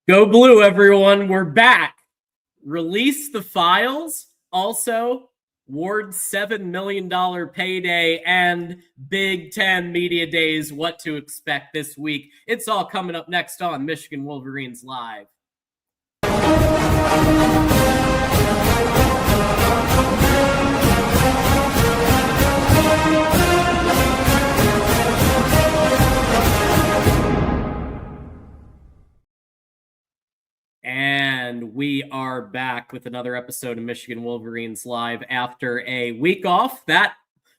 Go Blue, everyone. We're back. Release the files. Also, Ward's $7 million payday and Big Ten Media Days. What to expect this week. It's all coming up next on Michigan Wolverines Live. And we are back with another episode of Michigan Wolverines Live after a week off that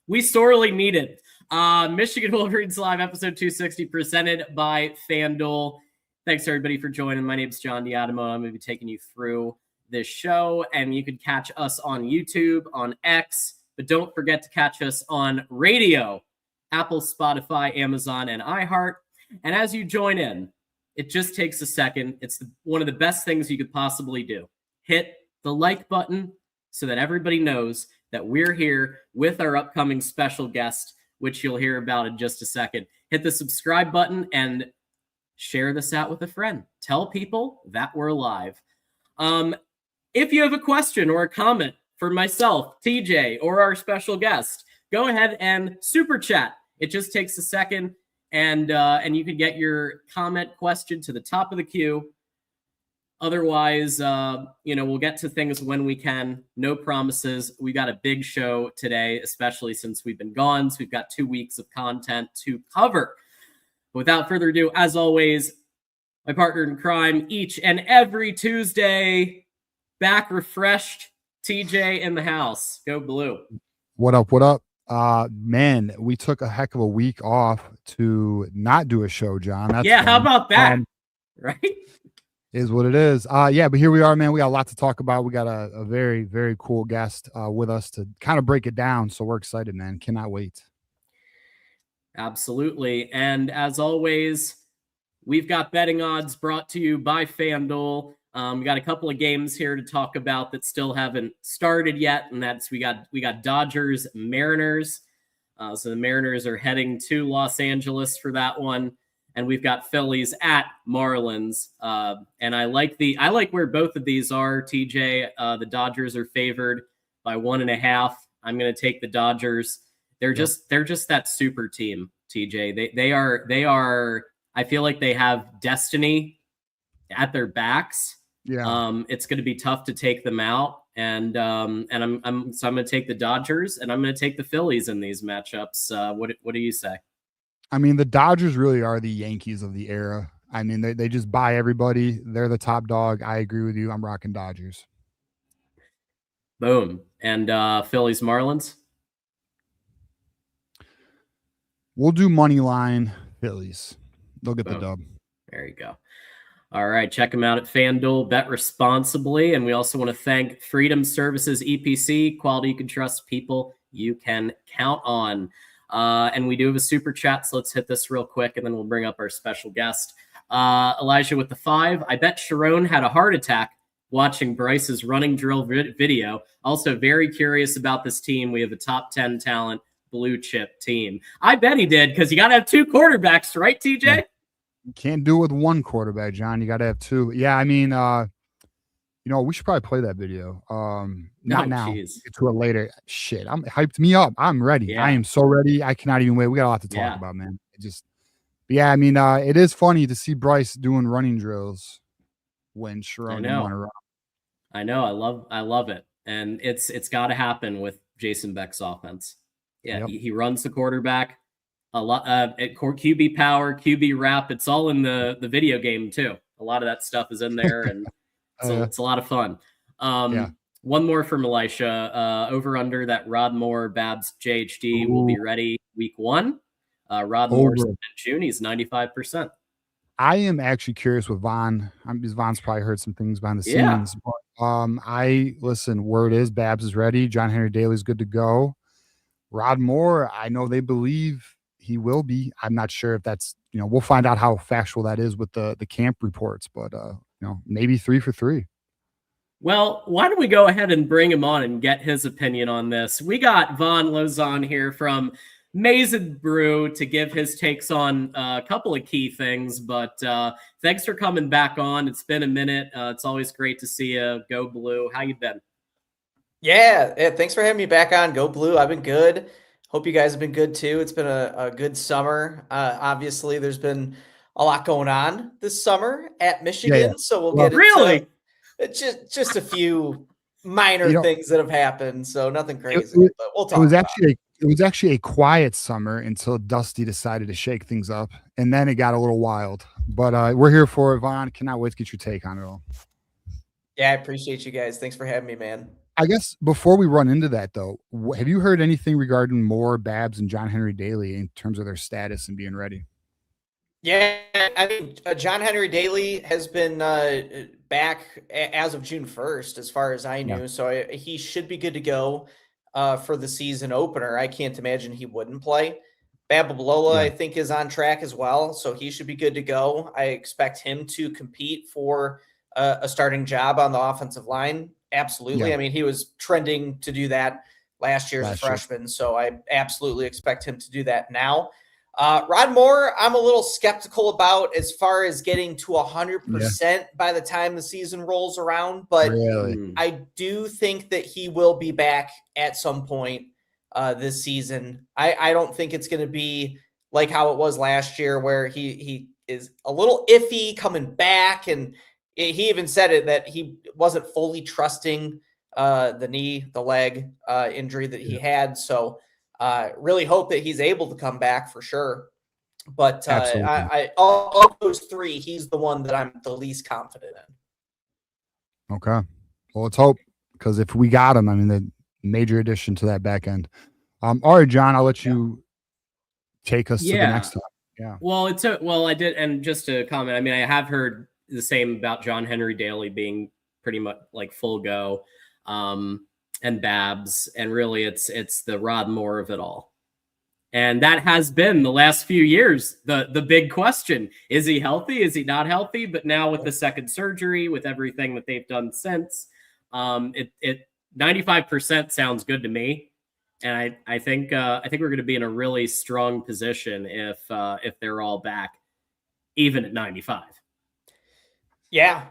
we sorely needed. Michigan Wolverines Live, episode 260, presented by FanDuel. Thanks, everybody, for joining. My name is John Diadamo. I'm going to be taking you through this show, and you can catch us on YouTube, on X, but don't forget to catch us on radio, Apple, Spotify, Amazon, and iHeart. And as you join in, it just takes a second. It's one of the best things you could possibly do. Hit the like button so that everybody knows that we're here with our upcoming special guest, which you'll hear about in just a second. Hit the subscribe button and share this out with a friend. Tell people that we're live. If you have a question or a comment for myself, TJ, or our special guest, go ahead and super chat. It just takes a second. And you can get your comment question to the top of the queue. Otherwise, we'll get to things when we can. No promises. We got a big show today, especially since we've been gone. So we've got 2 weeks of content to cover. Without further ado, as always, my partner in crime each and every Tuesday, back refreshed, TJ in the house. Go Blue. What up? What up? Man, we took a heck of a week off to not do a show, John. That's fun. How about that? Right? Is what it is. But here we are, man. We got a lot to talk about. We got a very, very cool guest with us to kind of break it down. So we're excited, man. Cannot wait. Absolutely. And as always, we've got betting odds brought to you by FanDuel. We got a couple of games here to talk about that still haven't started yet, and that's we got Dodgers Mariners. So the Mariners are heading to Los Angeles for that one, and we've got Phillies at Marlins. And I like where both of these are. TJ, the Dodgers are favored by 1.5. I'm going to take the Dodgers. They're just that super team. TJ, they are. I feel like they have destiny at their backs. Yeah. It's going to be tough to take them out, and I'm going to take the Dodgers, and I'm going to take the Phillies in these matchups. What do you say? I mean, the Dodgers really are the Yankees of the era. I mean, they just buy everybody. They're the top dog. I agree with you. I'm rocking Dodgers. Boom. And Phillies Marlins. We'll do money line Phillies. They'll get the dub. There you go. All right, check them out at FanDuel. Bet responsibly. And we also want to thank Freedom Services EPC, quality you can trust, people you can count on. And we do have a super chat, so let's hit this real quick, and then we'll bring up our special guest. Elijah with the 5. I bet Sharon had a heart attack watching Bryce's running drill video. Also very curious about this team. We have a top 10 talent blue chip team. I bet he did, because you got to have 2 quarterbacks, right, TJ? Yeah. You can't do it with 1 quarterback, John. You got to have 2. Yeah, I mean, we should probably play that video. Not now. Geez. Get to it later. Shit, I'm hyped me up. I'm ready. Yeah. I am so ready. I cannot even wait. We got a lot to talk about, man. I mean, it is funny to see Bryce doing running drills when Sharon didn't want to run. I know. I love it. And it's got to happen with Jason Beck's offense. Yeah, yep. He runs the quarterback. A lot at QB power, QB wrap. It's all in the video game too. A lot of that stuff is in there, and it's a lot of fun. One more from Elisha. Over under that Rod Moore Babs JHD will be ready week 1. Rod Moore in June, he's 95%. I am actually curious with Vaughn. Because Vaughn's probably heard some things behind the scenes. But, word is Babs is ready. John Henry Daly's good to go. Rod Moore, I know they believe he will be. I'm not sure if that's, we'll find out how factual that is with the camp reports, but maybe 3 for 3. Well, why don't we go ahead and bring him on and get his opinion on this? We got Vaughn Lozon here from Mason Brew to give his takes on a couple of key things. But thanks for coming back on. It's been a minute. It's always great to see you. Go Blue. How you been? Yeah, thanks for having me back on. Go Blue. I've been good. Hope you guys have been good too. It's been a good summer. Obviously, there's been a lot going on this summer at Michigan, so we'll get into just a few minor things that have happened. So nothing crazy, but we'll talk. It was actually a quiet summer until Dusty decided to shake things up, and then it got a little wild. But we're here for it, Vaughn. Cannot wait to get your take on it all. Yeah, I appreciate you guys. Thanks for having me, man. I guess before we run into that, though, have you heard anything regarding Moore, Babs, and John Henry Daly in terms of their status and being ready? Yeah, I mean, John Henry Daly has been back as of June 1st, as far as I knew. Yeah. So he should be good to go for the season opener. I can't imagine he wouldn't play. Babalola, I think, is on track as well, so he should be good to go. I expect him to compete for a starting job on the offensive line. Absolutely. Yeah. I mean, he was trending to do that last year as a freshman, so I absolutely expect him to do that now. Rod Moore, I'm a little skeptical about as far as getting to 100% by the time the season rolls around, but I do think that he will be back at some point this season. I don't think it's going to be like how it was last year where he is a little iffy coming back, and he even said it that he wasn't fully trusting the leg injury that he had. So really hope that he's able to come back for sure. But all those three, he's the one that I'm the least confident in. Okay. Well, let's hope, because if we got him, I mean, the major addition to that back end. All right, John, I'll let you take us to the next time. Yeah. Well, I did. And just to comment, I mean, I have heard the same about John Henry Daly being pretty much like full go, and Babs, and really it's the Rod Moore of it all. And that has been the last few years the big question. Is he healthy? Is he not healthy? But now with the second surgery, with everything that they've done since, it 95% sounds good to me. And I think we're going to be in a really strong position if they're all back, even at 95. Yeah,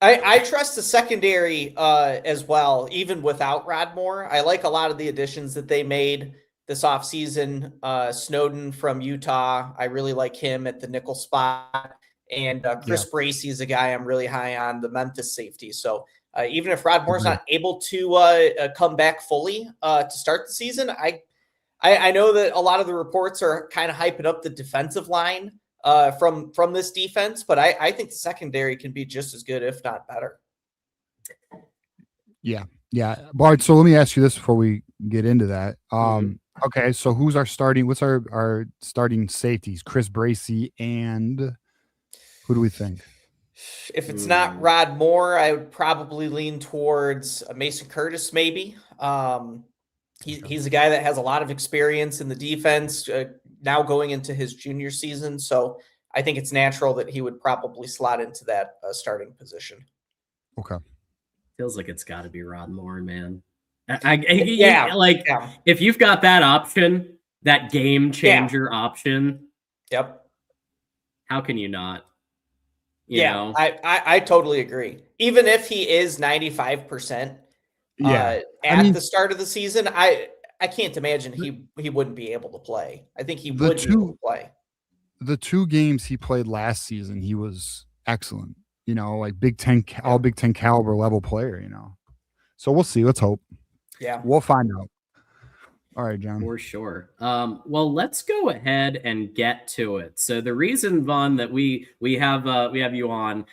I trust the secondary as well, even without Rod Moore. I like a lot of the additions that they made this offseason. Snowden from Utah, I really like him at the nickel spot. And Chris Bracey is a guy I'm really high on, the Memphis safety. So even if Rod Moore's not able to come back fully to start the season, I know that a lot of the reports are kind of hyping up the defensive line from this defense, but I think the secondary can be just as good, if not better. Yeah. Bart, so let me ask you this before we get into that. Okay, so what's our starting safeties? Chris Bracey, and who do we think? If it's not Rod Moore, I would probably lean towards Mason Curtis, maybe. He's a guy that has a lot of experience in the defense, now going into his junior season. So I think it's natural that he would probably slot into that starting position. Okay. Feels like it's got to be Rod Moore, man. If you've got that option, that game changer option. Yep. How can you not? You know? I totally agree. Even if he is 95%. At the start of the season, I can't imagine he wouldn't be able to play. I think he would be able to play. The 2 games he played last season, he was excellent. You know, like all Big Ten caliber level player. You know, so we'll see. Let's hope. Yeah, we'll find out. All right, John. For sure. Well, let's go ahead and get to it. So the reason, Vaughn, that we have you on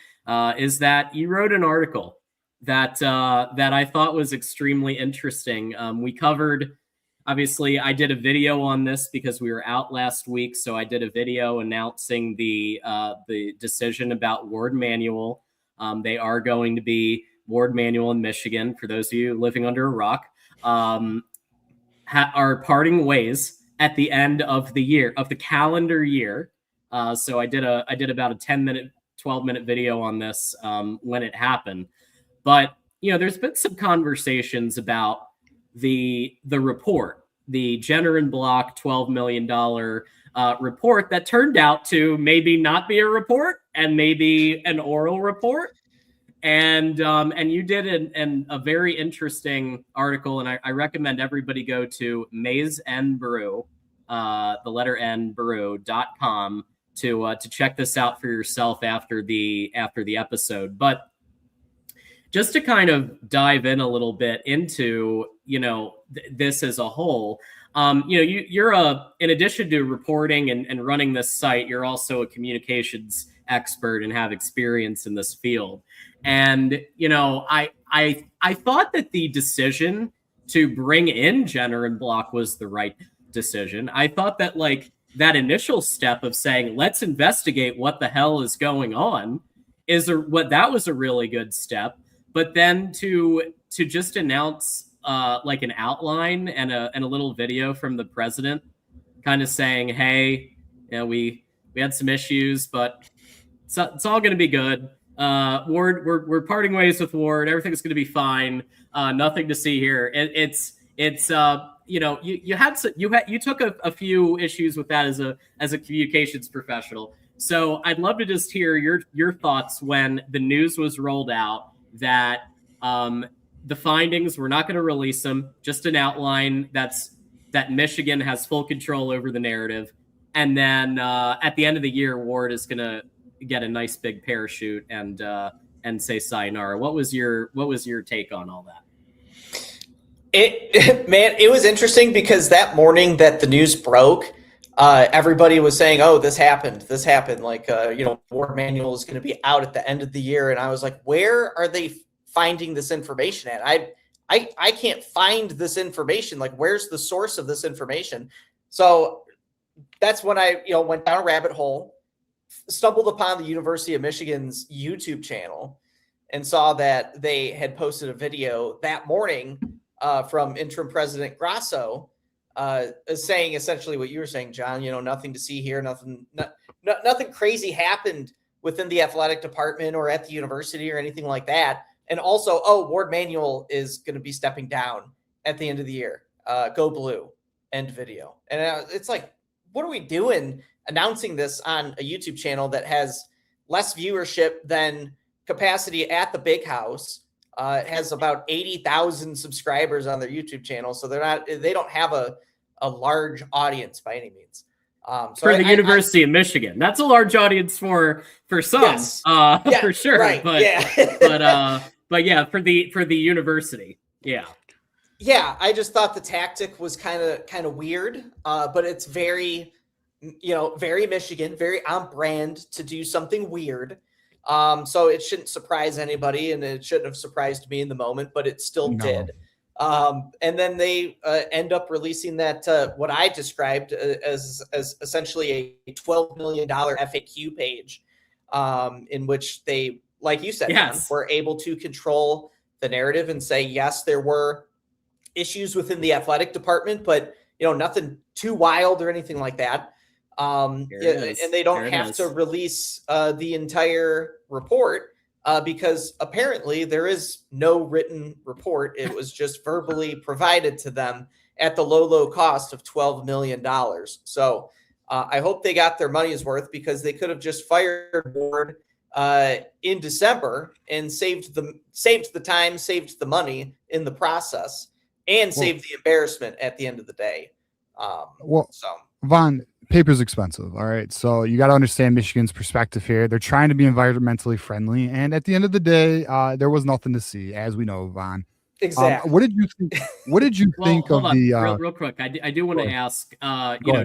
is that you wrote an article that I thought was extremely interesting. We covered, obviously, I did a video on this because we were out last week. So I did a video announcing the decision about Ward Manuel. They are going to be Ward Manuel in Michigan. For those of you living under a rock, are parting ways at the end of the year, of the calendar year. So I did about a 10-minute, 12-minute video on this when it happened. But, you know, there's been some conversations about the report Jenner and Block $12 million report that turned out to maybe not be a report and maybe an oral report. And you did a very interesting article, and I recommend everybody go to Maze N Brew, the letter N brew.com to check this out for yourself after the episode. But just to kind of dive in a little bit into, this as a whole, you're in addition to reporting and running this site, you're also a communications expert and have experience in this field. And, I thought that the decision to bring in Jenner and Block was the right decision. I thought that that initial step of saying, let's investigate what the hell is going on that was a really good step. But then to just announce an outline and a little video from the president kind of saying, hey, we had some issues, but it's all going to be good. Ward, we're parting ways with Ward. Everything's going to be fine. Nothing to see here. You took a few issues with that as a communications professional. So I'd love to just hear your thoughts when the news was rolled out that the findings, we're not going to release them, just an outline that Michigan has full control over the narrative. And then at the end of the year, Ward is going to get a nice big parachute and say sayonara. What was your take on all that? It was interesting because that morning that the news broke, everybody was saying, "Oh, this happened. Ward Manuel is going to be out at the end of the year." And I was like, "Where are they finding this information at? I can't find this information. Like, where's the source of this information?" So that's when I went down a rabbit hole, stumbled upon the University of Michigan's YouTube channel, and saw that they had posted a video that morning from interim president Grasso, saying essentially what you were saying, John. Nothing to see here. Nothing crazy happened within the athletic department or at the university or anything like that. And also, Ward Manuel is going to be stepping down at the end of the year. Go Blue. End video. And it's like, what are we doing announcing this on a YouTube channel that has less viewership than capacity at the Big House? It has about 80,000 subscribers on their YouTube channel. So they don't have a large audience by any means. For the University of Michigan, that's a large audience for some, yes. For sure. Right. But yeah. but yeah, for the university, yeah. Yeah, I just thought the tactic was kind of weird, but it's very, very Michigan, very on brand to do something weird. So it shouldn't surprise anybody, and it shouldn't have surprised me in the moment, but it still did. And then they end up releasing that what I described as essentially a $12 million FAQ page, in which they, like you said, yes, were able to control the narrative and say, yes, there were issues within the athletic department, but nothing too wild or anything like that. And they don't have to release the entire report because apparently there is no written report. It was just verbally provided to them at the low cost of $12 million. So I hope they got their money's worth, because they could have just fired Ward in December and saved the time, saved the money in the process, and saved the embarrassment at the end of the day. Vaughn, paper's expensive. All right. So you got to understand Michigan's perspective here. They're trying to be environmentally friendly. And at the end of the day, there was nothing to see, as we know, Vaughn. Exactly. What did you think? What did you think of the real quick? I do want to ask,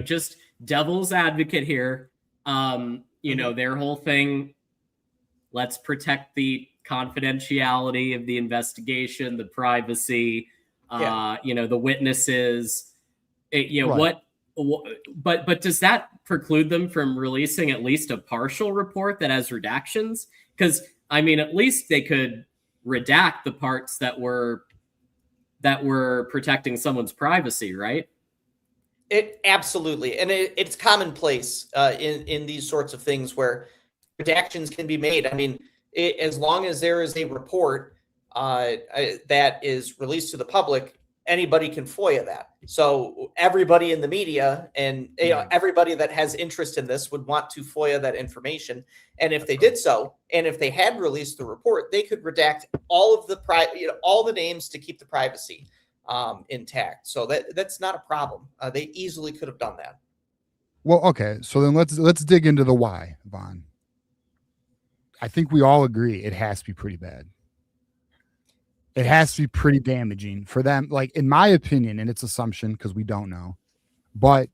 just devil's advocate here. Their whole thing, let's protect the confidentiality of the investigation, the privacy, the witnesses, right. But does that preclude them from releasing at least a partial report that has redactions? Because at least they could redact the parts that were protecting someone's privacy, right? It absolutely, and it's commonplace in these sorts of things where redactions can be made. As long as there is a report that is released to the public, anybody can FOIA that. So everybody in the media and everybody that has interest in this would want to FOIA that information. And if they did so, and if they had released the report, they could redact all of the all the names to keep the privacy intact. So that's not a problem. They easily could have done that. Well, okay. So then let's dig into the why, Vaughn. I think we all agree it has to be pretty bad. It has to be pretty damaging for them. Like, in my opinion, and it's assumption because we don't know, but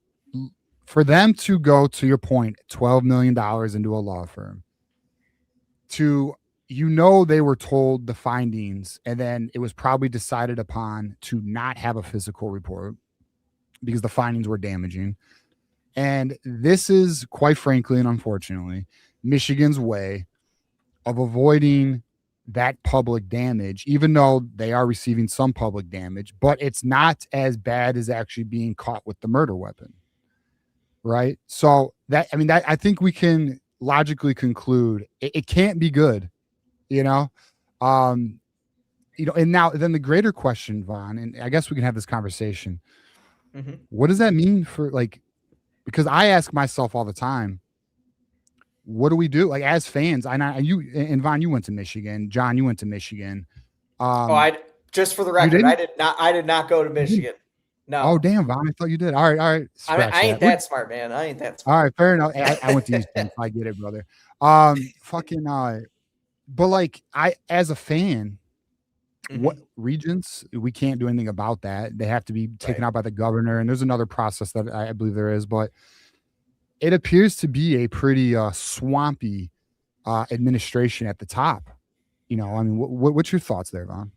for them to go, to your point, $12 million into a law firm, they were told the findings, and then it was probably decided upon to not have a physical report because the findings were damaging. And this is, quite frankly and unfortunately, Michigan's way of avoiding that public damage, even though they are receiving some public damage, but it's not as bad as actually being caught with the murder weapon. Right. So I think we can logically conclude it can't be good, and now then the greater question, Vaughn, and I guess we can have this conversation. Mm-hmm. What does that mean for, like, because I ask myself all the time, what do we do? Like, as fans, you and Vaughn, you went to Michigan. John, you went to Michigan. Just for the record, I did not go to Michigan. No. Oh, damn, Vaughn, I thought you did. All right. I ain't that smart, man. I ain't that smart. All right, fair enough. I went to Eastern. I get it, brother. But like, as a fan, what regions, we can't do anything about that. They have to be taken out by the governor, and there's another process that I believe there is, but it appears to be a pretty swampy administration at the top. What's your thoughts there, Vaughn?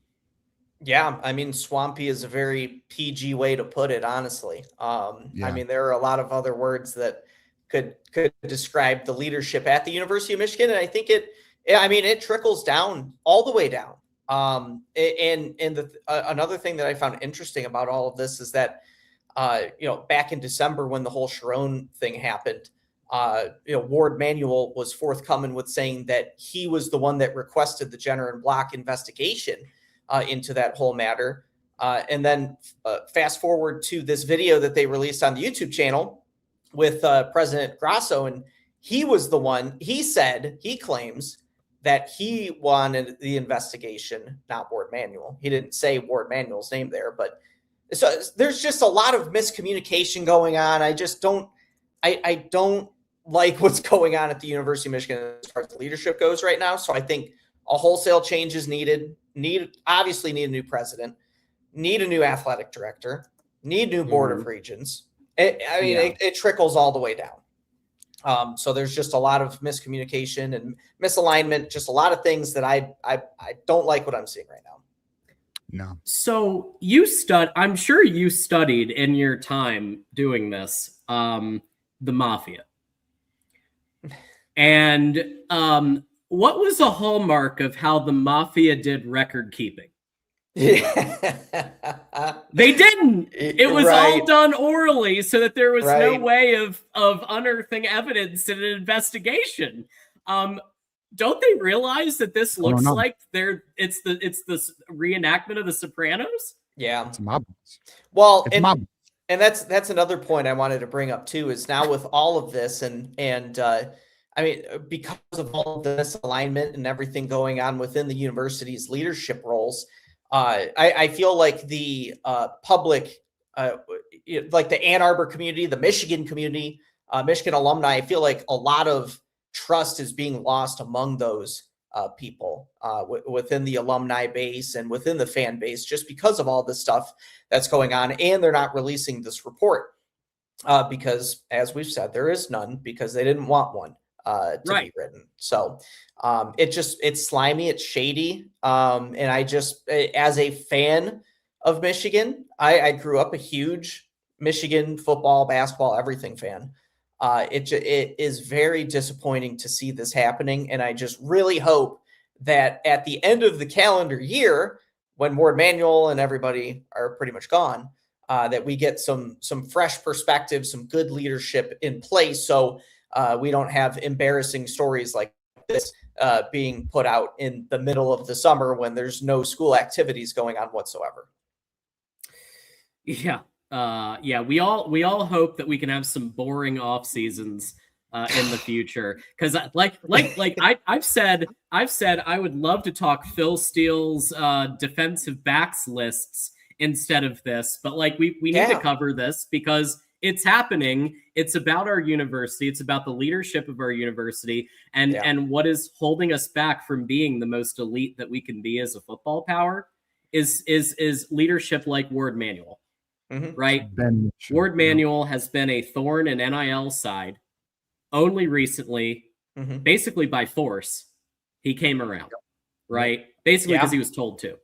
Yeah, swampy is a very PG way to put it, honestly. There are a lot of other words that could describe the leadership at the University of Michigan, and I think it trickles down all the way down. Another thing that I found interesting about all of this is that back in December when the whole Sharon thing happened, Ward Manuel was forthcoming with saying that he was the one that requested the Jenner and Block investigation into that whole matter. And then fast forward to this video that they released on the YouTube channel with President Grasso, and he was the one, he claims that he wanted the investigation, not Ward Manuel. He didn't say Ward Manuel's name there, but so there's just a lot of miscommunication going on. I don't like what's going on at the University of Michigan as far as the leadership goes right now. So I think a wholesale change is needed. Obviously need a new president, need a new athletic director, need new board of regents. It trickles all the way down. So there's just a lot of miscommunication and misalignment, just a lot of things that I don't like what I'm seeing right now. No. So I'm sure you studied in your time doing this, the mafia. And what was a hallmark of how the mafia did record keeping? They didn't. It was all done orally so that there was no way of unearthing evidence in an investigation. Don't they realize that this looks like it's the reenactment of The Sopranos? Yeah. It's mob. Well, and that's another point I wanted to bring up too, is now with all of this and because of all of this alignment and everything going on within the university's leadership roles, I feel like the public, like the Ann Arbor community, the Michigan community, Michigan alumni, I feel like a lot of trust is being lost among those people within the alumni base and within the fan base, just because of all this stuff that's going on. And they're not releasing this report because, as we've said, there is none because they didn't want one to be written. So it's slimy, it's shady. And I just, as a fan of Michigan, I grew up a huge Michigan football, basketball, everything fan. It is very disappointing to see this happening. And I just really hope that at the end of the calendar year, when Ward Manuel and everybody are pretty much gone, that we get some fresh perspective, some good leadership in place. So we don't have embarrassing stories like this being put out in the middle of the summer when there's no school activities going on whatsoever. Yeah. Yeah, we all hope that we can have some boring off seasons in the future, because I've said I would love to talk Phil Steele's defensive backs lists instead of this, but like we need to cover this because it's happening. It's about our university. It's about the leadership of our university, and what is holding us back from being the most elite that we can be as a football power is leadership like Ward Manuel. Right? Ward Manuel has been a thorn in NIL side. Only recently, basically by force, he came around, right? Basically because he was told to.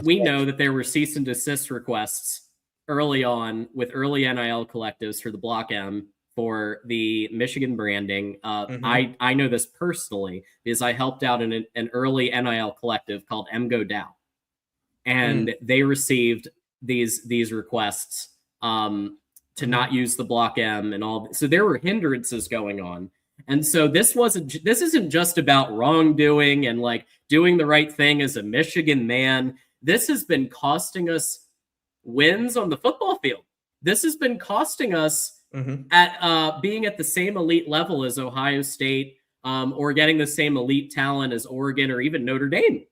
We know that there were cease and desist requests early on with early NIL collectives for the Block M for the Michigan branding. I know this personally because I helped out in an early NIL collective called MGO DAO. And they received these requests to not use the Block M and all. So there were hindrances going on. And so this isn't just about wrongdoing and like doing the right thing as a Michigan man. This has been costing us wins on the football field. This has been costing us at being at the same elite level as Ohio State or getting the same elite talent as Oregon or even Notre Dame.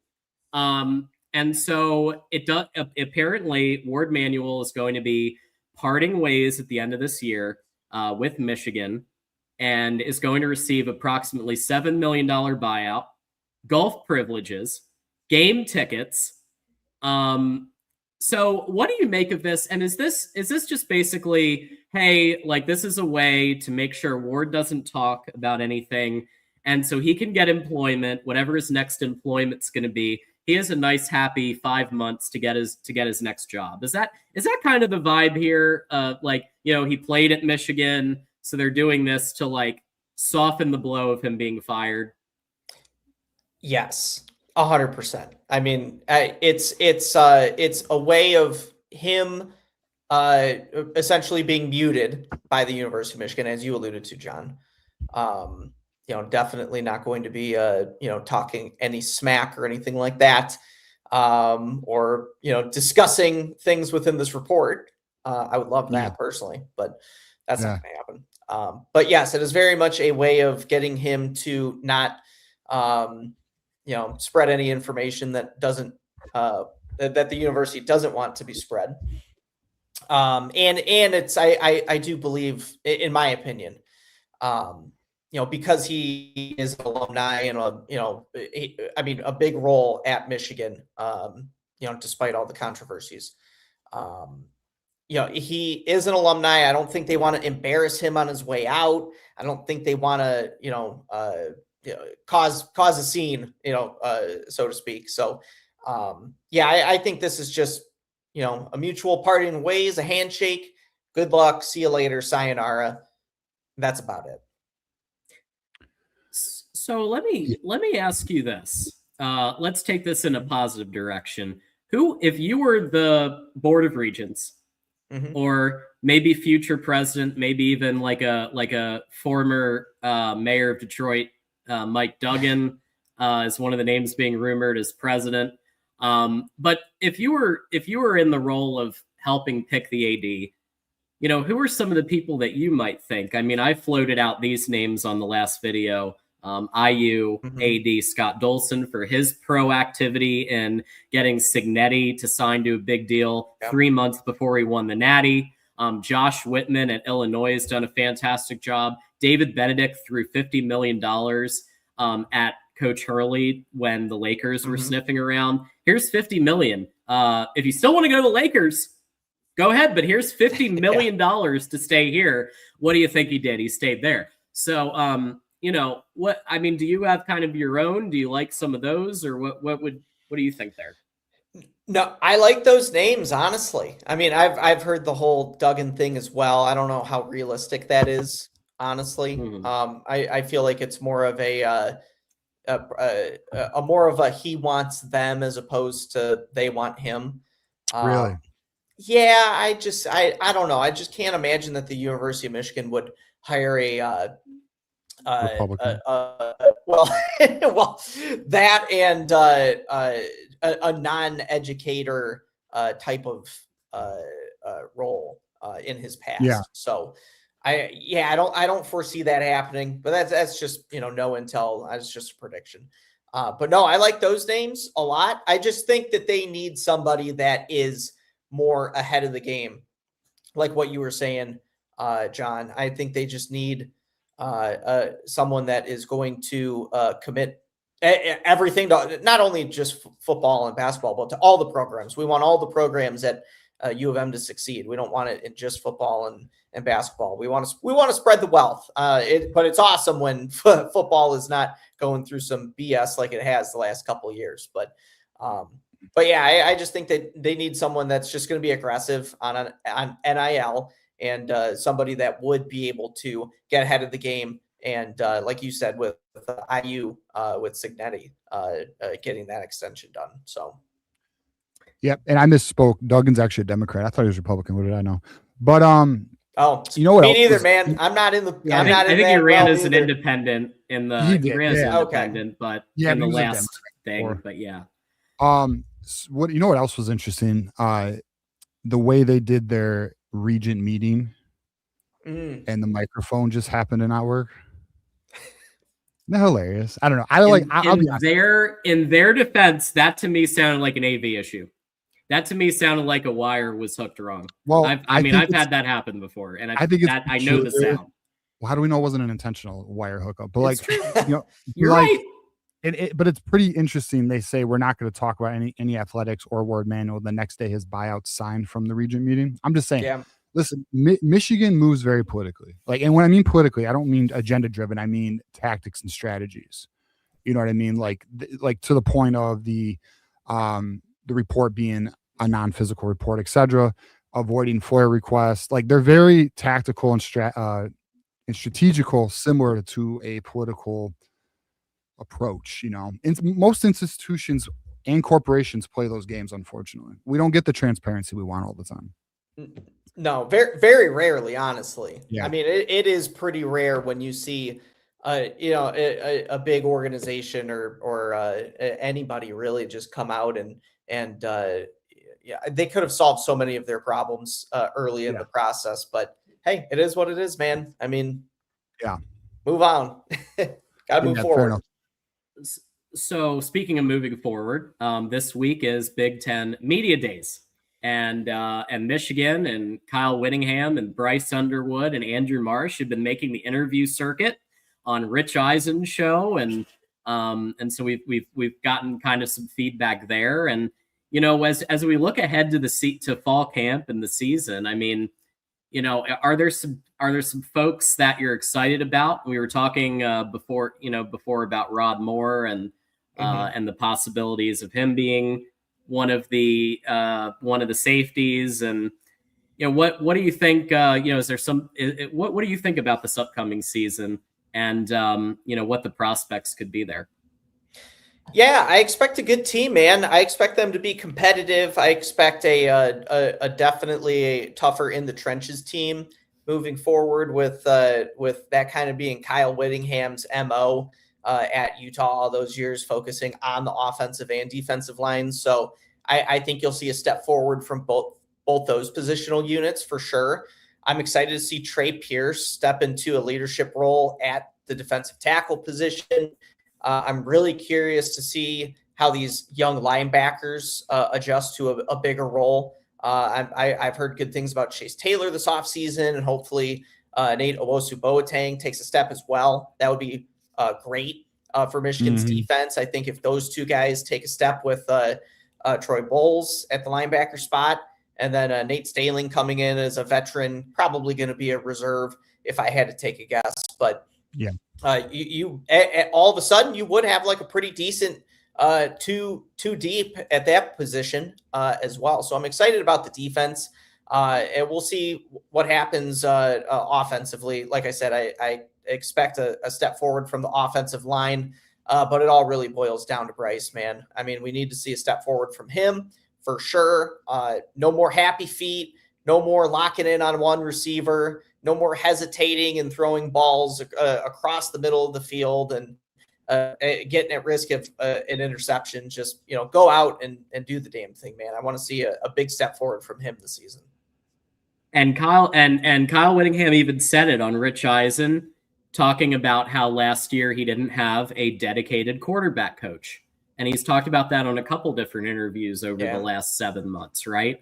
And so it does. Apparently, Ward Manuel is going to be parting ways at the end of this year with Michigan, and is going to receive approximately $7 million buyout, golf privileges, game tickets. So, what do you make of this? And is this just basically, hey, like this is a way to make sure Ward doesn't talk about anything, and so he can get employment, whatever his next employment's going to be. He has a nice, happy 5 months to get his next job. Is that kind of the vibe here? Like, you know, he played at Michigan, so they're doing this to like soften the blow of him being fired. Yes, 100%. I mean, it's a way of him essentially being muted by the University of Michigan, as you alluded to, John. You know, definitely not going to be, talking any smack or anything like that, or, discussing things within this report. I would love that personally, but that's not going to happen. But yes, it is very much a way of getting him to not, spread any information that doesn't, that the university doesn't want to be spread. And it's, I do believe, in my opinion, because he is an alumni and a big role at Michigan, despite all the controversies. He is an alumni. I don't think they want to embarrass him on his way out. I don't think they want to, cause a scene, so to speak. So, I think this is just, a mutual parting ways, a handshake. Good luck. See you later. Sayonara. That's about it. So let me ask you this. Let's take this in a positive direction. Who, if you were the Board of Regents, or maybe future president, maybe even like a former mayor of Detroit, Mike Duggan, is one of the names being rumored as president. But if you were in the role of helping pick the AD, who are some of the people that you might think? I mean, I floated out these names on the last video. IU AD Scott Dolson for his proactivity in getting Signetti to sign to a big deal 3 months before he won the Natty. Josh Whitman at Illinois has done a fantastic job. David Benedict threw $50 million at Coach Hurley when the Lakers were sniffing around. Here's $50 million. If you still want to go to the Lakers, go ahead, but here's $50 million to stay here. What do you think he did? He stayed there. So, what, I mean, do you have kind of your own? Do you like some of those, or what do you think there? No, I like those names, honestly. I mean, I've heard the whole Duggan thing as well. I don't know how realistic that is, honestly. I feel like it's more of a more of a he wants them as opposed to they want him. Really? Yeah, I don't know. I just can't imagine that the University of Michigan would hire a Republican. That and a non-educator type of role in his past. Yeah. So I don't foresee that happening, but that's just, no intel. That's just a prediction. But no, I like those names a lot. I just think that they need somebody that is more ahead of the game. Like what you were saying, John, I think they just need someone that is going to commit everything to not only just football and basketball, but to all the programs. We want all the programs at U of M to succeed. We don't want it in just football and basketball. We want to spread the wealth. But it's awesome when football is not going through some BS like it has the last couple of years. But yeah, I just think that they need someone that's just going to be aggressive on NIL and somebody that would be able to get ahead of the game. And like you said, with IU, with Signetti getting that extension done. So. Yep. And I misspoke. Duggan's actually a Democrat. I thought he was Republican. What did I know? But you know what? Me neither, man. I'm not in the. Yeah, I think he ran as an independent in the. He ran as an independent, but in the last thing. But yeah. What else was interesting? The way they did their regent meeting, and the microphone just happened to not work. Hilarious. I don't know. In their defense, that to me sounded like an AV issue. That to me sounded like a wire was hooked wrong. Well, I've had that happen before, and I know the sound. Well, how do we know it wasn't an intentional wire hookup? But you're right. But it's pretty interesting. They say we're not going to talk about any athletics or word manual. The next day, his buyout signed from the regent meeting. I'm just saying. Yeah. Listen, Michigan moves very politically. And when I mean politically, I don't mean agenda driven. I mean tactics and strategies. You know what I mean? Like to the point of the report being a non-physical report, etc. Avoiding FOIA requests. They're very tactical and strategical, similar to a political approach. Most institutions and corporations play those games. Unfortunately, we don't get the transparency we want all the time. No, very, very rarely, honestly. Yeah. I mean, it is pretty rare when you see, a big organization or anybody really just come out and they could have solved so many of their problems early in the process. But hey, it is what it is, man. I mean, move on. Gotta move forward. So speaking of moving forward, this week is Big Ten Media Days. And Michigan and Kyle Whittingham and Bryce Underwood and Andrew Marsh have been making the interview circuit on Rich Eisen's show, and so we've gotten kind of some feedback there. And as we look ahead to fall camp and the season, I mean, are there some folks that you're excited about? We were talking before about Rod Moore and the possibilities of him being one of the safeties, and what do you think? Is there what do you think about this upcoming season, and what the prospects could be there? Yeah, I expect a good team, man. I expect them to be competitive. I expect a definitely a tougher in the trenches team moving forward with that kind of being Kyle Whittingham's MO at Utah all those years, focusing on the offensive and defensive lines. So I think you'll see a step forward from both those positional units for sure. I'm excited to see Trey Pierce step into a leadership role at the defensive tackle position. I'm really curious to see how these young linebackers adjust to a bigger role. I've heard good things about Chase Taylor this offseason, and hopefully Nate Owusu-Boateng takes a step as well. That would be great for Michigan's defense. I think if those two guys take a step with Troy Bowles at the linebacker spot, and then Nate Staling coming in as a veteran, probably going to be a reserve if I had to take a guess. But yeah, you all of a sudden you would have like a pretty decent two deep at that position as well. So I'm excited about the defense, and we'll see what happens offensively. Like I said, I expect a step forward from the offensive line, but it all really boils down to Bryce, man. I mean, we need to see a step forward from him for sure. No more happy feet, no more locking in on one receiver, no more hesitating and throwing balls across the middle of the field and getting at risk of an interception. Just, go out and do the damn thing, man. I want to see a big step forward from him this season. And Kyle Whittingham even said it on Rich Eisen, talking about how last year he didn't have a dedicated quarterback coach. And he's talked about that on a couple different interviews over the last 7 months, right?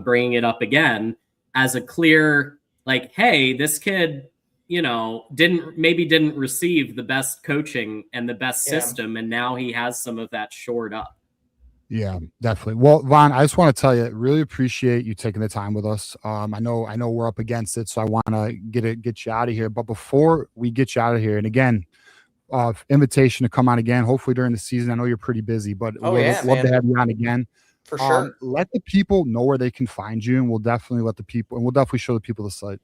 Bringing it up again as a clear, like, hey, this kid, didn't receive the best coaching and the best system, and now he has some of that shored up. Yeah, definitely. Well, Vaughn, I just want to tell you, really appreciate you taking the time with us. I know we're up against it, so I want to get you out of here. But before we get you out of here, and again, invitation to come on again, hopefully during the season. I know you're pretty busy, but love to have you on again. For sure. Let the people know where they can find you, and we'll definitely show the people the site.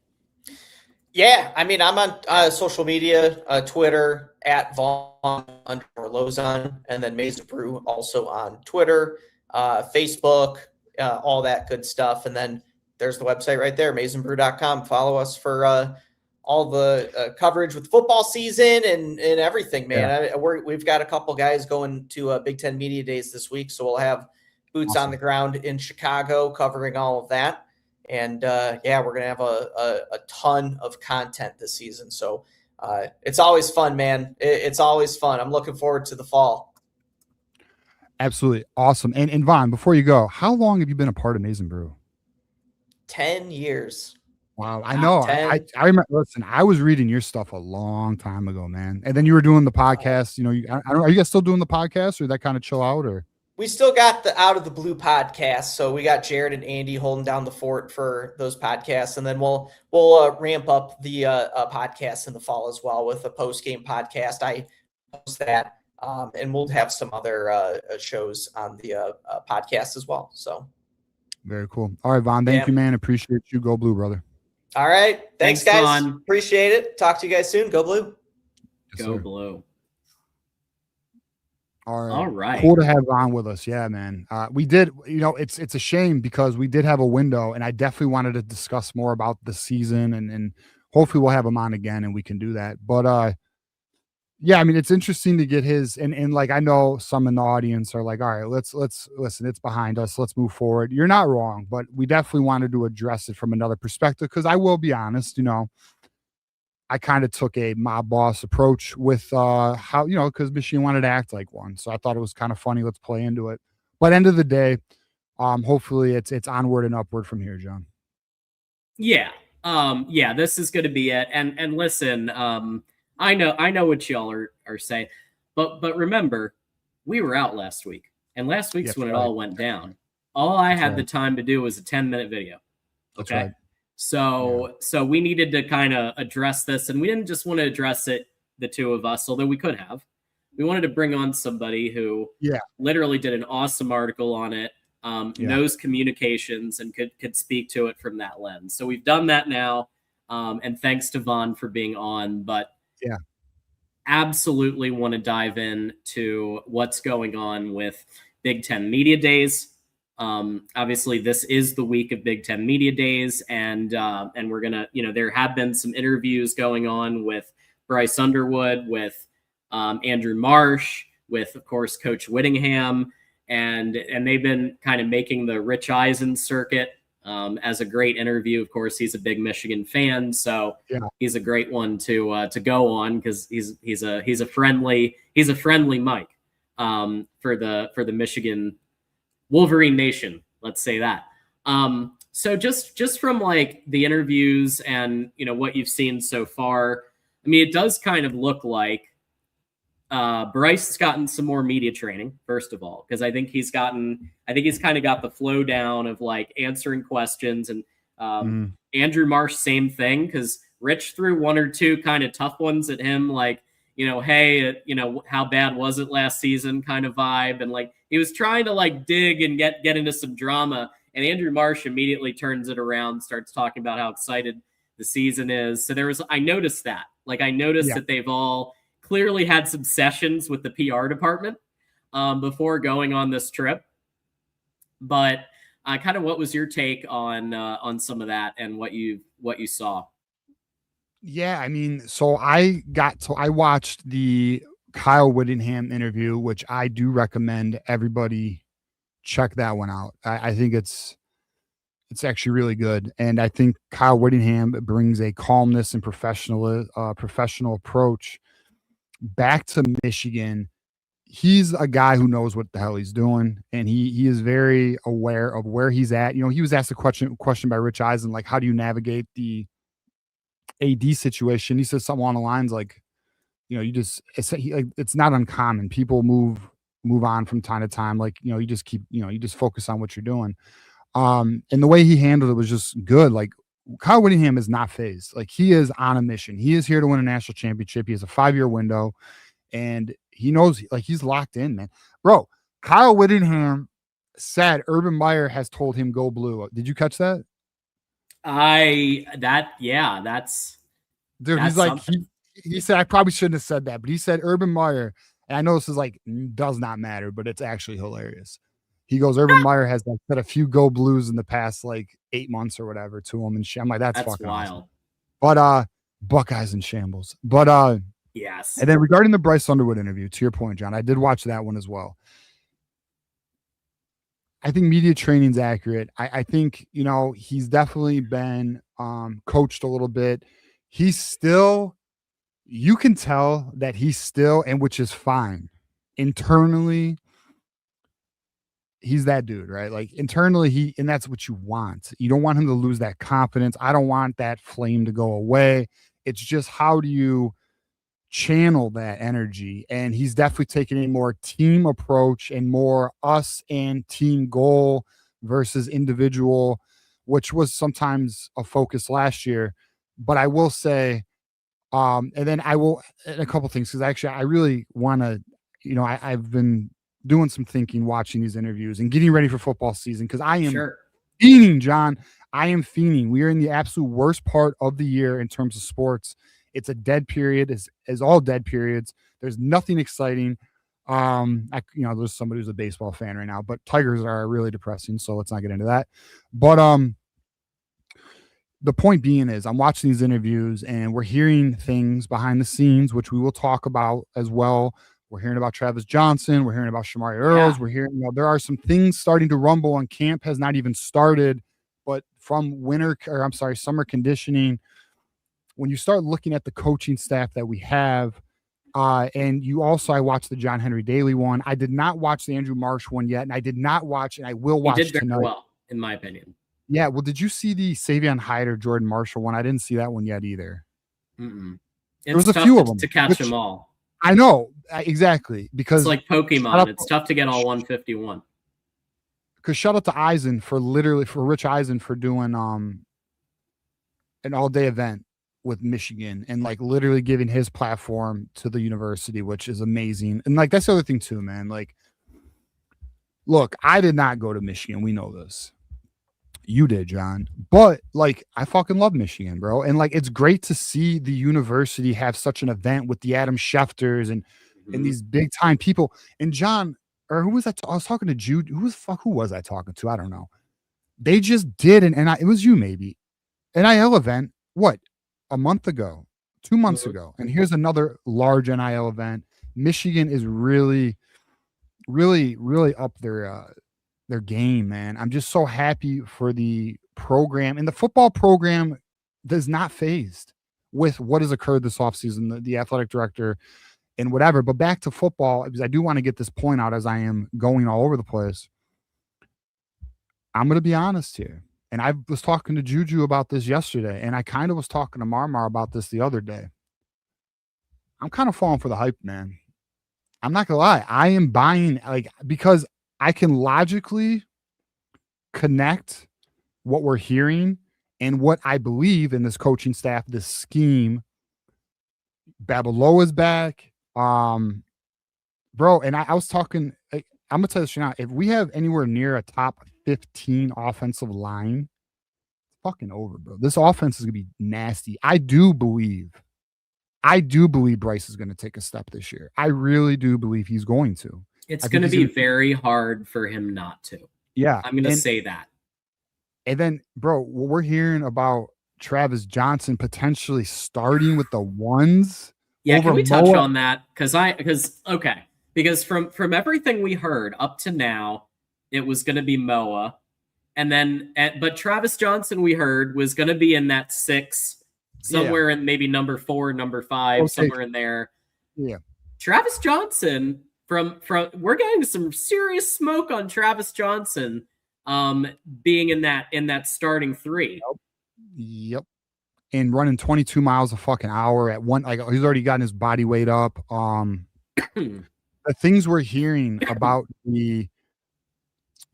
Yeah, I mean, I'm on social media, Twitter at Vaughn_Lozon, and then Mason Brew also on Twitter, Facebook, all that good stuff. And then there's the website right there, masonbrew.com. Follow us for all the coverage with football season and everything, man. Yeah. We've got a couple guys going to Big Ten Media Days this week, so we'll have boots on the ground in Chicago covering all of that. And we're going to have a ton of content this season. So it's always fun, man. It's always fun. I'm looking forward to the fall. Absolutely. Awesome. And Vaughn, before you go, how long have you been a part of Mason Brew? 10 years. Wow. I know. I remember, listen, I was reading your stuff a long time ago, man. And then you were doing the podcast, are you guys still doing the podcast, or that kind of chill out, or? We still got the Out of the Blue podcast, so we got Jared and Andy holding down the fort for those podcasts, and then we'll ramp up the podcast in the fall as well with a post-game podcast. I post that, and we'll have some other shows on the podcast as well. So very cool. All right, Vaughn, thank you, man. Appreciate you. Go Blue, brother. All right, thanks guys. Vaughn. Appreciate it. Talk to you guys soon. Go Blue. Yes, Go sir. Blue. All right. Cool to have on with us. Yeah, man. We did, it's a shame because we did have a window, and I definitely wanted to discuss more about the season, and hopefully we'll have him on again and we can do that. But I mean, it's interesting to get his, and like, I know some in the audience are like, all right, let's listen, it's behind us. Let's move forward. You're not wrong, but we definitely wanted to address it from another perspective. Cause I will be honest, I kind of took a mob boss approach with how, because Michigan wanted to act like one. So I thought it was kind of funny. Let's play into it. But end of the day, hopefully it's onward and upward from here, John. Yeah. This is going to be it. And listen, I know what y'all are saying, but remember, we were out last week, and last week's when it all went down. All I had the time to do was a 10-minute video. Okay. That's right. So we needed to kind of address this, and we didn't just want to address it, the two of us, although we could have. We wanted to bring on somebody who literally did an awesome article on it, knows communications, and could speak to it from that lens. So we've done that now, and thanks to Vaughn for being on. But absolutely want to dive in to what's going on with Big Ten Media Days. Obviously this is the week of Big Ten Media Days, and we're gonna, there have been some interviews going on with Bryce Underwood, with Andrew Marsh, with, of course, Coach Whittingham, and they've been kind of making the Rich Eisen circuit as a great interview. Of course, he's a big Michigan fan, so he's a great one to go on, because he's a friendly mic for the Michigan Wolverine Nation, let's say that. So just from like the interviews and what you've seen so far, I mean, it does kind of look like Bryce has gotten some more media training, first of all, because I think he's kind of got the flow down of like answering questions, and Andrew Marsh, same thing, because Rich threw one or two kind of tough ones at him, like, hey, how bad was it last season kind of vibe. And like, he was trying to like dig and get into some drama. And Andrew Marsh immediately turns it around, starts talking about how excited the season is. So I noticed that. Like, I noticed that they've all clearly had some sessions with the PR department before going on this trip. But kind of what was your take on some of that and what you saw? Yeah, I mean, so I watched the Kyle Whittingham interview, which I do recommend everybody check that one out. I think it's actually really good. And I think Kyle Whittingham brings a calmness and professional approach back to Michigan. He's a guy who knows what the hell he's doing, and he is very aware of where he's at. He was asked a question by Rich Eisen, like, how do you navigate the AD situation? He says something along the lines like, it's not uncommon. People move on from time to time. Like, you just focus on what you're doing. And the way he handled it was just good. Like, Kyle Whittingham is not phased. Like, he is on a mission. He is here to win a national championship. He has a 5-year window, and he knows, like, he's locked in, man. Bro, Kyle Whittingham said Urban Meyer has told him go blue. Did you catch that? That's dude. He's like, he said, I probably shouldn't have said that, but he said Urban Meyer, and I know this is like, does not matter, but it's actually hilarious. He goes, Urban Meyer has like said a few go blues in the past like 8 months or whatever to him, and I'm like, that's fucking wild. Awesome. But Buckeyes in shambles. But yes. And then regarding the Bryce Underwood interview, to your point, John, I did watch that one as well. I think media training's accurate. I think, he's definitely been coached a little bit. He's still, you can tell that he's still, and which is fine, internally, he's that dude, right? Like, internally, and that's what you want. You don't want him to lose that confidence. I don't want that flame to go away. It's just, how do you channel that energy? And he's definitely taking a more team approach and more us and team goal versus individual, which was sometimes a focus last year. But I will say, and then I will, and a couple things, because actually I really want to, I've been doing some thinking, watching these interviews and getting ready for football season, because I am fiending, John. I am fiending. We are in the absolute worst part of the year in terms of sports. It's a dead period, as all dead periods. There's nothing exciting. There's somebody who's a baseball fan right now, but Tigers are really depressing, so let's not get into that. But the point being is, I'm watching these interviews and we're hearing things behind the scenes, which we will talk about as well. We're hearing about Travis Johnson. We're hearing about Shamari Earls. Yeah. We're hearing, there are some things starting to rumble, and camp has not even started, but from summer conditioning, when you start looking at the coaching staff that we have, and I watched the John Henry Daly one. I did not watch the Andrew Marsh one yet, and I did not watch, and I will watch tonight. He did very tonight. well, in my opinion. Yeah, well, did you see the Savion Hyder, Jordan Marshall one? I didn't see that one yet either. There was a few of them to catch them all. I know, exactly, because it's like Pokemon. It's tough to get all 151. Because shout out to Eisen for Rich Eisen for doing an all-day event with Michigan and like literally giving his platform to the university, which is amazing. And like, that's the other thing too, man. Like, look, I did not go to Michigan. We know this. You did, John. But like, I fucking love Michigan, bro. And like, it's great to see the university have such an event with the Adam Schefters and these big time people. And John, or who was that? I was talking to Jude. Who was I talking to? I don't know. They just did it was you maybe, NIL event. What? A month ago, 2 months ago. And here's another large NIL event. Michigan is really, really, really up their game, man. I'm just so happy for the program, and the football program does not phased with what has occurred this offseason, the athletic director and whatever. But back to football, because I do want to get this point out as I am going all over the place. I'm going to be honest here. And I was talking to Juju about this yesterday, and I kind of was talking to Marmar about this the other day. I'm kind of falling for the hype, man. I'm not going to lie. I am buying, because I can logically connect what we're hearing and what I believe in this coaching staff, this scheme. Babaloa's back. Bro, and I was talking, I'm going to tell you this right now. If we have anywhere near a top 15 offensive line, it's fucking over, bro. This offense is going to be nasty. I do believe Bryce is going to take a step this year. I really do believe he's going to. It's going to be very hard for him not to. Yeah. I'm going to say that. And then, bro, we're hearing about Travis Johnson potentially starting with the ones Yeah, can we touch on that? Because from everything we heard up to now, it was going to be Moa, and then but Travis Johnson we heard was going to be in that 6, somewhere in maybe number 4, number 5, somewhere in there. Yeah, Travis Johnson from we're getting some serious smoke on Travis Johnson being in that starting 3. Yep. And running 22 miles a fucking hour at one, like he's already gotten his body weight up. The things we're hearing about the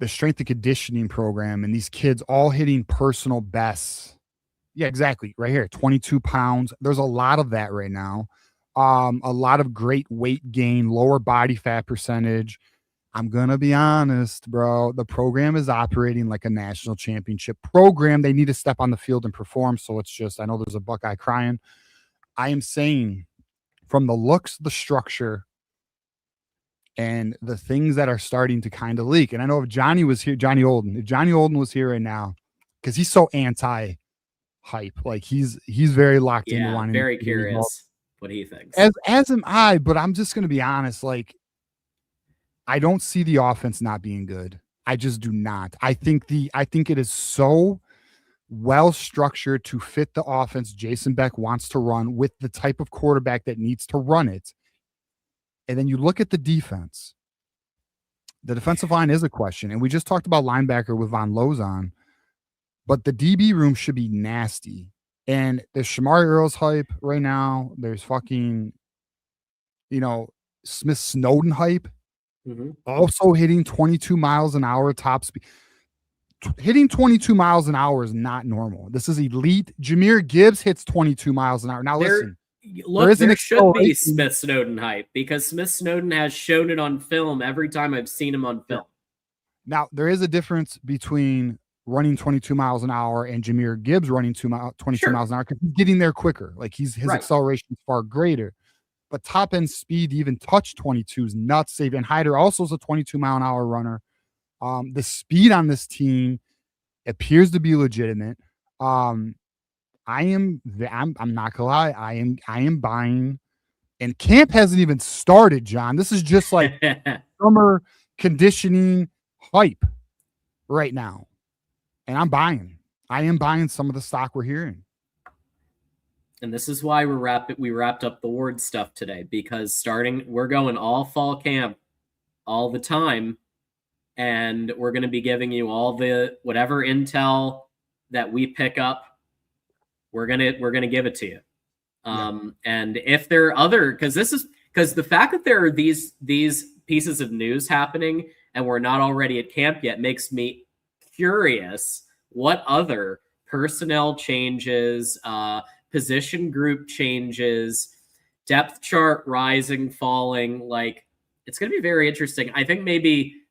strength and conditioning program and these kids all hitting personal bests. Yeah, exactly. Right here, 22 pounds. There's a lot of that right now. A lot of great weight gain, lower body fat percentage. I'm going to be honest, bro. The program is operating like a national championship program. They need to step on the field and perform. So it's just, I know there's a Buckeye crying. I am saying from the looks, the structure, and the things that are starting to kind of leak. And I know if Johnny was here, Johnny Olden, if Johnny Olden was here right now, because he's so anti-hype. Like he's very locked into wanting. Very curious what he thinks. As am I, but I'm just going to be honest. Like, I don't see the offense not being good. I just do not. I think it is so well structured to fit the offense Jason Beck wants to run with the type of quarterback that needs to run it. And then you look at the defense. The defensive line is a question. And we just talked about linebacker with Von Lozon. But the DB room should be nasty. And there's Shamari Earls hype right now. There's fucking, Smith Snowden hype. Mm-hmm. Also hitting 22 miles an hour top speed. Hitting 22 miles an hour is not normal. This is elite. Jahmyr Gibbs hits 22 miles an hour. Now listen. Look, there should be Smith Snowden hype because Smith Snowden has shown it on film every time I've seen him on film. Now, there is a difference between running 22 miles an hour and Jahmyr Gibbs running 22 miles an hour because he's getting there quicker. Like his acceleration is far greater. But top end speed, even touch 22 is nuts. Savion Hyder also is a 22 mile an hour runner. The speed on this team appears to be legitimate. I'm not gonna lie. I am buying, and camp hasn't even started, John. This is just like summer conditioning hype right now. And I'm buying. I am buying some of the stock we're hearing. And this is why we wrapped up the Ward stuff today, because we're going all fall camp all the time, and we're going to be giving you all the whatever intel that we pick up. We're gonna give it to you. And if there are other, because the fact that there are these pieces of news happening and we're not already at camp yet makes me curious what other personnel changes, position group changes, depth chart rising, falling. Like, it's going to be very interesting. I think maybe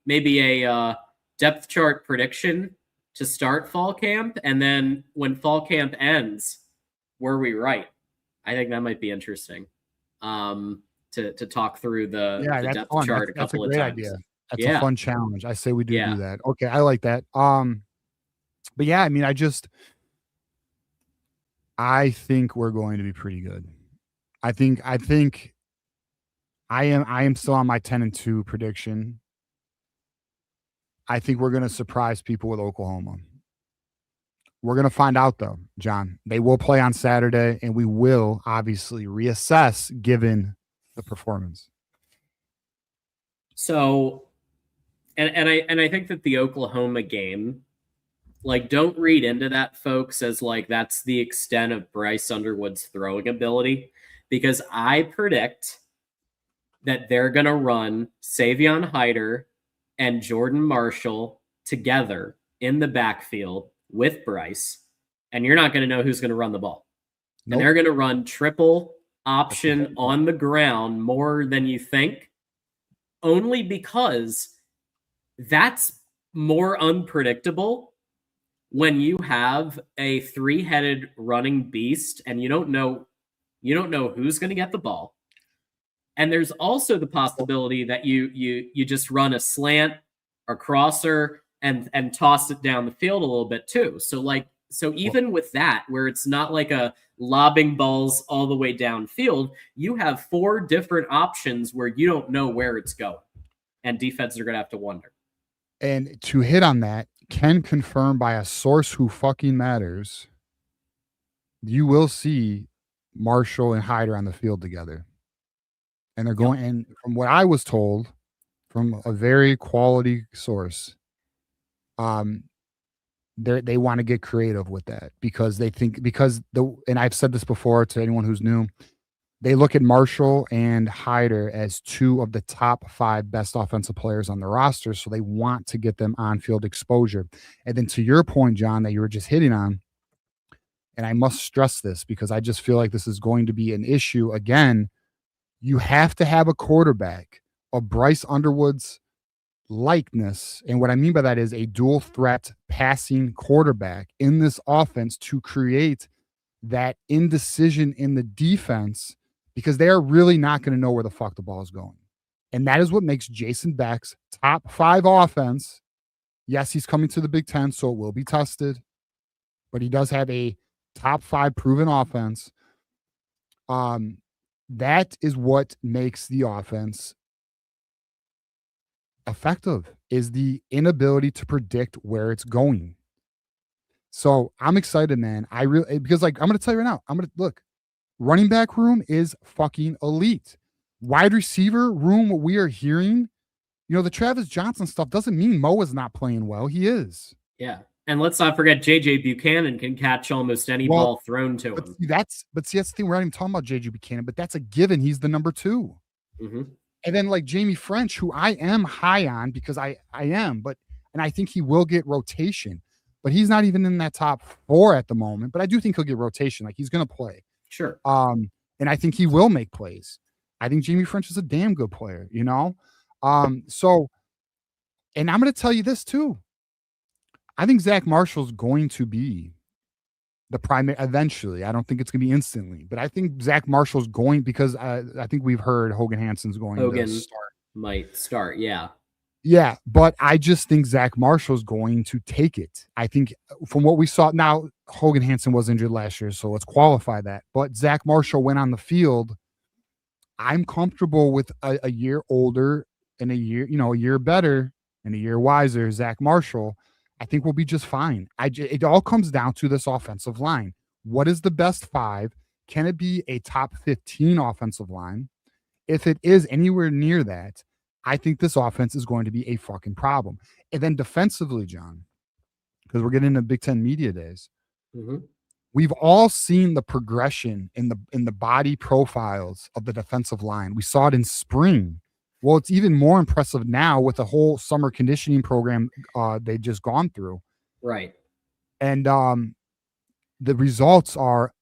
a depth chart prediction to start fall camp, and then when fall camp ends, were we right? I think that might be interesting. To talk through the depth chart a couple of times. Idea. That's a fun challenge. I say we do that. Okay, I like that. But yeah, I mean, I think we're going to be pretty good. I think I am still on my 10-2 prediction. I think we're going to surprise people with Oklahoma. We're going to find out, though, John. They will play on Saturday, and we will obviously reassess given the performance. So, and I think that the Oklahoma game, like, don't read into that, folks, as like that's the extent of Bryce Underwood's throwing ability, because I predict that they're going to run Savion Hyder and Jordan Marshall together in the backfield with Bryce, and you're not going to know who's going to run the ball. Nope. And they're going to run triple option on the ground more than you think, only because that's more unpredictable when you have a three-headed running beast and you don't know who's going to get the ball. And there's also the possibility that you just run a slant or crosser and toss it down the field a little bit too. So, like, So even with that, where it's not like a lobbing balls all the way downfield, you have 4 different options where you don't know where it's going. And defenses are going to have to wonder. And to hit on that, can confirm by a source who fucking matters, you will see Marshall and Hyder on the field together. And they're going, and from what I was told from a very quality source, they want to get creative with that because they think, and I've said this before to anyone who's new, they look at Marshall and Hyder as 2 of the top 5 best offensive players on the roster. So they want to get them on-field exposure. And then to your point, John, that you were just hitting on, and I must stress this because I just feel like this is going to be an issue again. You have to have a quarterback of Bryce Underwood's likeness. And what I mean by that is a dual threat passing quarterback in this offense to create that indecision in the defense, because they are really not going to know where the fuck the ball is going. And that is what makes Jason Beck's top 5 offense. Yes, he's coming to the Big Ten, so it will be tested, but he does have a top 5 proven offense. That is what makes the offense effective, is the inability to predict where it's going. So I'm excited, man. Because I'm going to tell you right now, look, running back room is fucking elite. Wide receiver room, what we are hearing, the Travis Johnson stuff doesn't mean Mo is not playing well. He is. Yeah. And let's not forget JJ Buchanan can catch almost any ball thrown to him. That's the thing. We're not even talking about JJ Buchanan, but that's a given. He's the number 2. Mm-hmm. And then like Jamie French, who I am high on because I am, and I think he will get rotation, but he's not even in that top 4 at the moment. But I do think he'll get rotation. Like, he's going to play. Sure. And I think he will make plays. I think Jamie French is a damn good player, So, and I'm going to tell you this too. I think Zach Marshall's going to be the primary eventually. I don't think it's going to be instantly, but I think Zach Marshall's going, because I think we've heard Hogan Hanson's going to start. Might start, yeah. Yeah, but I just think Zach Marshall's going to take it. I think from what we saw, now Hogan Hanson was injured last year, so let's qualify that. But Zach Marshall went on the field. I'm comfortable with a year older and a year better and a year wiser Zach Marshall. I think we'll be just fine. It all comes down to this offensive line. What is the best 5? Can it be a top 15 offensive line? If it is anywhere near that, I think this offense is going to be a fucking problem. And then defensively, John, because we're getting into Big Ten media days, we've all seen the progression in the body profiles of the defensive line. We saw it in spring. Well, it's even more impressive now with the whole summer conditioning program they've just gone through. Right. And the results are,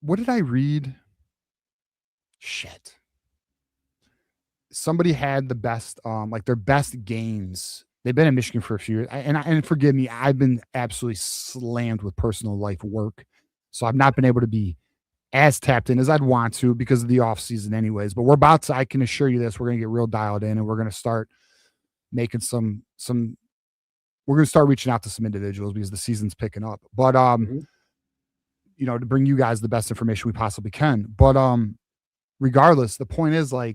what did I read? Shit. Somebody had the best, their best games. They've been in Michigan for a few years. And forgive me, I've been absolutely slammed with personal life work. So I've not been able to be as tapped in as I'd want to because of the offseason anyways. But I can assure you this, we're going to get real dialed in, and we're going to start making we're going to start reaching out to some individuals because the season's picking up. But, to bring you guys the best information we possibly can. But regardless, the point is, we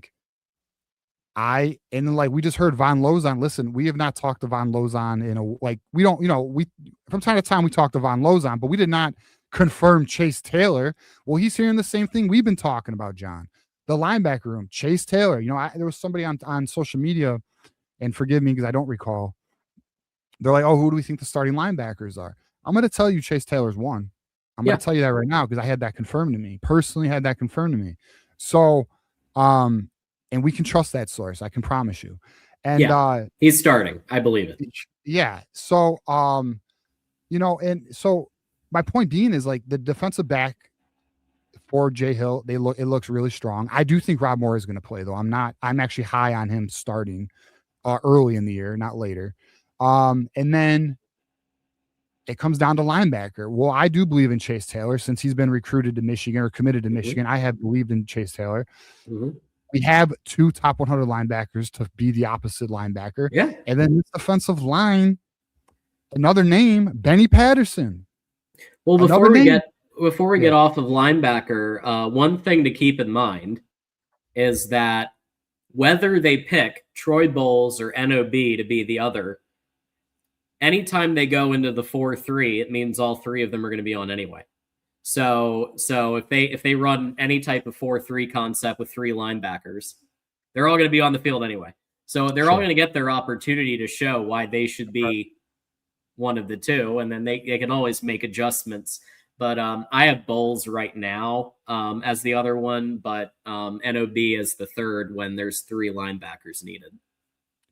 just heard Von Lozon. Listen, we have not talked to Von Lozon we from time to time we talk to Von Lozon, but we did not confirm Chase Taylor. Well, he's hearing the same thing we've been talking about, John. The linebacker room, Chase Taylor. There was somebody on social media, and forgive me because I don't recall. They're like, "Oh, who do we think the starting linebackers are?" I'm going to tell you, Chase Taylor's one. I'm going to tell you that right now because I had that confirmed to me. Personally, had that confirmed to me. So, and we can trust that source. I can promise you. And he's starting. I believe it. Yeah. So, and so my point being is the defensive back for Jay Hill, it looks really strong. I do think Rob Moore is going to play though. I'm actually high on him starting early in the year, not later. And then it comes down to linebacker. Well, I do believe in Chase Taylor since he's been recruited to Michigan or committed to Michigan. I have believed in Chase Taylor. We have 2 top 100 linebackers to be the opposite linebacker. Yeah. And then this defensive line, another name, Benny Patterson. Well, before we get off of linebacker, one thing to keep in mind is that whether they pick Troy Bowles or NOB to be the other, anytime they go into the 4-3, it means all three of them are going to be on anyway. So if they run any type of 4-3 concept with three linebackers, they're all going to be on the field anyway. So they're all going to get their opportunity to show why they should be one of the two, and then they can always make adjustments. But I have Bowles right now as the other one, but NOB as the third when there's three linebackers needed.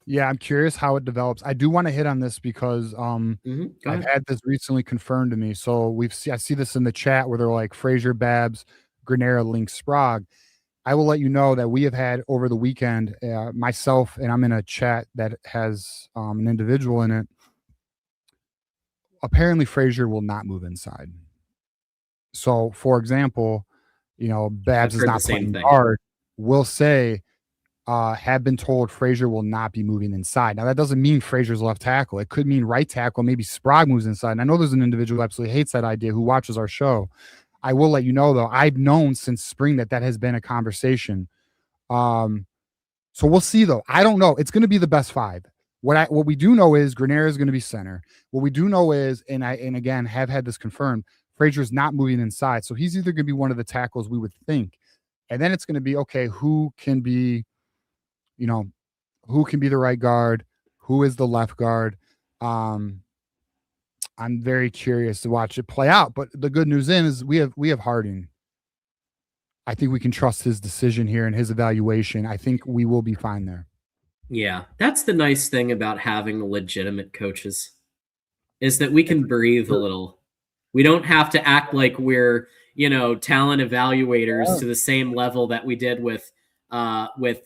Yeah, I'm curious how it develops. I do want to hit on this because I've had this recently confirmed to me. So I see this in the chat where they're like Frazier, Babs, Granera, Link, Sprague. I will let you know that we have had over the weekend, myself, and I'm in a chat that has an individual in it. Apparently, Frazier will not move inside. So, for example, Babs is not playing guard. We'll say, have been told Frazier will not be moving inside. Now, that doesn't mean Frazier's left tackle. It could mean right tackle. Maybe Sprague moves inside. And I know there's an individual who absolutely hates that idea who watches our show. I will let you know, though, I've known since spring that has been a conversation. So we'll see, though. I don't know. It's going to be the best five. What we do know is Granera is going to be center. What we do know is, and again, have had this confirmed, Frazier's not moving inside. So he's either going to be one of the tackles we would think. And then it's going to be, okay, who can be the right guard? Who is the left guard? I'm very curious to watch it play out. But the good news is we have Harding. I think we can trust his decision here and his evaluation. I think we will be fine there. Yeah, that's the nice thing about having legitimate coaches is that we can breathe a little. We don't have to act like we're, talent evaluators to the same level that we did with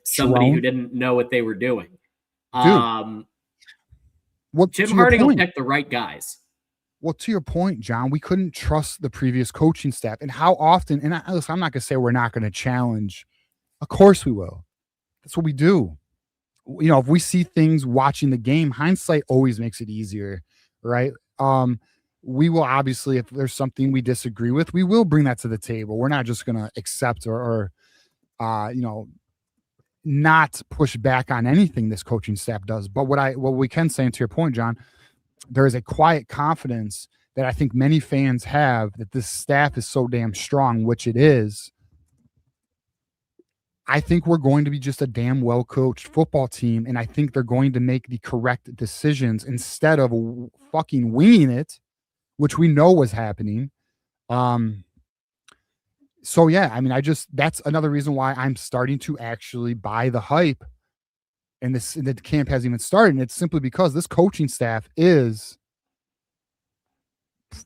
somebody who didn't know what they were doing. Jim Harding will pick the right guys. Well, to your point, John, we couldn't trust the previous coaching staff. And how often, and listen, I'm not going to say we're not going to challenge. Of course we will. That's what we do. If we see things watching the game, hindsight always makes it easier, right? We will obviously, if there's something we disagree with, we will bring that to the table. We're not just going to accept or not push back on anything this coaching staff does. But what we can say, and to your point, John, there is a quiet confidence that I think many fans have that this staff is so damn strong, which it is. I think we're going to be just a damn well-coached football team, and I think they're going to make the correct decisions instead of fucking winging it, which we know was happening. So, yeah, I mean, that's another reason why I'm starting to actually buy the hype. And the camp hasn't even started. And it's simply because this coaching staff is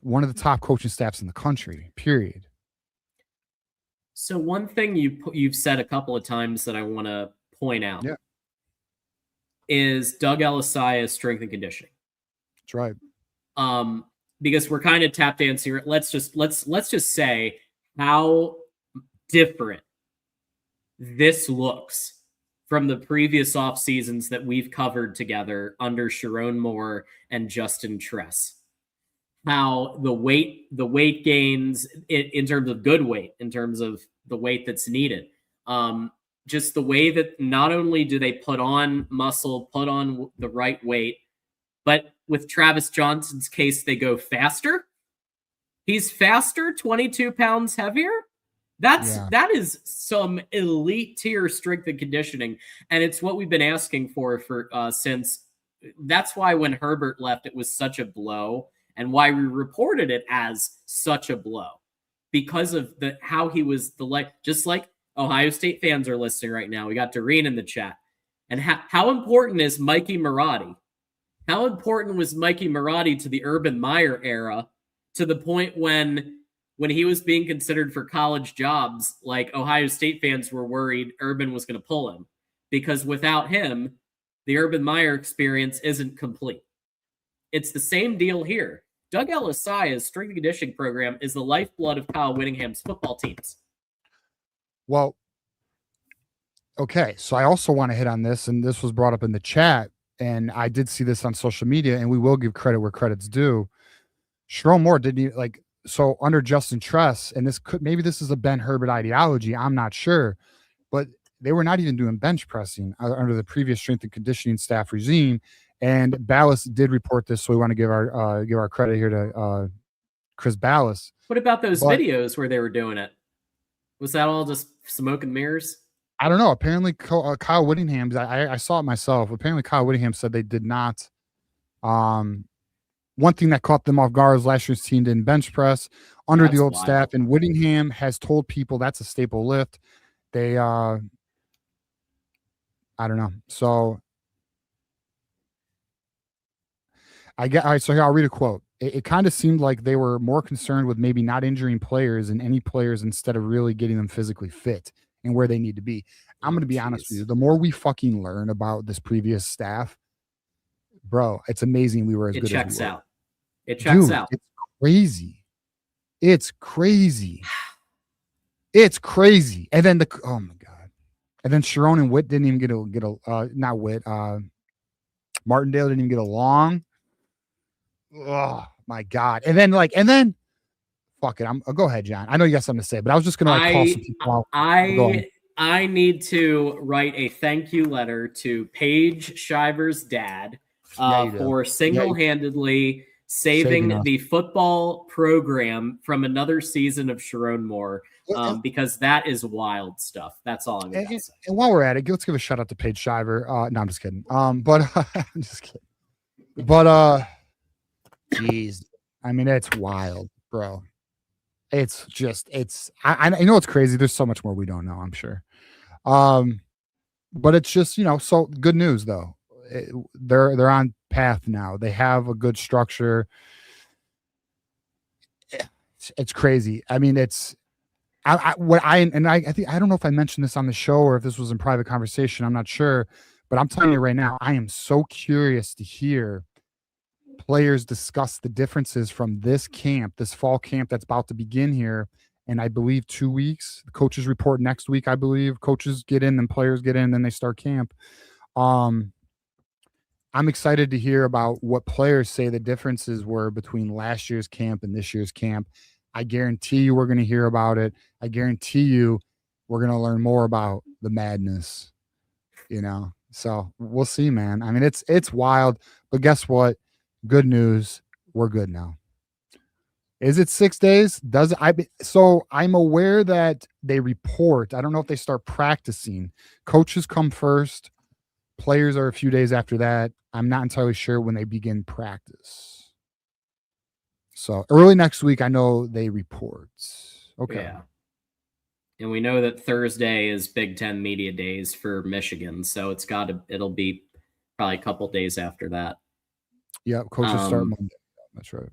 one of the top coaching staffs in the country, period. So one thing you've said a couple of times that I want to point out is Doug Ellisaiah's strength and conditioning. That's right. Because we're kind of tap dancing here. Let's just say how different this looks from the previous off seasons that we've covered together under Sharon Moore and Justin Tress. How the weight gains in terms of good weight, in terms of the weight that's needed. Just the way that not only do they put on muscle, put on the right weight, but with Travis Johnson's case, they go faster. He's faster, 22 pounds heavier. That is some elite tier strength and conditioning, and it's what we've been asking for since. That's why when Herbert left, it was such a blow, and why we reported it as such a blow because of how he was just like Ohio State fans are listening right now. We got Doreen in the chat, and how important is Mikey Marotti? How important was Mikey Marotti to the Urban Meyer era, to the point when he was being considered for college jobs, like Ohio State fans were worried Urban was going to pull him, because without him, the Urban Meyer experience isn't complete. It's the same deal here. Doug Ellisaiah's strength and conditioning program is the lifeblood of Kyle Whittingham's football teams. Well, okay. So I also want to hit on this, and this was brought up in the chat, and I did see this on social media, and we will give credit where credit's due. Sharon Moore didn't even, so under Justin Tress, and this is a Ben Herbert ideology, I'm not sure, but they were not even doing bench pressing under the previous strength and conditioning staff regime. And Ballas did report this, so we want to give our credit here to Chris Ballas. What about those videos where they were doing it? Was that all just smoke and mirrors? I don't know. Apparently, Kyle Whittingham, I saw it myself. Apparently, Kyle Whittingham said they did not. One thing that caught them off guard is last year's team didn't bench press under the old staff, and Whittingham has told people that's a staple lift. They, I don't know. So all right, so here I'll read a quote. It kind of seemed like they were more concerned with maybe not injuring players and any players instead of really getting them physically fit and where they need to be. I'm going to be honest with you. The more we fucking learn about this previous staff, bro, it's amazing we were as good as we were. It checks out. It checks out. It's crazy. It's crazy. It's crazy. And then oh my God. And then Sharon and Witt didn't even get a not Witt, Martindale didn't even get along. Oh my God. And then fuck it. I'll go ahead, John. I know you got something to say, but I was just gonna call some people out. I need to write a thank you letter to Paige Shiver's dad for single-handedly saving the football program from another season of Sharon Moore, because that is wild stuff. That's all I'm gonna say. And while we're at it, let's give a shout out to Paige Shiver. No, I'm just kidding. But I'm just kidding. But jeez, I mean, it's wild, bro. It's just, I know it's crazy. There's so much more we don't know, I'm sure. But it's just, so good news though. They're on path now. They have a good structure. It's crazy. I mean, I think, I don't know if I mentioned this on the show or if this was in private conversation. I'm not sure, but I'm telling you right now, I am so curious to hear players discuss the differences from this fall camp that's about to begin here. And I believe 2 weeks, the coaches report next week. I believe coaches get in, then players get in, then they start camp. I'm excited to hear about what players say the differences were between last year's camp and this year's camp. I guarantee you we're going to hear about it. I guarantee you we're going to learn more about the madness, So we'll see, man. I mean, it's wild, but guess what? Good news. We're good now. Is it 6 days? So I'm aware that they report. I don't know if they start practicing. Coaches come first. Players are a few days after that. I'm not entirely sure when they begin practice. So early next week, I know they report. Okay. Yeah. And we know that Thursday is Big Ten Media Days for Michigan. So it'll be probably a couple days after that. Yeah, coaches start Monday. That's right.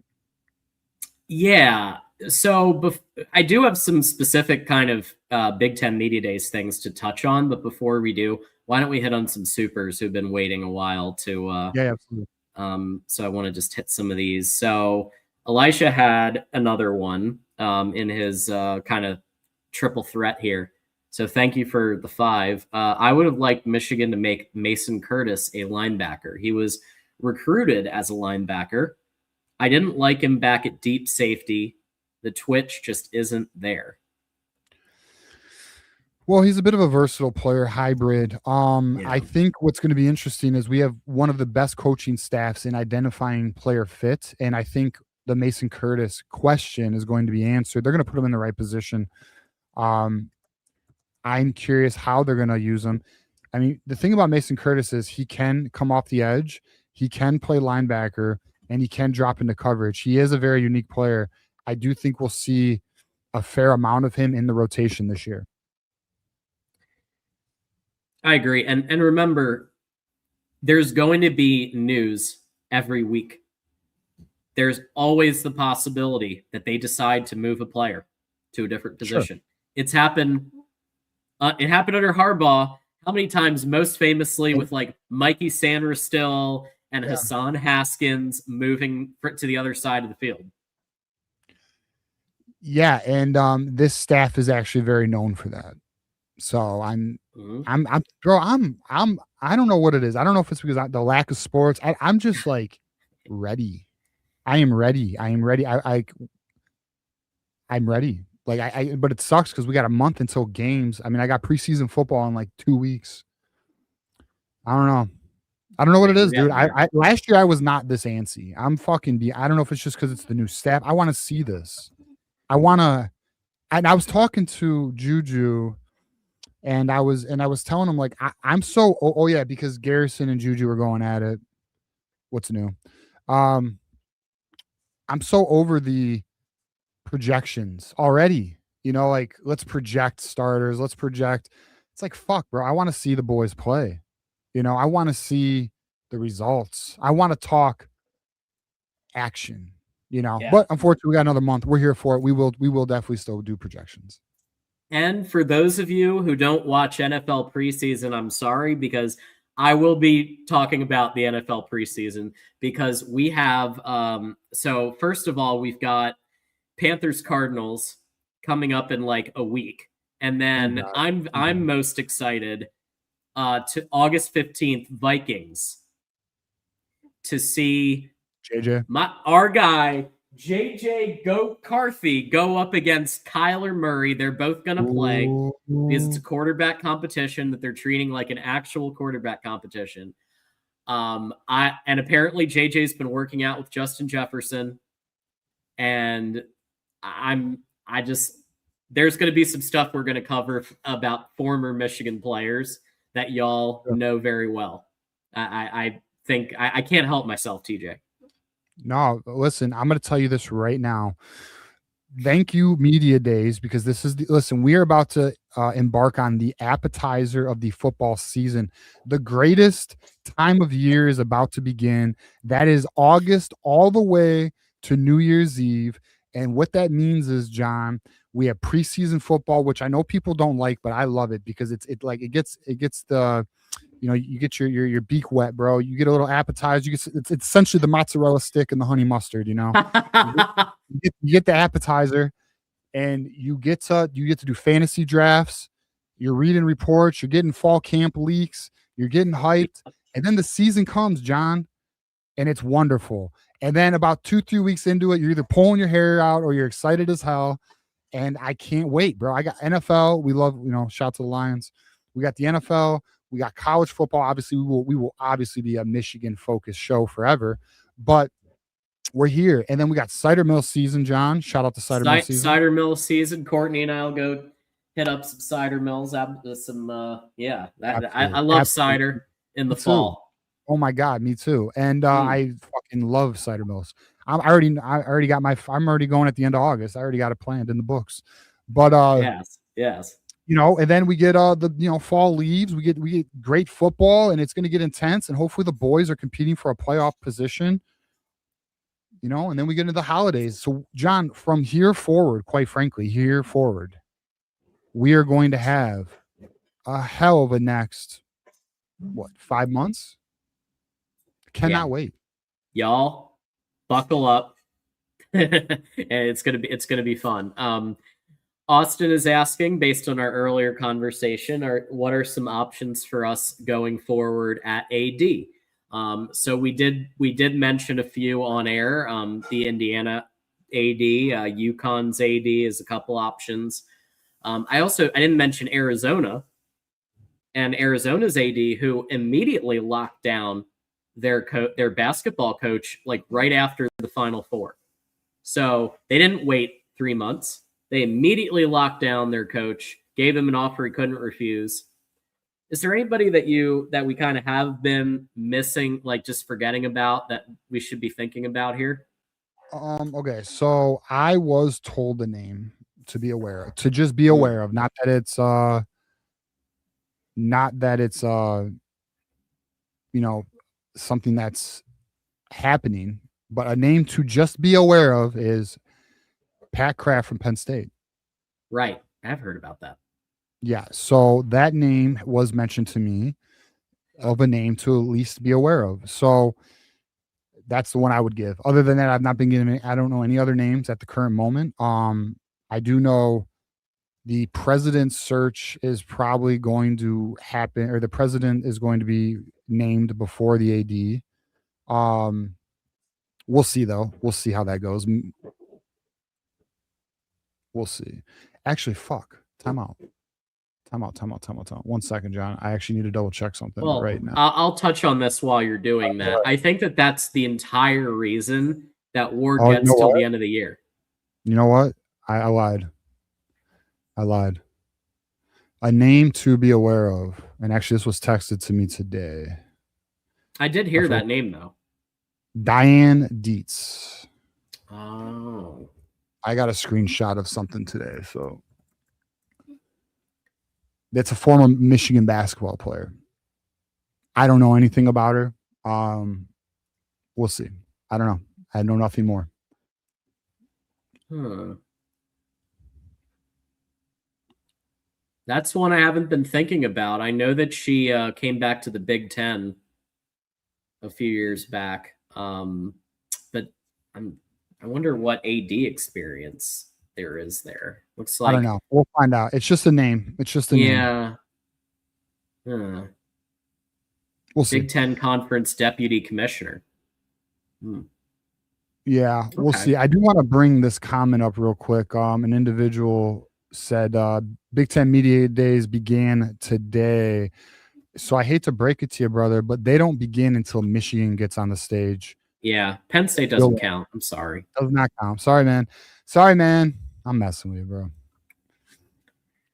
Yeah. So I do have some specific kind of Big Ten Media Days things to touch on. But before we do, why don't we hit on some supers who've been waiting a while to yeah, absolutely. So I want to just hit some of these. So Elisha had another one in his kind of triple threat here. So thank you for the 5. I would have liked Michigan to make Mason Curtis a linebacker. He was recruited as a linebacker. I didn't like him back at deep safety. The twitch just isn't there. Well, he's a bit of a versatile player, hybrid. I think what's going to be interesting is we have one of the best coaching staffs in identifying player fit, and I think the Mason Curtis question is going to be answered. They're going to put him in the right position. I'm curious how they're going to use him. I mean, the thing about Mason Curtis is he can come off the edge, he can play linebacker, and he can drop into coverage. He is a very unique player. I do think we'll see a fair amount of him in the rotation this year. I agree. And remember, there's going to be news every week. There's always the possibility that they decide to move a player to a different position. Sure. It's happened. It happened under Harbaugh. How many times? Most famously with like Mikey Sanders still and Hassan Haskins moving to the other side of the field. Yeah, and this staff is actually very known for that. So I don't know what it is. I don't know if it's because the lack of sports. I'm just like ready. I am ready. I'm ready. Like but it sucks because we got a month until games. I mean, I got preseason football in like 2 weeks. I don't know. I don't know what it is, dude. I last year I was not this antsy. I don't know if it's just because it's the new staff. I want to see this. And I was talking to Juju, and I was telling him like I'm so yeah, because Garrison and Juju are going at it. What's new? I'm so over the projections already. You know, like let's project starters. Let's project. It's like fuck, bro. I want to see the boys play. You know, I want to see the results. I want to talk action. You know, but unfortunately, we got another month. We're here for it. We will definitely still do projections. And for those of you who don't watch NFL preseason, I'm sorry, because I will be talking about the NFL preseason because we have. So first of all, we've got Panthers Cardinals coming up in like a week, and then I'm most excited to August 15th Vikings to see our guy JJ Goat Carthy go up against Kyler Murray. They're both going to play because it's a quarterback competition that they're treating like an actual quarterback competition. And apparently JJ's been working out with Justin Jefferson, and there's going to be some stuff we're going to cover about former Michigan players that y'all know very well. I think I can't help myself, TJ. No, listen, I'm going to tell you this right now. Thank you, Media Days, because listen, we are about to embark on the appetizer of the football season. The greatest time of year is about to begin. That is August all the way to New Year's Eve. And what that means is, John, we have preseason football, which I know people don't like, but I love it because it gets the, you know, you get your beak wet, bro. You get a little appetizer. It's essentially the mozzarella stick and the honey mustard, you know. you get the appetizer, and you get to do fantasy drafts. You're reading reports. You're getting fall camp leaks. You're getting hyped, and then the season comes, John, and it's wonderful. And then about 2-3 weeks into it, you're either pulling your hair out or you're excited as hell. And I can't wait, bro. I got NFL. We love, you know, shout to the Lions. We got the NFL. We got college football. Obviously, we will obviously be a Michigan focused show forever, but we're here. And then we got cider mill season, John. Shout out to cider mill season. Cider mill season. Courtney and I'll go hit up some cider mills. I love cider in the fall. Oh my God, me too. And I fucking love cider mills. I'm already going at the end of August. I already got it planned in the books. But yes. You know, and then we get fall leaves. We get great football, and it's going to get intense. And hopefully, the boys are competing for a playoff position. You know, and then we get into the holidays. So, John, from here forward, quite frankly, we are going to have a hell of a next 5 months. Cannot wait. Y'all, buckle up. And it's gonna be fun. Austin is asking, based on our earlier conversation, what are some options for us going forward at AD? So we did mention a few on air. The Indiana AD, UConn's AD is a couple options. I didn't mention Arizona, and Arizona's AD, who immediately locked down their basketball coach like right after the Final Four. So they didn't wait 3 months. They immediately locked down their coach, gave him an offer he couldn't refuse. Is there anybody that we kind of have been missing, like just forgetting about, that we should be thinking about here? Okay, so I was told the name to be aware of, not that it's you know, something that's happening, but a name to just be aware of is Pat Kraft from Penn State. Right. I've heard about that. Yeah. So that name was mentioned to me, of a name to at least be aware of. So that's the one I would give. Other than that, I've not been given I don't know any other names at the current moment. I do know the president's search is probably going to happen, or the president is going to be named before the AD. We'll see though. We'll see how that goes. We'll see. Actually, fuck. Time out. 1 second, John. I actually need to double check something right now. I'll touch on this while you're doing that. I think that's the entire reason that Ward gets till the end of the year. You know what? I lied. A name to be aware of. And actually, this was texted to me today. I did hear that name, though. Diane Dietz. Oh. I got a screenshot of something today. So that's a former Michigan basketball player. I don't know anything about her. We'll see. I don't know. I know nothing more. That's one I haven't been thinking about. I know that she came back to the Big Ten a few years back. But I wonder what AD experience there is there. Looks like, I don't know. We'll find out. It's just a name. Yeah. We'll see. Big Ten Conference Deputy Commissioner. Yeah, we'll see. I do want to bring this comment up real quick. An individual said Big Ten Media Days began today. So I hate to break it to you, brother, but they don't begin until Michigan gets on the stage. Yeah, Penn State doesn't count. I'm sorry. Does not count. Sorry, man. I'm messing with you, bro.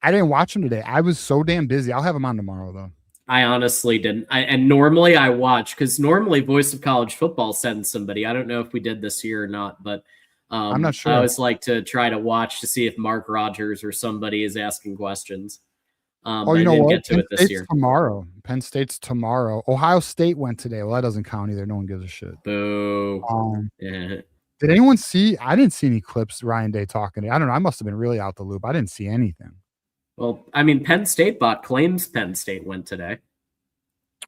I didn't watch them today. I was so damn busy. I'll have them on tomorrow, though. I honestly didn't. And normally I watch, because normally Voice of College Football sends somebody. I don't know if we did this year or not, but I'm not sure. I always like to try to watch to see if Mark Rogers or somebody is asking questions. You know what? Get to Penn it this State's year. tomorrow. Penn State's tomorrow. Ohio State went today. Well, that doesn't count either. No one gives a shit. Boo. Yeah. Did anyone see? I didn't see any clips. Ryan Day talking. I don't know. I must have been really out the loop. I didn't see anything. Well, I mean, Penn State bot claims Penn State went today.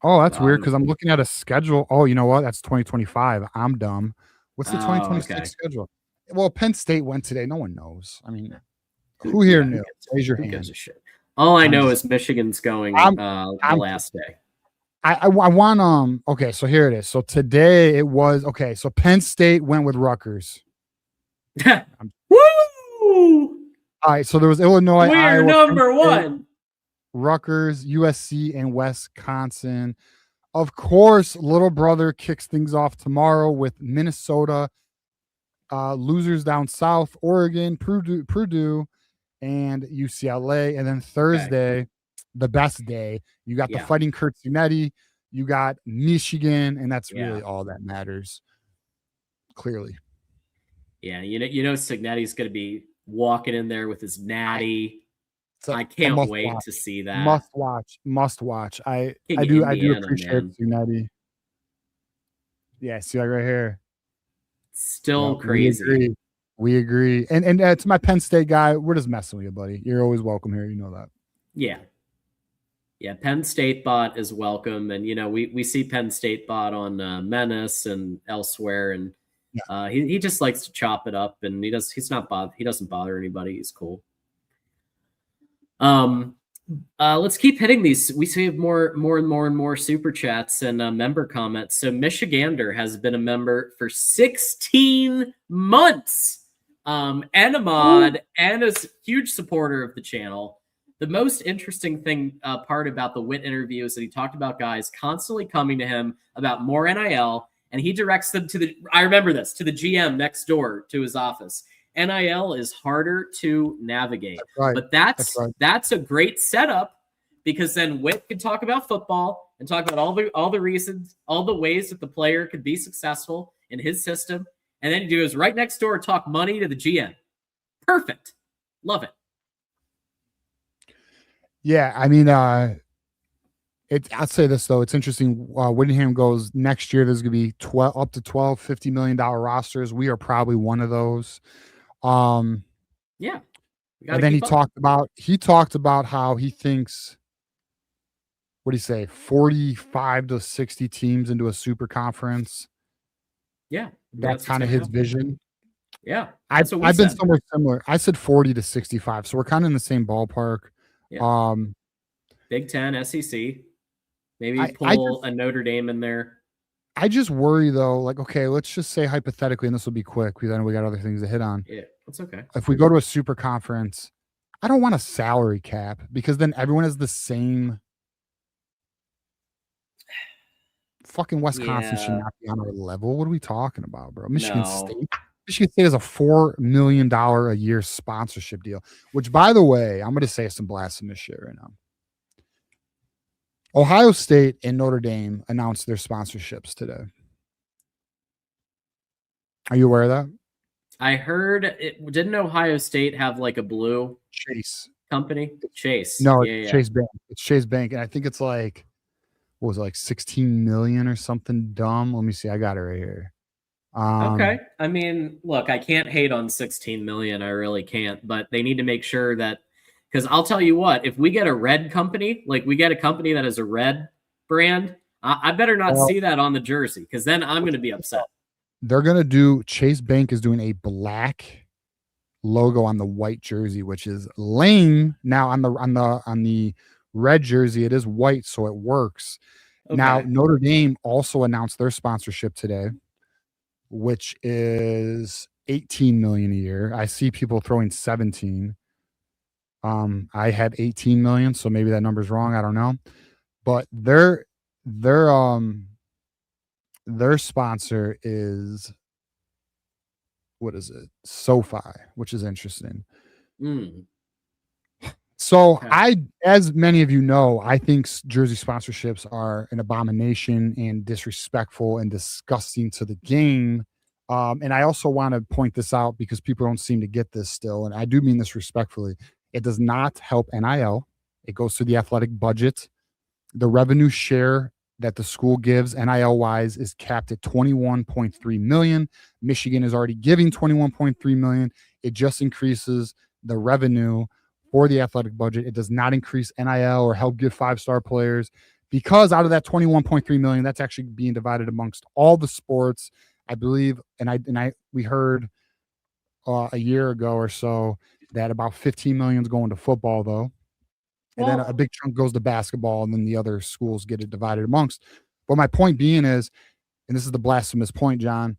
Oh, that's weird because I'm looking at a schedule. Oh, you know what? That's 2025. I'm dumb. What's the 2026 schedule? Well, Penn State went today. No one knows. I mean, who here knew? Raise your hand. Gives a shit. All I know is Michigan's going the last day. I want okay, so here it is. So today it was so Penn State went with Rutgers. Woo! All right, so there was Illinois. We're Iowa, number one. Rutgers, USC, and Wisconsin. Of course, little brother kicks things off tomorrow with Minnesota, losers down south, Oregon, Purdue, and UCLA. And then Thursday, the best day, you got the Fighting Kurt Cinetti, you got Michigan, and that's really all that matters. Clearly. Yeah, you know Cignetti's going to be walking in there with his natty. I can't wait to see that. Must watch. I do appreciate Cincinnati. Yeah, see that right here. Still crazy. We agree. And to my Penn State guy, we're just messing with you, buddy. You're always welcome here. You know that. Yeah. Yeah, Penn State bot is welcome. And, we see Penn State bot on Menace and elsewhere. And he just likes to chop it up. And he doesn't bother anybody. He's cool. Let's keep hitting these. We see more and more super chats and member comments. So Michigander has been a member for 16 months. And a mod and a huge supporter of the channel. The most interesting part about the Witt interview is that he talked about guys constantly coming to him about more NIL, and he directs them to the GM next door to his office. NIL is harder to navigate, but that's a great setup, because then Witt can talk about football and talk about all the reasons, all the ways that the player could be successful in his system, and then he goes right next door and talk money to the GM. Perfect, love it. Yeah, I mean, I'll say this though, it's interesting. Whittingham goes next year. There's gonna be up to 12, $50 million rosters. We are probably one of those. And then he talked about how he thinks, what do you say, 45 to 60 teams into a super conference. Yeah, that's kind of his vision. Yeah, I've been somewhere similar. I said 40 to 65, so we're kind of in the same ballpark. Yeah. Big Ten, SEC, maybe pull a Notre Dame in there. I just worry though, like, okay, let's just say hypothetically, and this will be quick because I know we got other things to hit on. Yeah, that's okay. If we go to a super conference, I don't want a salary cap because then everyone has the same. Fucking Wisconsin should not be on our level. What are we talking about, bro? Michigan State has a $4 million a year sponsorship deal, which, by the way, I'm going to say some blasphemous shit right now. Ohio State and Notre Dame announced their sponsorships today. Are you aware of that? I heard it. Didn't Ohio State have like a blue Chase company? Chase. No, Chase Bank. It's Chase Bank, and I think it's like, what was it, like 16 million or something dumb? Let me see. I got it right here. Okay. I mean, look, I can't hate on 16 million. I really can't, but they need to make sure that, because I'll tell you what, if we get a red company, like we get a company that is a red brand, I better not see that on the jersey, because then I'm going to be upset. They're going to do, Chase Bank is doing a black logo on the white jersey, which is lame. Now on the red jersey, it is white, so it works. Okay. Now Notre Dame also announced their sponsorship today, which is 18 million a year. I see people throwing 17. I have 18 million, so maybe that number's wrong. I don't know. But their sponsor is, what is it? SoFi, which is interesting. So as many of you know, I think jersey sponsorships are an abomination and disrespectful and disgusting to the game. And I also want to point this out because people don't seem to get this still. And I do mean this respectfully. It does not help NIL. It goes to the athletic budget. The revenue share that the school gives NIL wise is capped at 21.3 million. Michigan is already giving 21.3 million. It just increases the revenue for the athletic budget. It does not increase NIL or help give 5-star players, because out of that 21.3 million, that's actually being divided amongst all the sports, I believe. We heard a year ago or so that about 15 million is going to football, though. And then a big chunk goes to basketball, and then the other schools get it divided amongst. But my point being is, and this is the blasphemous point, John,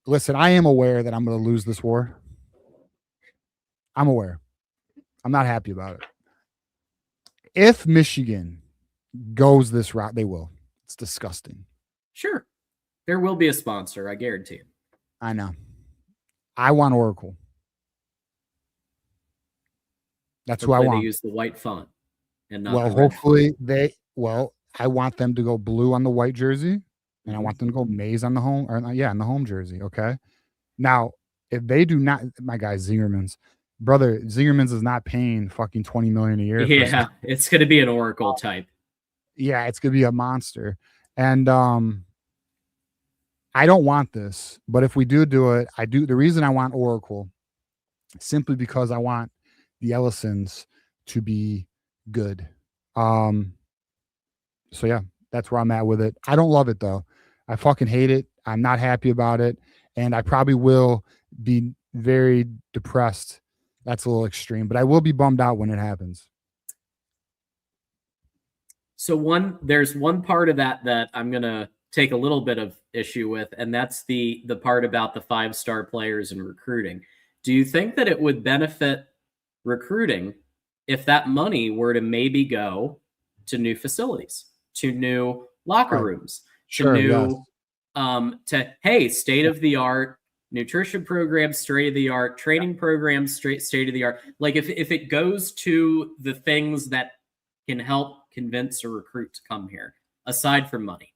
listen, I am aware that I'm going to lose this war. I'm aware. I'm not happy about it. If Michigan goes this route, they will. It's disgusting. Sure. There will be a sponsor, I guarantee it. I know. I want Oracle. That's who I want. They use the white font and not hopefully I want them to go blue on the white jersey, and I want them to go maize on the home, on the home jersey. Okay. Now, if they do not, my guy Zingerman's is not paying fucking 20 million a year. Yeah, it's going to be an Oracle type. Yeah, it's going to be a monster. And I don't want this, but if we do it, I do. The reason I want Oracle, simply because I want the Ellisons to be good. So yeah, that's where I'm at with it. I don't love it though. I fucking hate it. I'm not happy about it. And I probably will be very depressed. That's a little extreme, but I will be bummed out when it happens. So there's one part of that I'm going to take a little bit of issue with, and that's the part about the 5-star players and recruiting. Do you think that it would benefit recruiting if that money were to maybe go to new facilities, to new locker rooms, to new, state of the art nutrition programs, state of the art training programs, state of the art. Like if it goes to the things that can help convince a recruit to come here, aside from money,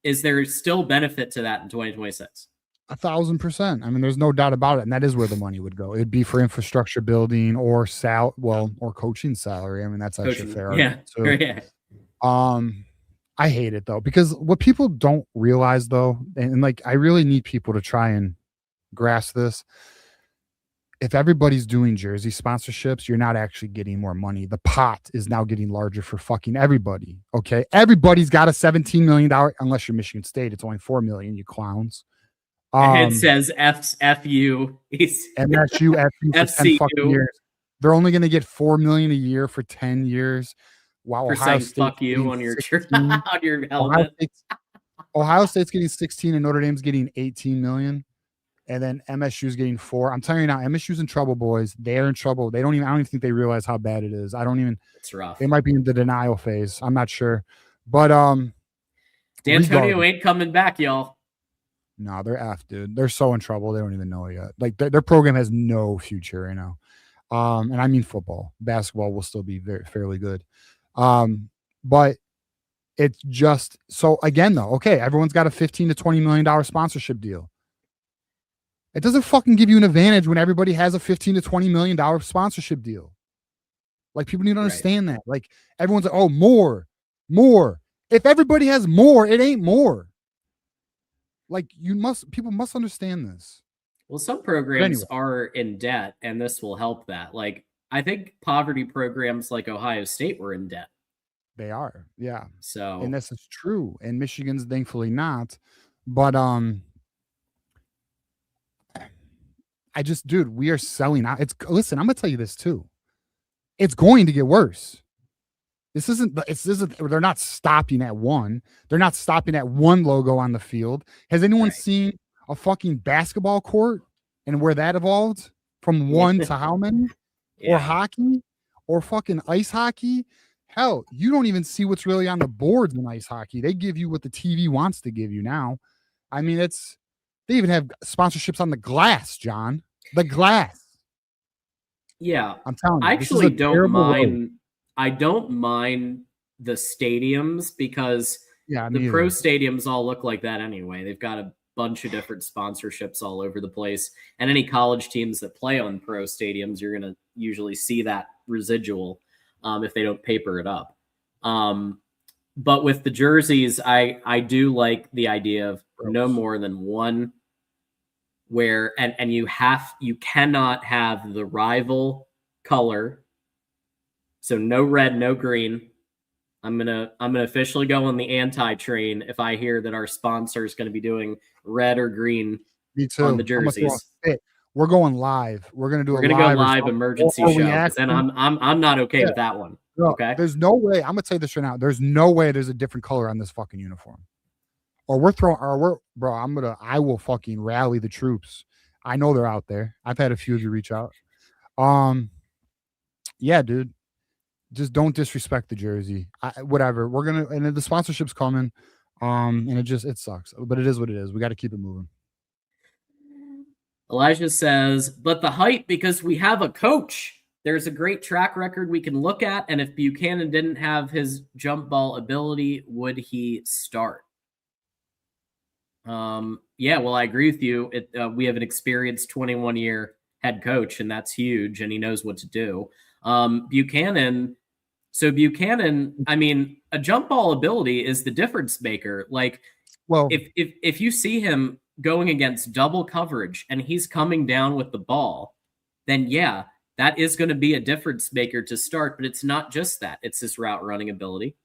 is there still benefit to that in 2026? 1,000%. I mean, there's no doubt about it. And that is where the money would go. It'd be for infrastructure building or or coaching salary. I mean, that's actually fair. Yeah. So, yeah. I hate it though, because what people don't realize though, and like, I really need people to try and grasp this. If everybody's doing jersey sponsorships, you're not actually getting more money. The pot is now getting larger for fucking everybody. Okay. Everybody's got a $17 million, unless you're Michigan State. It's only $4 million, you clowns. It says FU. MSU, FU for 10 fucking years. They're only going to get $4 million a year for 10 years. Wow. For saying fuck you on your helmet. Ohio State's getting 16 and Notre Dame's getting 18 million. And then MSU's getting 4. I'm telling you now, MSU's in trouble, boys. They're in trouble. I don't even think they realize how bad it is. It's rough. They might be in the denial phase. I'm not sure. But D'Antonio ain't coming back, y'all. No, they're F, dude. They're so in trouble. They don't even know it yet. Like their program has no future right now. And I mean football. Basketball will still be fairly good. But it's just so again though, okay, everyone's got a $15 to $20 million sponsorship deal. It doesn't fucking give you an advantage when everybody has a $15 to $20 million sponsorship deal. Like people need to understand that. Like everyone's like, oh, more. If everybody has more, it ain't more. Like people must understand this. Well, some programs are in debt, and this will help that. Like I think poverty programs like Ohio State were in debt. They are, yeah. So, and this is true. And Michigan's thankfully not. But dude, we are selling out. Listen, I'm gonna tell you this too. It's going to get worse. This isn't. They're not stopping at one. They're not stopping at one logo on the field. Has anyone seen a fucking basketball court and where that evolved from one to how many? Or hockey? Or fucking ice hockey? Hell, you don't even see what's really on the boards in ice hockey. They give you what the TV wants to give you now. I mean, they even have sponsorships on the glass, John. The glass. Yeah. I'm telling you. I actually don't mind. I don't mind the stadiums because the pro stadiums all look like that anyway. They've got a bunch of different sponsorships all over the place. And any college teams that play on pro stadiums, you're going to usually see that residual if they don't paper it up. But with the jerseys, I do like the idea of no more than one where and you cannot have the rival color. So no red, no green. I'm gonna officially go on the anti-train if I hear that our sponsor is going to be doing red or green on the jerseys. We're going live. We're gonna go live emergency show. And I'm not okay with that one. No, okay. There's no way. I'm gonna tell you this right now. There's no way there's a different color on this fucking uniform. I will fucking rally the troops. I know they're out there. I've had a few of you reach out. Yeah, dude. Just don't disrespect the jersey. Whatever. We're gonna, and the sponsorship's coming. And it sucks, but it is what it is. We got to keep it moving. Elijah says, but the hype because we have a coach. There's a great track record we can look at, and if Buchanan didn't have his jump ball ability, would he start? Yeah, well, I agree with you. We have an experienced 21-year head coach, and that's huge, and he knows what to do. Buchanan, I mean, a jump ball ability is the difference maker. Like, well, if you see him going against double coverage and he's coming down with the ball, then yeah, that is going to be a difference maker to start. But it's not just that; it's his route running ability.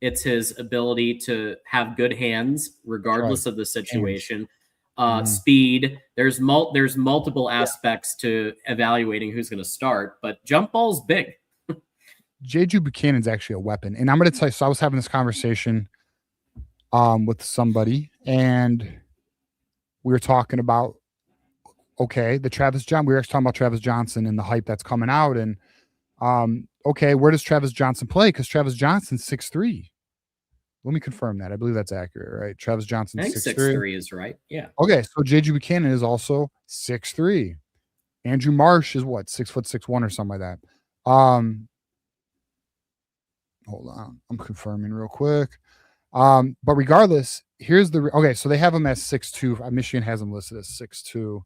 It's his ability to have good hands regardless of the situation. Speed. There's multiple aspects to evaluating who's going to start, but jump ball's big. Jeju Buchanan's actually a weapon. And I'm going to tell you, so I was having this conversation with somebody, and we were talking about, okay, we were actually talking about Travis Johnson and the hype that's coming out. And okay, where does Travis Johnson play? Because Travis Johnson's 6'3". Let me confirm that. I believe that's accurate, right? Travis Johnson's 6'3". 6'3" is right. Yeah. Okay, so Jeju Buchanan is also 6'3". Andrew Marsh is what, 6'6" or something like that. Hold on, I'm confirming real quick. But regardless, here's so they have him as 6'2". Michigan has him listed as 6'2".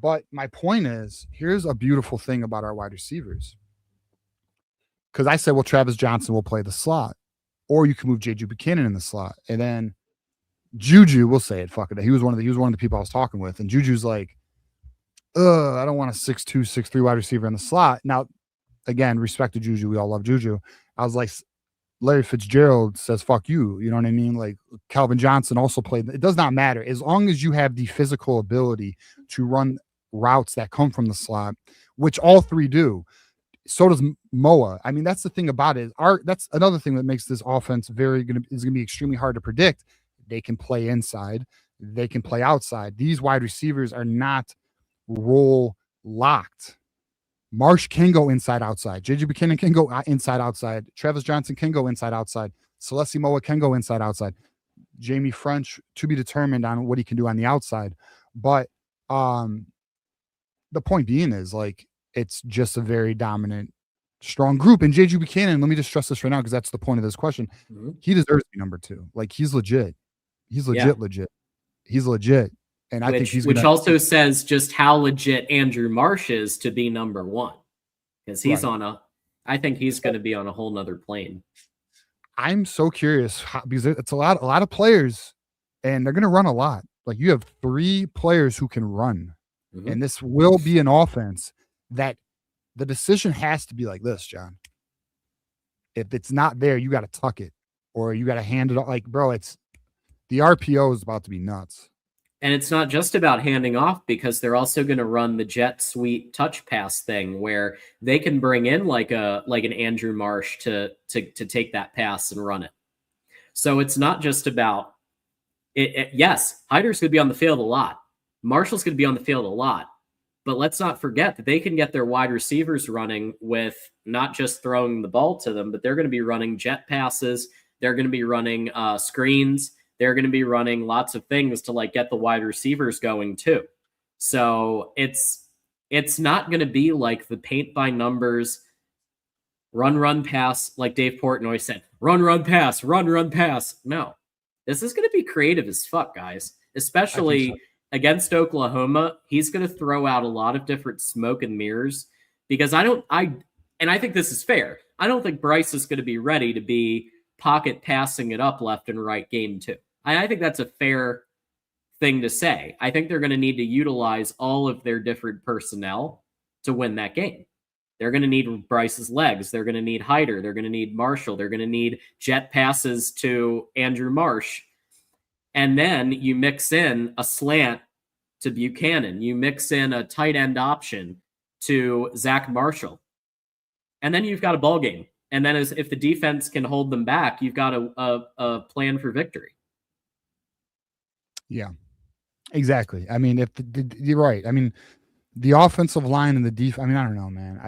But my point is, here's a beautiful thing about our wide receivers. Because I said, well, Travis Johnson will play the slot, or you can move Jeju Buchanan in the slot, and then Juju, we'll say it, fuck it. He was one of the people I was talking with, and Juju's like, I don't want a 6'2", 6'3" wide receiver in the slot. Now, again, respect to Juju. We all love Juju. I was like, Larry Fitzgerald says, fuck you. You know what I mean? Like Calvin Johnson also played. It does not matter. As long as you have the physical ability to run routes that come from the slot, which all three do. So does Moa. I mean, that's the thing about it. That's another thing that makes this offense is going to be extremely hard to predict. They can play inside. They can play outside. These wide receivers are not role locked. Marsh can go inside, outside. JJ Buchanan can go inside, outside. Travis Johnson can go inside, outside. Celeste Moa can go inside, outside. Jamie French, to be determined on what he can do on the outside. But the point being is, like, it's just a very dominant, strong group. And JJ Buchanan, let me just stress this right now because that's the point of this question. He deserves to be number 2. Like, he's legit. He's legit. He's legit. And I think he's which also says just how legit Andrew Marsh is to be number 1, because he's I think he's going to be on a whole nother plane. I'm so curious because it's a lot of players, and they're going to run a lot. Like, you have 3 players who can run, and this will be an offense that the decision has to be like this, John. If it's not there, you got to tuck it, or you got to hand it off. Like, bro, it's the RPO is about to be nuts. And it's not just about handing off, because they're also going to run the jet sweep touch pass thing where they can bring in like an Andrew Marsh to take that pass and run it. So it's not just about it. Yes, Hyder's going to be on the field a lot. Marshall's going to be on the field a lot. But let's not forget that they can get their wide receivers running with not just throwing the ball to them, but they're going to be running jet passes. They're going to be running screens. They're going to be running lots of things to like get the wide receivers going too. So it's not going to be like the paint by numbers, run, pass, like Dave Portnoy said, run, pass, run, pass. No, this is going to be creative as fuck, guys, especially against Oklahoma. He's going to throw out a lot of different smoke and mirrors, because I think this is fair. I don't think Bryce is going to be ready to be pocket passing it up left and right game 2. I think that's a fair thing to say. I think they're going to need to utilize all of their different personnel to win that game. They're going to need Bryce's legs. They're going to need Hyder. They're going to need Marshall. They're going to need jet passes to Andrew Marsh. And then you mix in a slant to Buchanan. You mix in a tight end option to Zach Marshall. And then you've got a ball game. And then if the defense can hold them back, you've got a plan for victory. Yeah, exactly. I mean, you're right. I mean, the offensive line and the defense, I mean, I don't know, man.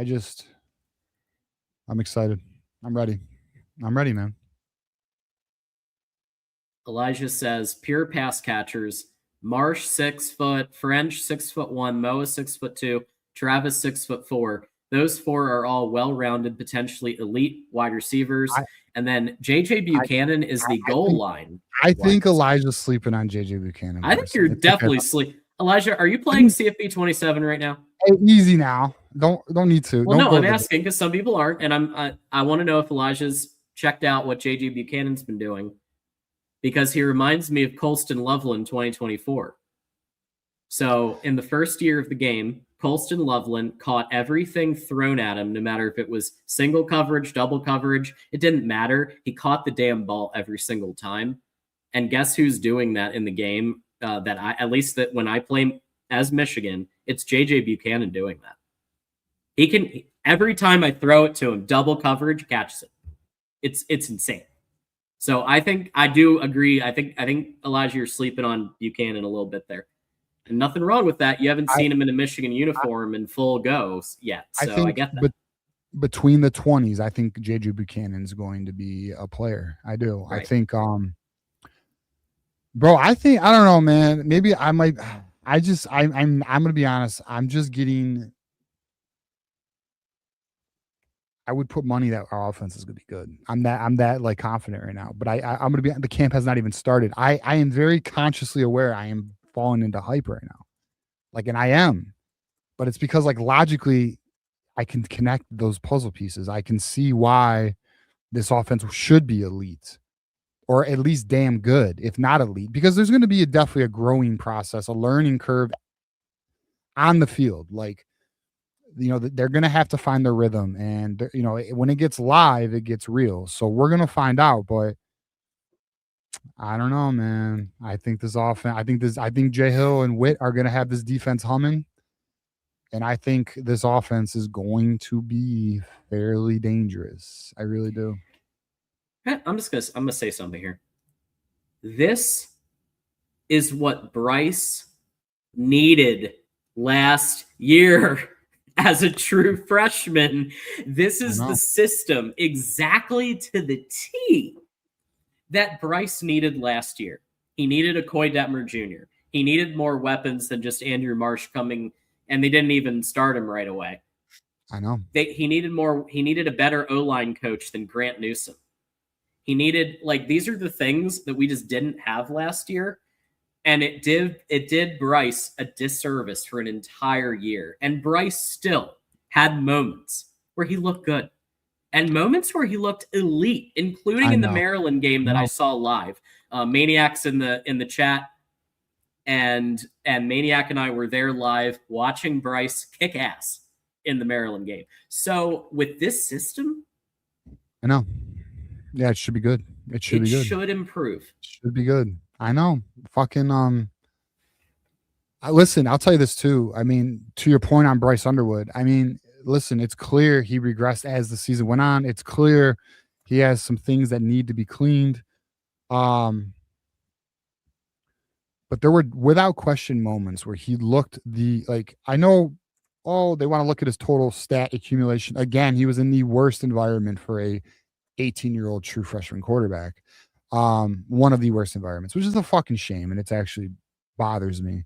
I'm excited. I'm ready, man. Elijah says, pure pass catchers. Marsh 6 foot, French 6'1", Moa 6'2", Travis 6'4". Those 4 are all well-rounded, potentially elite wide receivers. And then JJ Buchanan is the goal line. I think Elijah's sleeping on JJ Buchanan. I think you're definitely sleeping. Elijah, are you playing CFB 27 right now? Hey, easy now. Don't need to. Well, no, I'm asking because some people aren't, and I want to know if Elijah's checked out what JJ Buchanan's been doing, because he reminds me of Colston Loveland 2024. So in the first year of the game, Colston Loveland caught everything thrown at him, no matter if it was single coverage, double coverage. It didn't matter. He caught the damn ball every single time. And guess who's doing that in the game? At least when I play as Michigan, it's JJ Buchanan doing that. He can, every time I throw it to him, double coverage, catches it. It's insane. So I do agree. I think Elijah, you're sleeping on Buchanan a little bit there. And nothing wrong with that. You haven't seen him in a Michigan uniform in full go yet. So I get that. But between the 20s, I think JJ Buchanan's going to be a player. I do. Right. I think, bro, I don't know, man. Maybe I might, I'm going to be honest. I'm just getting, I would put money that our offense is going to be good. I'm that like confident right now, but I'm going to be, the camp has not even started. I am very consciously aware I am falling into hype right now. Like, and I am, but it's because like logically I can connect those puzzle pieces. I can see why this offense should be elite, or at least damn good, if not elite, because there's going to be definitely a growing process, a learning curve on the field. Like, you know, they're going to have to find their rhythm, and you know, when it gets live, it gets real. So we're going to find out, but I don't know, man. I think this offense, I think Jay Hill and Witt are going to have this defense humming. And I think this offense is going to be fairly dangerous. I really do. I'm gonna say something here. This is what Bryce needed last year as a true freshman. This is the system exactly to the T that Bryce needed last year. He needed a Coy Detmer Jr. He needed more weapons than just Andrew Marsh coming, and they didn't even start him right away. I know. He needed more. He needed a better O-line coach than Grant Newsom. He needed, these are the things that we just didn't have last year. And it did Bryce a disservice for an entire year. And Bryce still had moments where he looked good and moments where he looked elite, including in the Maryland game that I saw live. Maniac's in the chat, and Maniac and I were there live watching Bryce kick ass in the Maryland game. So with this system, I know. Yeah, it should be good. It should be good. It should improve. Should be good. I know. Fucking listen, I'll tell you this too. I mean, to your point on Bryce Underwood, I mean, listen, it's clear he regressed as the season went on. It's clear he has some things that need to be cleaned. But there were without question moments where he looked I know, they want to look at his total stat accumulation. Again, he was in the worst environment for a 18-year-old true freshman quarterback. One of the worst environments, which is a fucking shame. And it's actually bothers me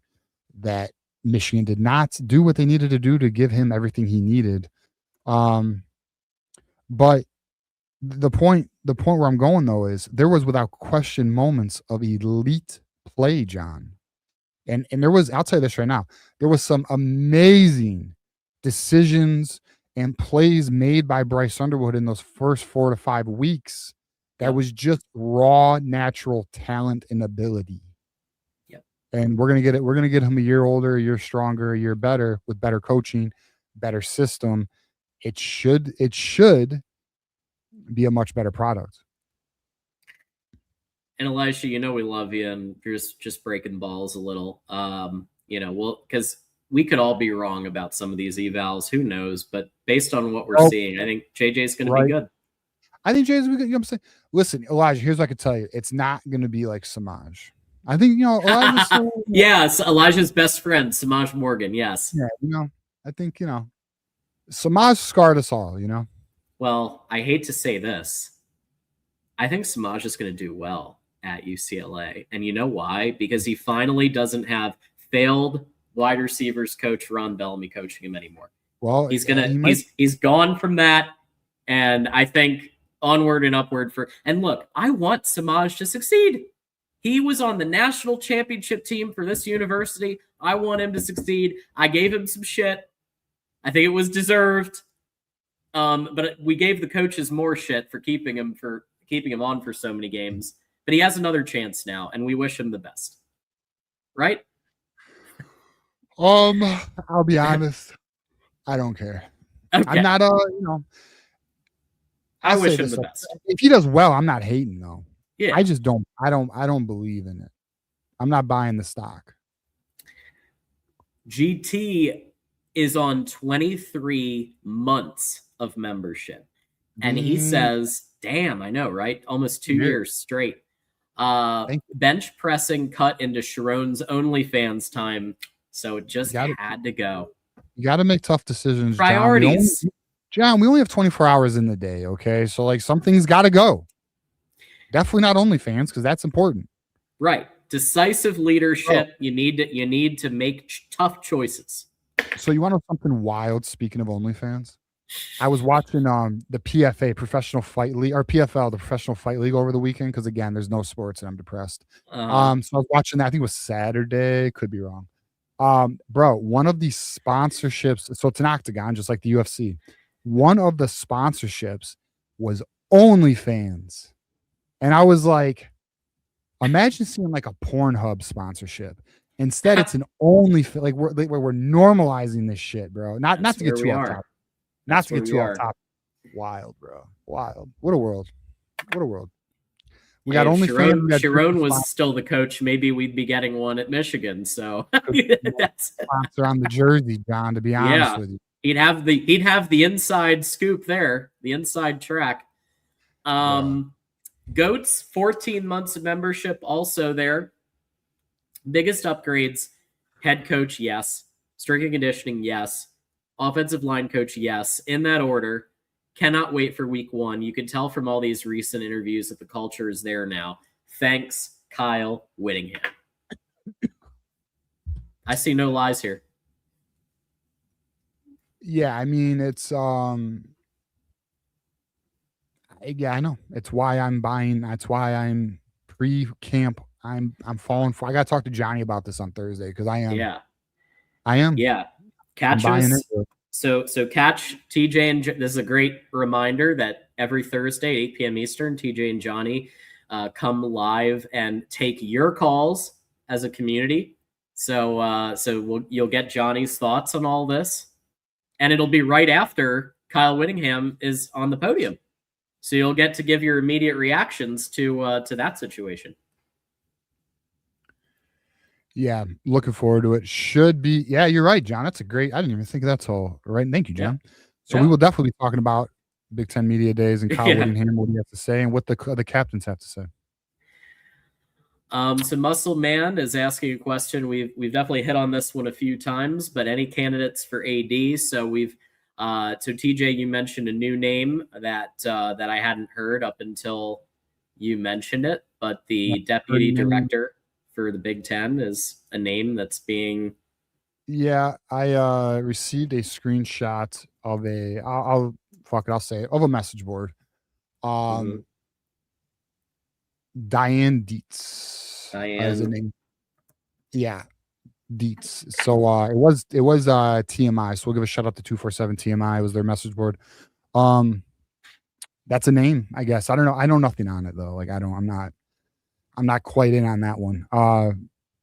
that Michigan did not do what they needed to do to give him everything he needed. But the point where I'm going though is there was without question moments of elite play, John. And there was, I'll tell you this right now, there was some amazing decisions and plays made by Bryce Underwood in those first 4 to 5 weeks that was just raw, natural talent and ability. Yep. And we're gonna get it. We're gonna get him a year older, a year stronger, a year better with better coaching, better system. It should be a much better product. And Elisha, we love you, and you're just breaking balls a little. Because we could all be wrong about some of these evals. Who knows? But based on what we're seeing, I think JJ's going to be good. I think JJ's going to be good. You know what I'm saying? Listen, Elijah, here's what I could tell you. It's not going to be like Samaj. I think, Elijah's still, yes, Elijah's best friend, Samaj Morgan. Yes. Yeah, I think, Samaj scarred us all, Well, I hate to say this. I think Samaj is going to do well at UCLA. And you know why? Because he finally doesn't have failed wide receivers coach Ron Bellamy coaching him anymore. Well, he's gone from that, and I think onward and upward and look, I want Samaj to succeed. He was on the national championship team for this university. I want him to succeed. I gave him some shit. I think it was deserved. But we gave the coaches more shit for keeping him on for so many games. But he has another chance now, and we wish him the best. Right? I'll be honest. I don't care. Okay. I'm not I wish him the best. If he does well, I'm not hating though. Yeah. I just don't believe in it. I'm not buying the stock. GT is on 23 months of membership. And he says, damn, I know, right? Almost 2 years straight. Bench pressing cut into Sharon's OnlyFans time. So it just had to go. You got to make tough decisions. Priorities. John, we only have 24 hours in the day, okay? So, something's got to go. Definitely not OnlyFans, because that's important. Right. Decisive leadership. You need to make tough choices. So you want to know something wild, speaking of OnlyFans? I was watching the PFA, Professional Fight League, or PFL, the Professional Fight League, over the weekend, because, again, there's no sports and I'm depressed. So I was watching that. I think it was Saturday. Could be wrong. Bro, one of the sponsorships, so it's an octagon, just like the UFC. One of the sponsorships was OnlyFans. And I was like, imagine seeing a Pornhub sponsorship. Instead, it's an OnlyFans. We're normalizing this shit, bro. Not to get too off topic. Not to get too off topic. Wild, bro. Wild. What a world. What a world. We got OnlyFans. Sharon was still the coach. Maybe we'd be getting one at Michigan. So that's sponsor on the jersey, John. To be honest with you, he'd have the inside scoop there, the inside track. Goats, 14 months of membership, also there. Biggest upgrades: head coach, yes. Strength and conditioning, yes. Offensive line coach, yes. In that order. Cannot wait for week 1. You can tell from all these recent interviews that the culture is there now. Thanks, Kyle Whittingham. I see no lies here. Yeah, I mean, it's yeah, I know. It's why I'm buying. That's why I'm pre-camp. I'm falling for. I got to talk to Johnny about this on Thursday because I am. Yeah. I am. Yeah. Catch us. So catch TJ and this is a great reminder that every Thursday, 8 p.m. Eastern, TJ and Johnny come live and take your calls as a community. So you'll get Johnny's thoughts on all this, and it'll be right after Kyle Whittingham is on the podium. So you'll get to give your immediate reactions to that situation. Yeah, looking forward to it. Should be. Yeah, you're right, John. That's a great. I didn't even think of that all. Right. Thank you, John. Yeah. So we will definitely be talking about Big Ten Media Days and Kyle Whittingham, what he has to say, and what the captains have to say. So Muscle Man is asking a question. We've definitely hit on this one a few times, but any candidates for AD? So so TJ, you mentioned a new name that I hadn't heard up until you mentioned it, but the deputy director for the Big Ten is a name that's being. Yeah, I received a screenshot of I'll say it, of a message board. Diane Dietz. As a name. Yeah, Dietz. So it was TMI. So we'll give a shout out to 247 TMI. It was their message board. That's a name, I guess. I don't know. I know nothing on it though. Like I'm not quite in on that one.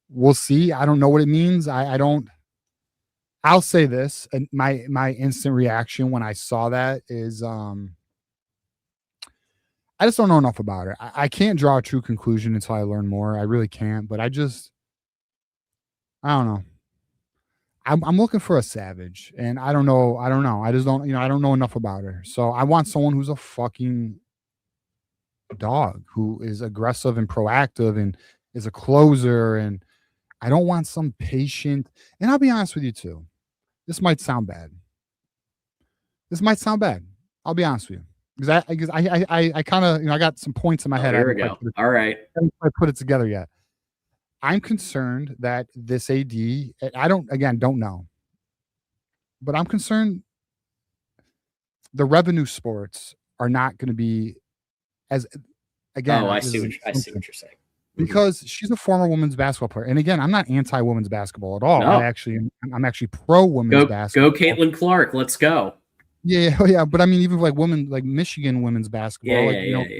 We'll see. I don't know what it means. I'll say this. And my instant reaction when I saw that is I just don't know enough about it. I can't draw a true conclusion until I learn more. I really can't. But I don't know. I'm looking for a savage, and I don't know. I just don't. I don't know enough about her. So I want someone who's a fucking dog, who is aggressive and proactive and is a closer. And I don't want some patient. And I'll be honest with you too. This might sound bad. I'll be honest with you. Because I kind of, I got some points in my head. Here we go. All right. I haven't quite put it together yet. I'm concerned that this AD, I don't know. But I'm concerned the revenue sports are not going to be as, again. Oh, I see what you're saying. Because she's a former women's basketball player. And again, I'm not anti-women's basketball at all. No. I'm actually pro-women's basketball. Go Caitlin Clark. Let's go. Yeah, but I mean, even like Michigan women's basketball,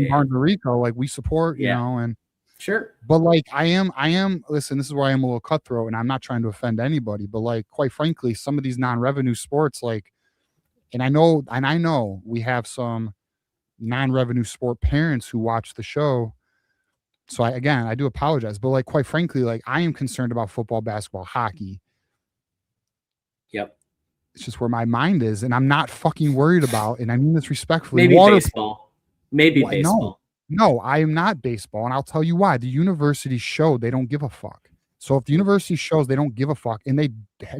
Puerto Rico, like we support, and sure. But like I am. Listen, this is where I am a little cutthroat, and I'm not trying to offend anybody, but like, quite frankly, some of these non-revenue sports, like, and I know we have some non-revenue sport parents who watch the show. So I do apologize, but like, quite frankly, like I am concerned about football, basketball, hockey. Yep. It's just where my mind is, and I'm not fucking worried about, and I mean this respectfully. Maybe baseball. Maybe baseball. No, I am not baseball, and I'll tell you why. The university showed they don't give a fuck. So if the university shows they don't give a fuck, and they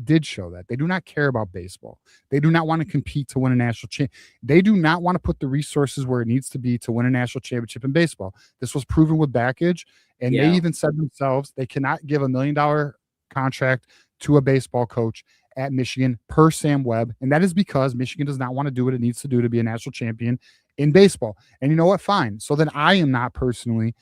did show that, they do not care about baseball. They do not want to compete to win a national championship. They do not want to put the resources where it needs to be to win a national championship in baseball. This was proven with Backage, and they even said themselves they cannot give $1 million contract to a baseball coach at Michigan per Sam Webb. And that is because Michigan does not want to do what it needs to do to be a national champion in baseball. And you know what? Fine. So then I am not personally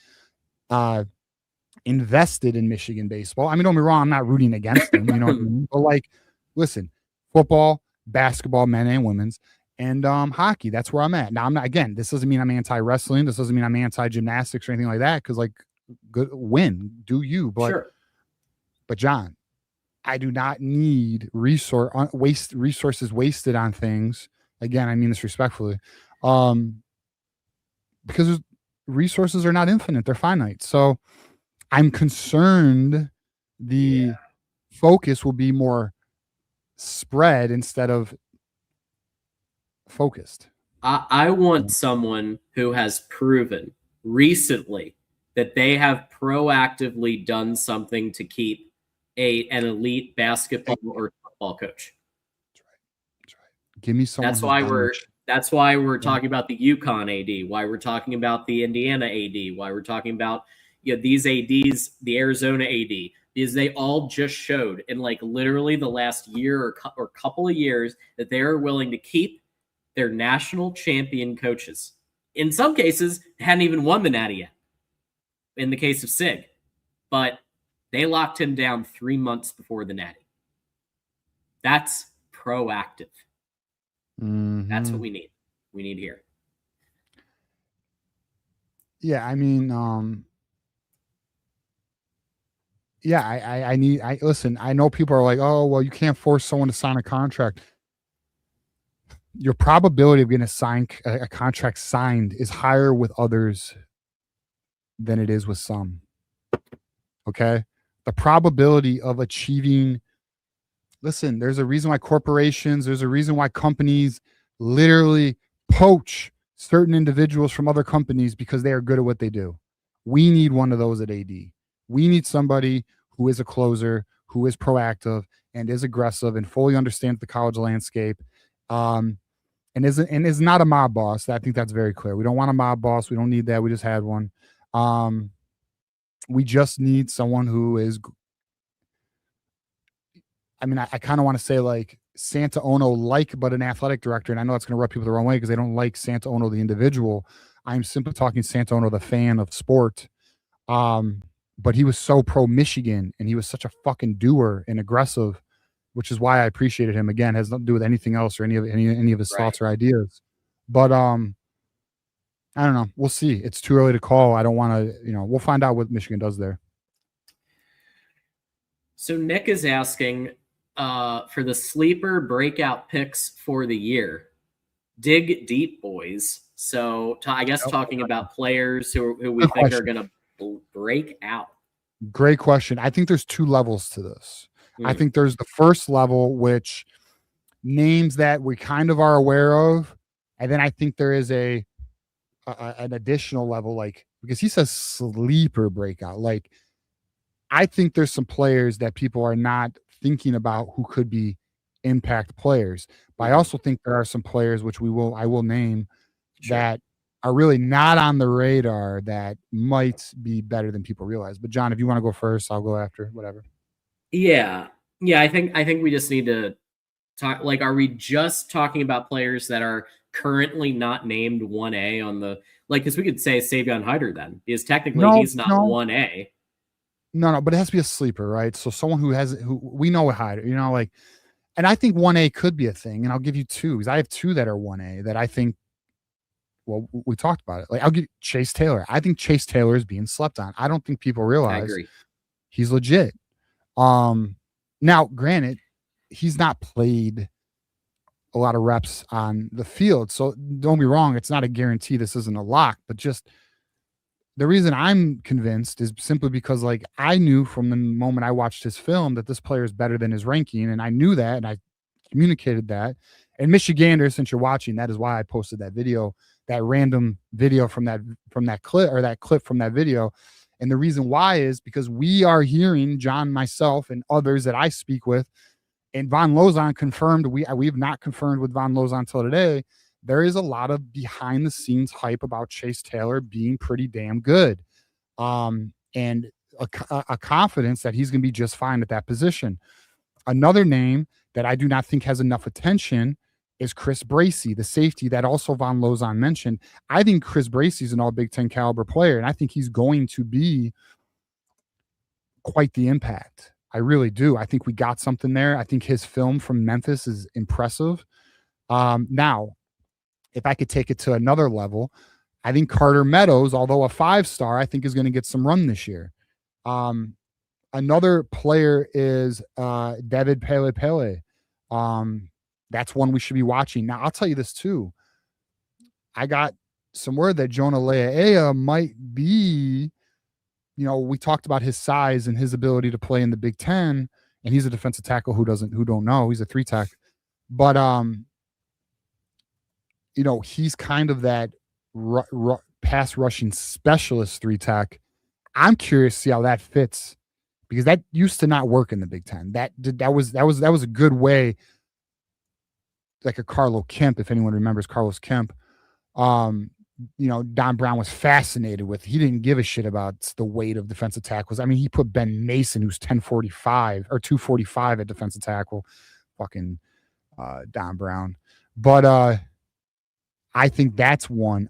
invested in Michigan baseball. I mean, don't be wrong. I'm not rooting against them. You know what I mean? But like, listen, football, basketball, men and women's, and hockey. That's where I'm at. Now, I'm not, again, this doesn't mean I'm anti-wrestling. This doesn't mean I'm anti-gymnastics or anything like that. Cause like, good do you, but, sure. But John, I do not need resources wasted on things. Again, I mean this respectfully, because resources are not infinite; they're finite. So I'm concerned the focus will be more spread instead of focused. I want someone who has proven recently that they have proactively done something to keep an elite basketball or football coach. That's right. Give me someone. That's why we're talking about the UConn AD, why we're talking about the Indiana AD, why we're talking about these ADs, the Arizona AD, because they all just showed in like literally the last year or couple of years that they are willing to keep their national champion coaches. In some cases, hadn't even won the Natty yet. In the case of Sig, but they locked him down 3 months before the Natty. That's proactive. Mm-hmm. That's what we need. We need here. Yeah, I mean, yeah, listen, I know people are like, oh, well, you can't force someone to sign a contract. Your probability of getting a contract signed is higher with others than it is with some. Okay? The probability of achieving, listen, there's a reason why corporations, there's a reason why companies literally poach certain individuals from other companies because they are good at what they do. We need one of those at AD. We need somebody who is a closer, who is proactive and is aggressive and fully understands the college landscape. And is not a mob boss. I think that's very clear. We don't want a mob boss. We don't need that. We just had one. We just need someone who is, I mean, I kind of want to say like Santa Ono but an athletic director. And I know that's going to rub people the wrong way because they don't like Santa Ono, the individual. I'm simply talking Santa Ono, the fan of sport. But he was so pro Michigan and he was such a fucking doer and aggressive, which is why I appreciated him. Again, has nothing to do with anything else or any of his thoughts or ideas. But I don't know. We'll see. It's too early to call. I don't want to, we'll find out what Michigan does there. So Nick is asking for the sleeper breakout picks for the year. Dig deep, boys. So I guess talking about players who we think are going to break out. Great question. I think there's two levels to this. I think there's the first level, which names that we kind of are aware of. And then I think there is an additional level, like, because he says sleeper breakout. Like, I think there's some players that people are not thinking about who could be impact players. But I also think there are some players, which I will name, that are really not on the radar that might be better than people realize. But John, if you want to go first, I'll go after, whatever. Yeah. I think we just need to talk. Like, are we just talking about players that are currently not named 1A on the, like, because we could say Savion Hyder then, because technically he's not 1A. No, but it has to be a sleeper, right? So someone who we know what Hyder, like, and I think 1A could be a thing. And I'll give you two, because I have two that are 1A that I think, well, we talked about it. Like, I'll give Chase Taylor. I think Chase Taylor is being slept on. I don't think people realize he's legit. Now, granted, he's not played a lot of reps on the field, so don't be wrong. It's not a guarantee. This isn't a lock, but just the reason I'm convinced is simply because, like, I knew from the moment I watched his film that this player is better than his ranking, and I knew that, and I communicated that. And Michiganders, since you're watching, that is why I posted that video, that random video from that clip, or that clip from that video. And the reason why is because we are hearing, John, myself, and others that I speak with, and Von Lozon confirmed, we've not confirmed with Von Lozon until today, there is a lot of behind the scenes hype about Chase Taylor being pretty damn good. And a confidence that he's going to be just fine at that position. Another name that I do not think has enough attention is Chris Bracey, the safety that also Von Lozon mentioned. I think Chris Bracey is an all Big Ten caliber player, and I think he's going to be quite the impact. I really do. I think we got something there. I think his film from Memphis is impressive. Now, if I could take it to another level, I think Carter Meadows, although a 5-star, I think is going to get some run this year. Another player is David Pele. That's one we should be watching. Now, I'll tell you this too. I got some word that Jonah Lea'ea might be, we talked about his size and his ability to play in the Big Ten, and he's a defensive tackle who don't know. He's a 3-tech. But, he's kind of that pass rushing specialist 3-tech. I'm curious to see how that fits, because that used to not work in the Big Ten. That was a good way, like a Carlo Kemp, if anyone remembers Carlos Kemp. Don Brown was fascinated with. He didn't give a shit about the weight of defensive tackles. I mean, he put Ben Mason, who's 1045 or 245 at defensive tackle, fucking Don Brown. But I think that's one.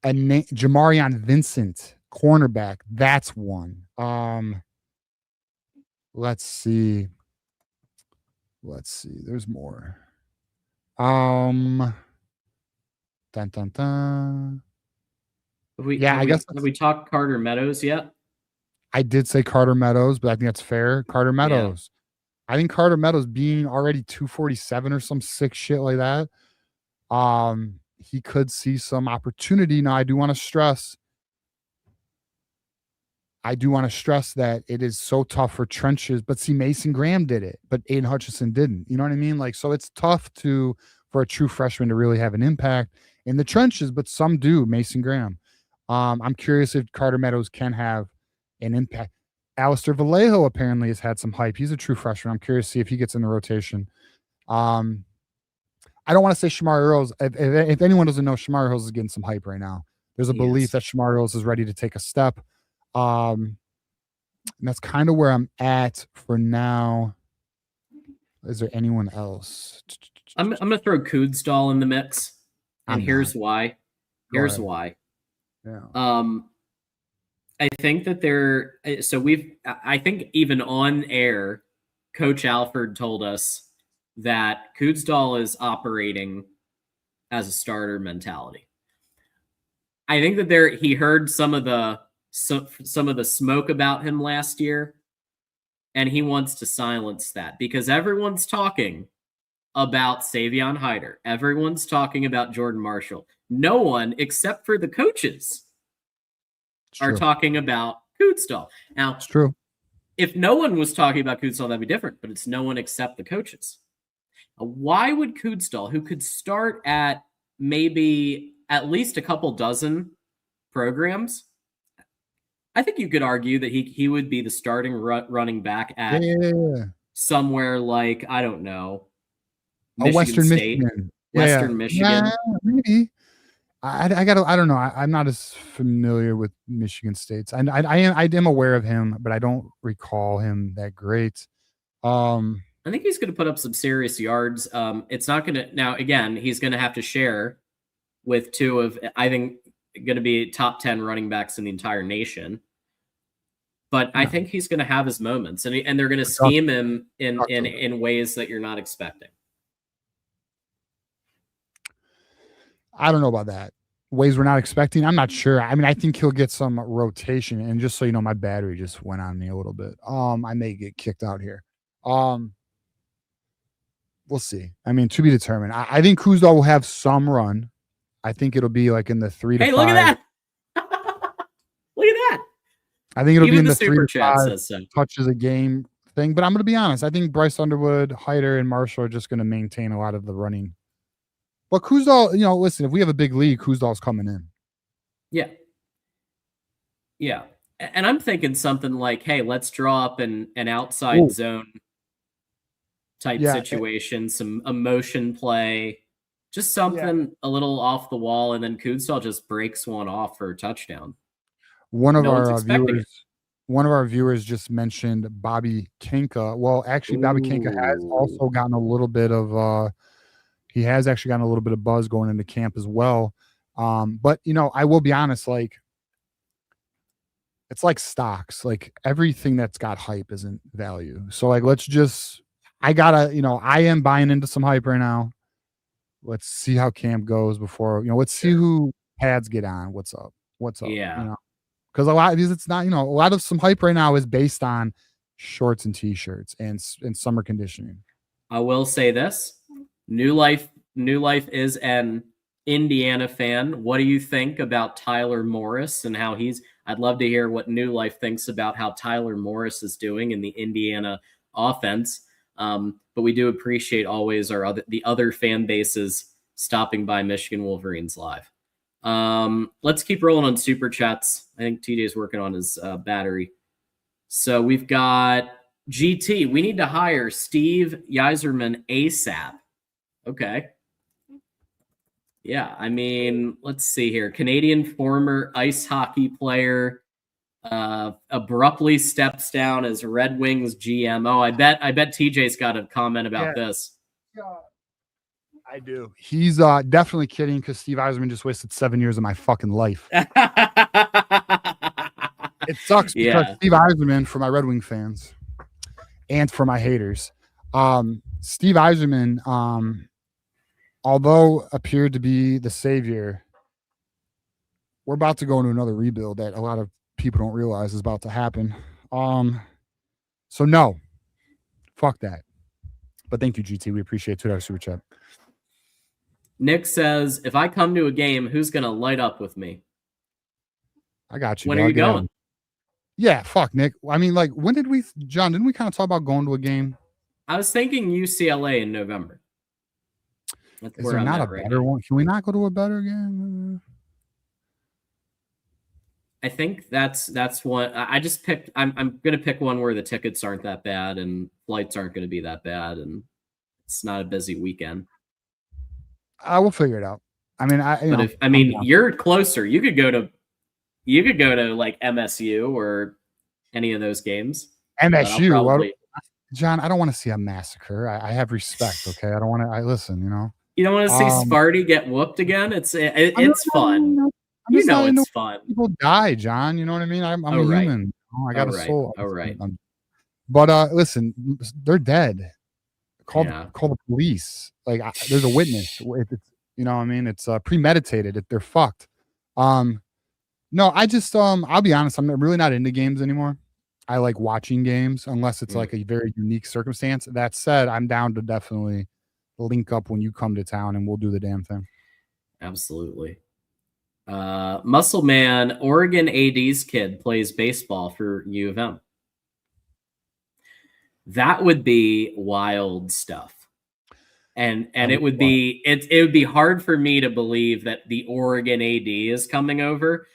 Jamarion Vincent, cornerback, that's one. Let's see. There's more. Dun, dun, dun. Have we talked Carter Meadows yet? I did say Carter Meadows, but I think that's fair. Carter Meadows. Yeah. I think Carter Meadows being already 247 or some sick shit like that, he could see some opportunity. Now, I do want to stress that it is so tough for trenches, but see, Mason Graham did it, but Aiden Hutchinson didn't. You know what I mean? Like, so it's tough for a true freshman to really have an impact in the trenches, but some do. Mason Graham. I'm curious if Carter Meadows can have an impact. Alistair Vallejo apparently has had some hype. He's a true freshman. I'm curious to see if he gets in the rotation. I don't want to say Shamari Earls. If anyone doesn't know, Shamari Earls is getting some hype right now. There's a belief that Shamari Earls is ready to take a step. And that's kind of where I'm at for now. Is there anyone else? I'm going to throw Kudsdal in the mix. And here's why. Why. Yeah. I think that I think even on air, Coach Alford told us that Kudsdal is operating as a starter mentality. I think that he heard some of the smoke about him last year, and he wants to silence that, because everyone's talking about Savion Hyder. Everyone's talking about Jordan Marshall. No one, except for the coaches, are talking about Kudsdal. Now, it's true. If no one was talking about Kudsdal, that'd be different, but it's no one except the coaches. Why would Kudsdal, who could start at maybe at least a couple dozen programs, I think you could argue that he would be the starting running back at somewhere like, I don't know, Western State, Michigan. Western Michigan. Yeah, maybe. I don't know. I'm not as familiar with Michigan State's. I am aware of him, but I don't recall him that great. I think he's going to put up some serious yards. It's not going to, now again, he's going to have to share with two of, I think, going to be top 10 running backs in the entire nation. But I think he's going to have his moments, and they're going to scheme him in ways that you're not expecting. I don't know about that. Ways we're not expecting. I'm not sure. I mean, I think he'll get some rotation. And just so you know, my battery just went on me a little bit. I may get kicked out here. We'll see. I mean, to be determined. I think Kudsdal will have some run. I think it'll be like in the 3 to 5. Hey, look at that. Look at that. I think it'll be in the 3 to 5 so. touches a game thing. But I'm going to be honest. I think Bryce Underwood, Hyder, and Marshall are just going to maintain a lot of the running. But Kudsdal, listen, if we have a big league, Kuzdal's coming in. Yeah. Yeah. And I'm thinking something like, hey, let's draw up an outside zone type situation, some emotion play, just something a little off the wall, and then Kudsdal just breaks one off for a touchdown. One of our viewers just mentioned Bobby Kinka. Well, actually, Bobby Kinka has also gotten a little bit of he has actually gotten a little bit of buzz going into camp as well. But I will be honest, like, it's like stocks. Like, everything that's got hype isn't value. So, like, I am buying into some hype right now. Let's see how camp goes before, let's see who pads get on. What's up? Yeah. Because a lot of these, it's not, a lot of some hype right now is based on shorts and t-shirts and summer conditioning. I will say this. New Life is an Indiana fan. What do you think about Tyler Morris and how I'd love to hear what New Life thinks about how Tyler Morris is doing in the Indiana offense. But we do appreciate always the other fan bases stopping by Michigan Wolverines Live. Let's keep rolling on super chats. I think TJ is working on his battery. So we've got GT. We need to hire Steve Yzerman ASAP. Okay. Yeah, I mean, let's see here. Canadian former ice hockey player abruptly steps down as Red Wings GM. Oh, I bet TJ's got a comment about this. I do. He's definitely kidding because Steve Yzerman just wasted 7 years of my fucking life. It sucks because Steve Yzerman, for my Red Wing fans and for my haters, Steve Yzerman, although appeared to be the savior, we're about to go into another rebuild that a lot of people don't realize is about to happen. So no, fuck that. But thank you, GT. We appreciate $2 super chat. Nick says, if I come to a game, who's going to light up with me? I got you. When are you going? Yeah, fuck, Nick. I mean, like, when did John, didn't we kind of talk about going to a game? I was thinking UCLA in November. Is there not a better one? Can we not go to a better game? I think that's what I just picked. I'm going to pick one where the tickets aren't that bad and flights aren't going to be that bad and it's not a busy weekend. I will figure it out. I mean, you're closer. You could go to like MSU or any of those games. MSU, John, I don't want to see a massacre. I have respect. Okay, I don't want to. I listen. You don't want to see Sparty get whooped again. It's fun. It's fun. People die, John. You know what I mean? I'm a human. I got a soul. All right. But listen, they're dead. Call the police. Like there's a witness. It's premeditated. They're fucked. No, I just I'll be honest. I'm really not into games anymore. I like watching games unless it's like a very unique circumstance. That said, I'm down to definitely link up when you come to town and we'll do the damn thing. Absolutely. Muscle Man, Oregon AD's kid plays baseball for U of M. That would be wild stuff. And it would be hard for me to believe that the Oregon AD is coming over.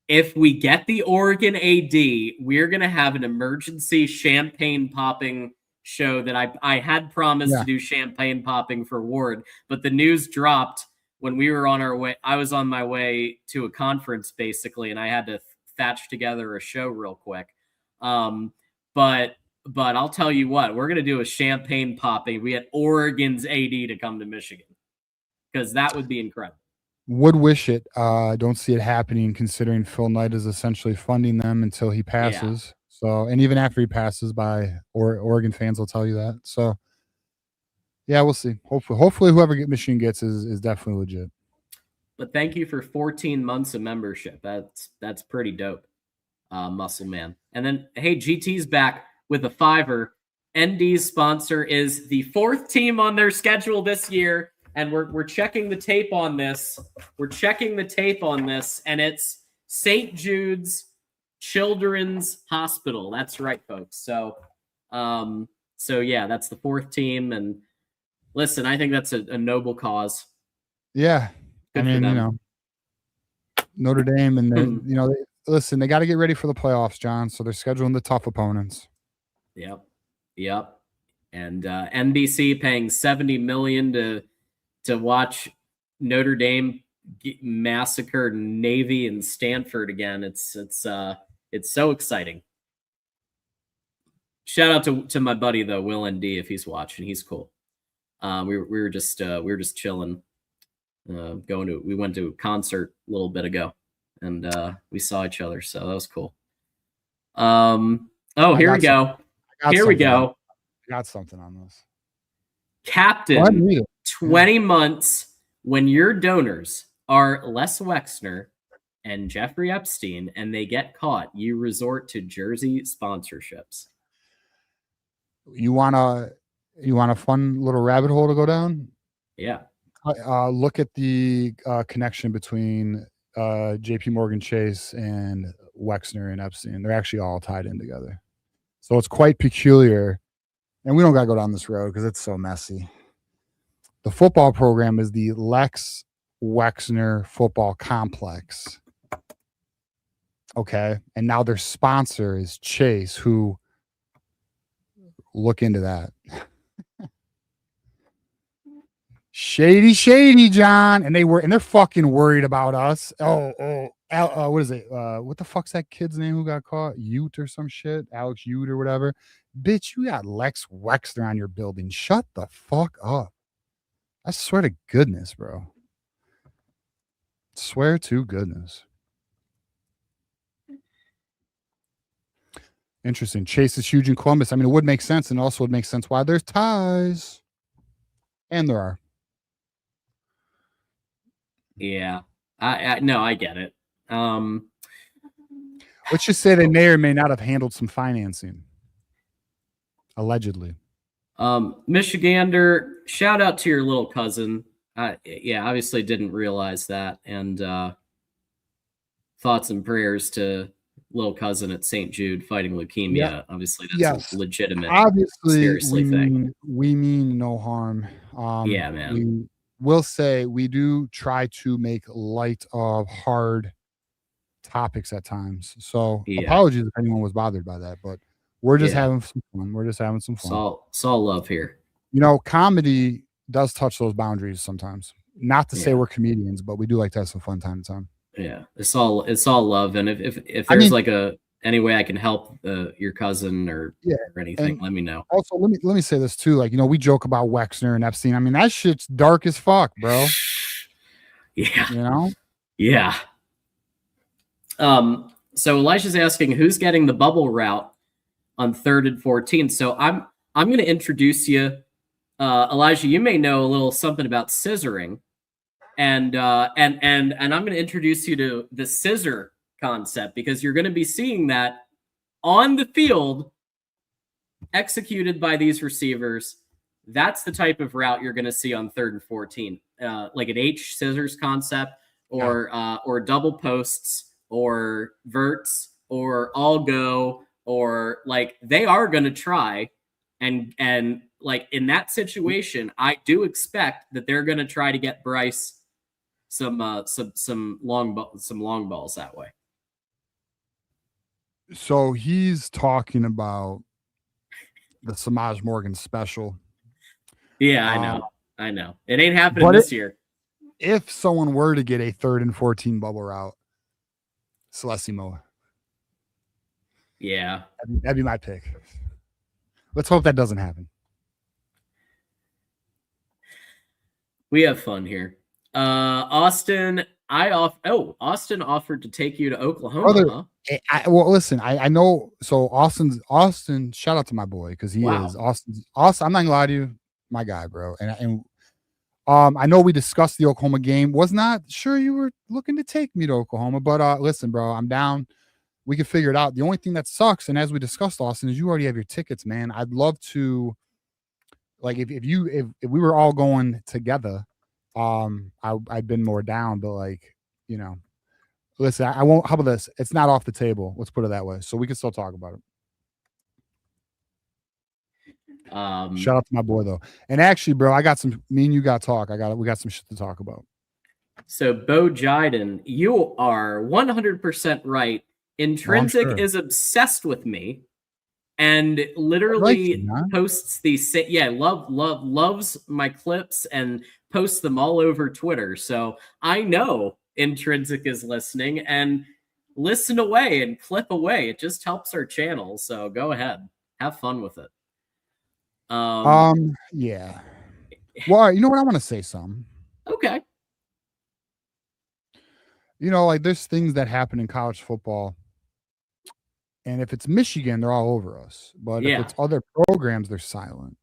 If we get the Oregon AD, we're going to have an emergency champagne popping show that I had promised to do champagne popping for Ward, but the news dropped when we were on our way. I was on my way to a conference basically, and I had to thatch together a show real quick. But I'll tell you what, we're going to do a champagne popping. We had Oregon's AD to come to Michigan because that would be incredible. Would wish it. Don't see it happening considering Phil Knight is essentially funding them until he passes. So, and even after he passes by, Oregon fans will tell you that. So, yeah, we'll see. Hopefully whoever Michigan gets is definitely legit. But thank you for 14 months of membership. That's pretty dope, Muscle Man. And then, hey, GT's back with a $5. ND's sponsor is the 4th team on their schedule this year, and we're checking the tape on this. And it's St. Jude's Children's Hospital. That's right, folks. So yeah, that's the 4th team, and listen, I think that's a noble cause. Yeah, I mean, Notre Dame, and listen, they got to get ready for the playoffs, John. So they're scheduling the tough opponents. Yep. And NBC paying $70 million to watch Notre Dame massacre Navy and Stanford again. It's so exciting. Shout out to my buddy though, Will ND, if he's watching. He's cool. We were just chilling. We went to a concert a little bit ago, and we saw each other, so that was cool. Here we go. Here we go. I got something on this. Captain, 20 months when your donors are Les Wexner and Jeffrey Epstein and they get caught, you resort to jersey sponsorships. You want a fun little rabbit hole to go down? Yeah. Look at the connection between JP Morgan Chase and Wexner and Epstein. They're actually all tied in together. So it's quite peculiar. And we don't got to go down this road because it's so messy. The football program is the Lex Wexner Football Complex. Okay. And now their sponsor is Chase, who look into that. Shady, John. And they're fucking worried about us. What is it? What the fuck's that kid's name who got caught? Ute or some shit? Alex Ute or whatever. Bitch, you got Lex Wexner on your building. Shut the fuck up. I swear to goodness, bro. Swear to goodness. Interesting. Chase is huge in Columbus. I mean, it would make sense, and also would make sense why there's ties. And there are. Yeah. I get it. Let's just say they may or may not have handled some financing. Allegedly. Michigander, shout out to your little cousin. Obviously didn't realize that. And thoughts and prayers to little cousin at St. Jude fighting leukemia. Yeah. Obviously, that's a legitimate, seriously thing. We mean no harm. Yeah, man. We'll say we do try to make light of hard topics at times. So apologies if anyone was bothered by that, but we're just having some fun. We're just having some fun. It's all love here. You know, comedy does touch those boundaries sometimes. Not to say we're comedians, but we do like to have some fun time to time. Yeah, it's all love. And if there's any way I can help your cousin or anything, let me know. Also, let me say this too. Like, you know, we joke about Wexner and Epstein. I mean, that shit's dark as fuck, bro. Yeah. You know? Yeah. So Elisha's asking who's getting the bubble route on 3rd and 14. So I'm going to introduce you, Elijah. You may know a little something about scissoring, and I'm going to introduce you to the scissor concept because you're going to be seeing that on the field executed by these receivers. That's the type of route you're going to see on 3rd and 14, like an H scissors concept or double posts or verts or all go, or like they are going to try and like in that situation, I do expect that they're going to try to get Bryce some long balls that way. So he's talking about the Samaj Morgan special. Yeah, I know. It ain't happening this year. If someone were to get a 3rd and 14 bubble route, Celestimo. Yeah. That'd be my pick. Let's hope that doesn't happen. We have fun here. Austin, Austin offered to take you to Oklahoma. Brother, well, listen, I know. So Austin, shout out to my boy because he is Austin. I'm not gonna lie to you, my guy, bro. And I know we discussed the Oklahoma game. Was not sure you were looking to take me to Oklahoma, but listen, bro, I'm down. We can figure it out. The only thing that sucks, and as we discussed, Austin, is you already have your tickets, man. I'd love to, like, if we were all going together, I'd been more down, but like, you know, listen, I won't. How about this? It's not off the table. Let's put it that way, so we can still talk about it. Shout out to my boy though. And actually, bro, I got some. Me and you got talk. We got some shit to talk about. So Bo Jiden, you are 100% right. Intrinsic is obsessed with me and literally posts these. Loves my clips and posts them all over Twitter. So I know Intrinsic is listening, and listen away and clip away. It just helps our channel. So go ahead, have fun with it. Yeah. Well, you know what? I want to say something. Okay. You know, like there's things that happen in college football, and if it's Michigan, they're all over us. But if it's other programs, they're silent.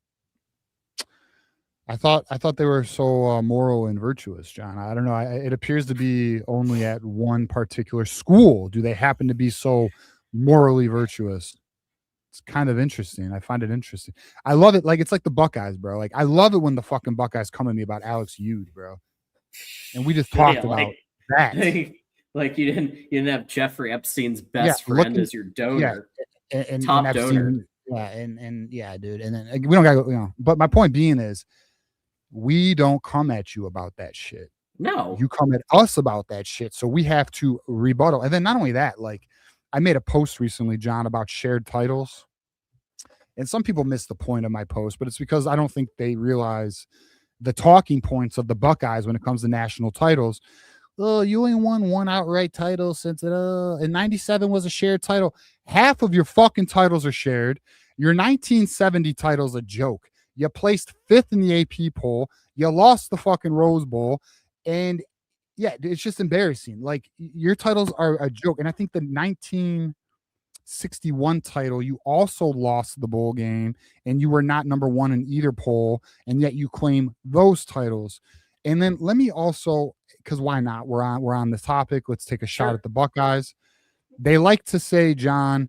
I thought they were so moral and virtuous, John. I don't know. It appears to be only at one particular school do they happen to be so morally virtuous. It's kind of interesting. I find it interesting. I love it. Like, it's like the Buckeyes, bro. Like, I love it when the fucking Buckeyes come at me about Alex Ude, bro. And we just talked about that. Like you didn't have Jeffrey Epstein's best friend as your donor, and top and donor. Yeah, and yeah, dude. And then we don't gotta, but my point being is, we don't come at you about that shit. No, you come at us about that shit. So we have to rebuttal. And then not only that, like, I made a post recently, John, about shared titles. And some people miss the point of my post, but it's because I don't think they realize the talking points of the Buckeyes when it comes to national titles. Oh, you only won one outright title since in 97 was a shared title. Half of your fucking titles are shared. Your 1970 title's a joke. You placed 5th in the AP poll. You lost the fucking Rose Bowl. And yeah, it's just embarrassing. Like, your titles are a joke. And I think the 1961 title, you also lost the bowl game and you were not number 1 in either poll. And yet you claim those titles. And then let me also, because why not? We're on this topic. Let's take a shot at the Buckeyes. They like to say, John,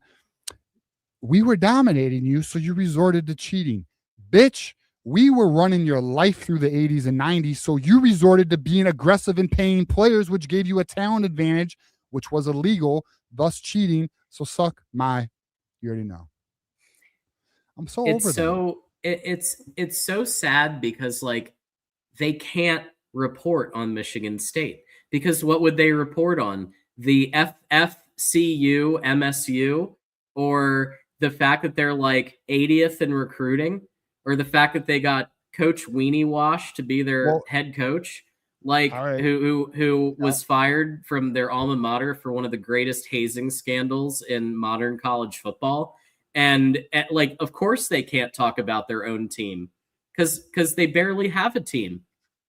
we were dominating you, so you resorted to cheating. Bitch, we were running your life through the 80s and 90s, so you resorted to being aggressive and paying players, which gave you a talent advantage, which was illegal, thus cheating. So suck my, you already know. I'm so over that. It's so sad because, like, they can't report on Michigan State, because what would they report on? The FCU, MSU, or the fact that they're like 80th in recruiting, or the fact that they got Coach Weenie Wash to be their head coach, like, who was fired from their alma mater for one of the greatest hazing scandals in modern college football. And like, of course they can't talk about their own team because they barely have a team.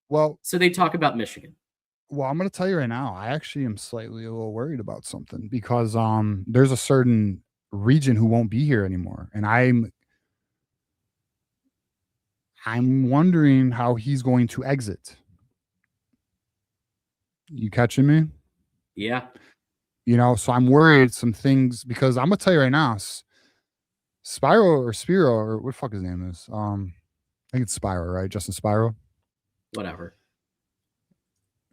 Well, so they talk about Michigan. Well, I'm going to tell you right now, I actually am slightly a little worried about something, because there's a certain region who won't be here anymore. And I'm wondering how he's going to exit. You catching me? Yeah. So I'm worried some things, because I'm going to tell you right now, Spiro, or what the fuck his name is. I think it's Spiro, right? Justin Spiro. Whatever.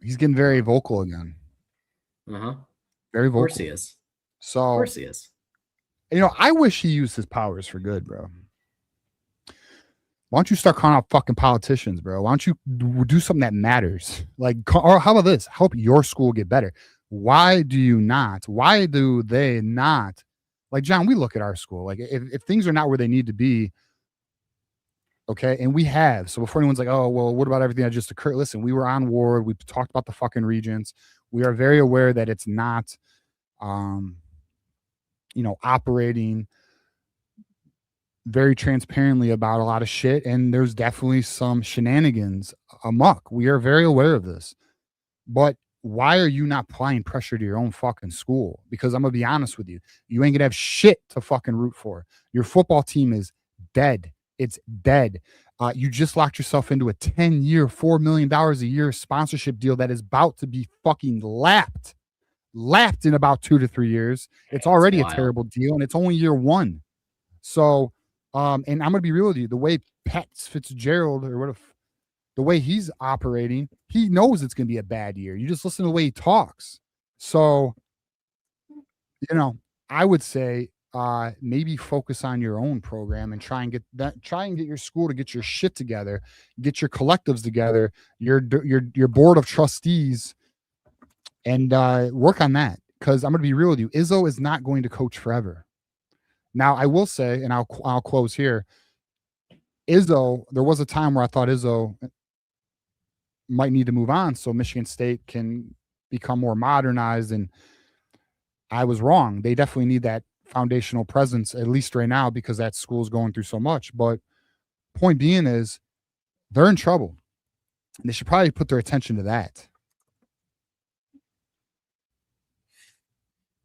He's getting very vocal again. Very vocal. Of course he is. So, of course he is. I wish he used his powers for good, bro. Why don't you start calling out fucking politicians, bro? Why don't you do something that matters? Like, or how about this? Help your school get better. Why do they not? Like, John, we look at our school. Like, if things are not where they need to be, okay, and we have. So before anyone's like, oh, well, what about everything that just occurred? Listen, we were on ward. We talked about the fucking regents. We are very aware that it's not, operating very transparently about a lot of shit. And there's definitely some shenanigans amok. We are very aware of this. But why are you not applying pressure to your own fucking school? Because I'm going to be honest with you. You ain't going to have shit to fucking root for. Your football team is dead. It's dead. You just locked yourself into a 10-year, $4 million a year sponsorship deal that is about to be fucking lapped in about 2 to 3 years. It's already a terrible deal, and it's only year 1. So, and I'm going to be real with you. The way Pat Fitzgerald, or the way he's operating, he knows it's going to be a bad year. You just listen to the way he talks. So, I would say, maybe focus on your own program and try and get your school to get your shit together, get your collectives together, your board of trustees, and work on that. Because I'm going to be real with you, Izzo is not going to coach forever. Now, I will say, and I'll close here, Izzo, there was a time where I thought Izzo might need to move on so Michigan State can become more modernized, and I was wrong. They definitely need that foundational presence, at least right now, because that school's going through so much. But point being is, they're in trouble. They should probably put their attention to that.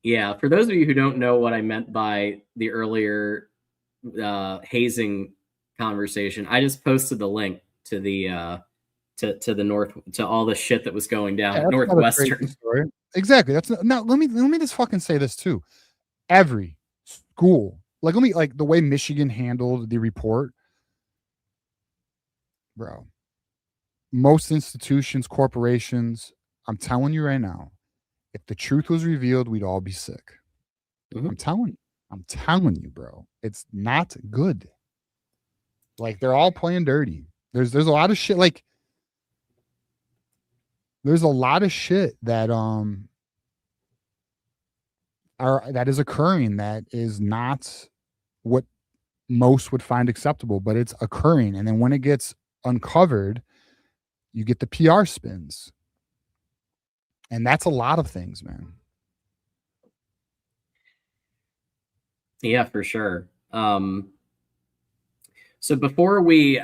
Yeah, for those of you who don't know what I meant by the earlier hazing conversation, I just posted the link to the to the north, to all the shit that was going down at Northwestern. Exactly. That's now. Let me just fucking say this too. Every school Like, let me, like, the way Michigan handled the report, bro. Most institutions, corporations, I'm telling you right now, if the truth was revealed, we'd all be sick. I'm telling you, bro. It's not good. Like, they're all playing dirty. There's a lot of shit, like, there's a lot of shit that that is occurring that is not what most would find acceptable, but it's occurring. And then when it gets uncovered, you get the PR spins. And that's a lot of things, man. Yeah, for sure. So before we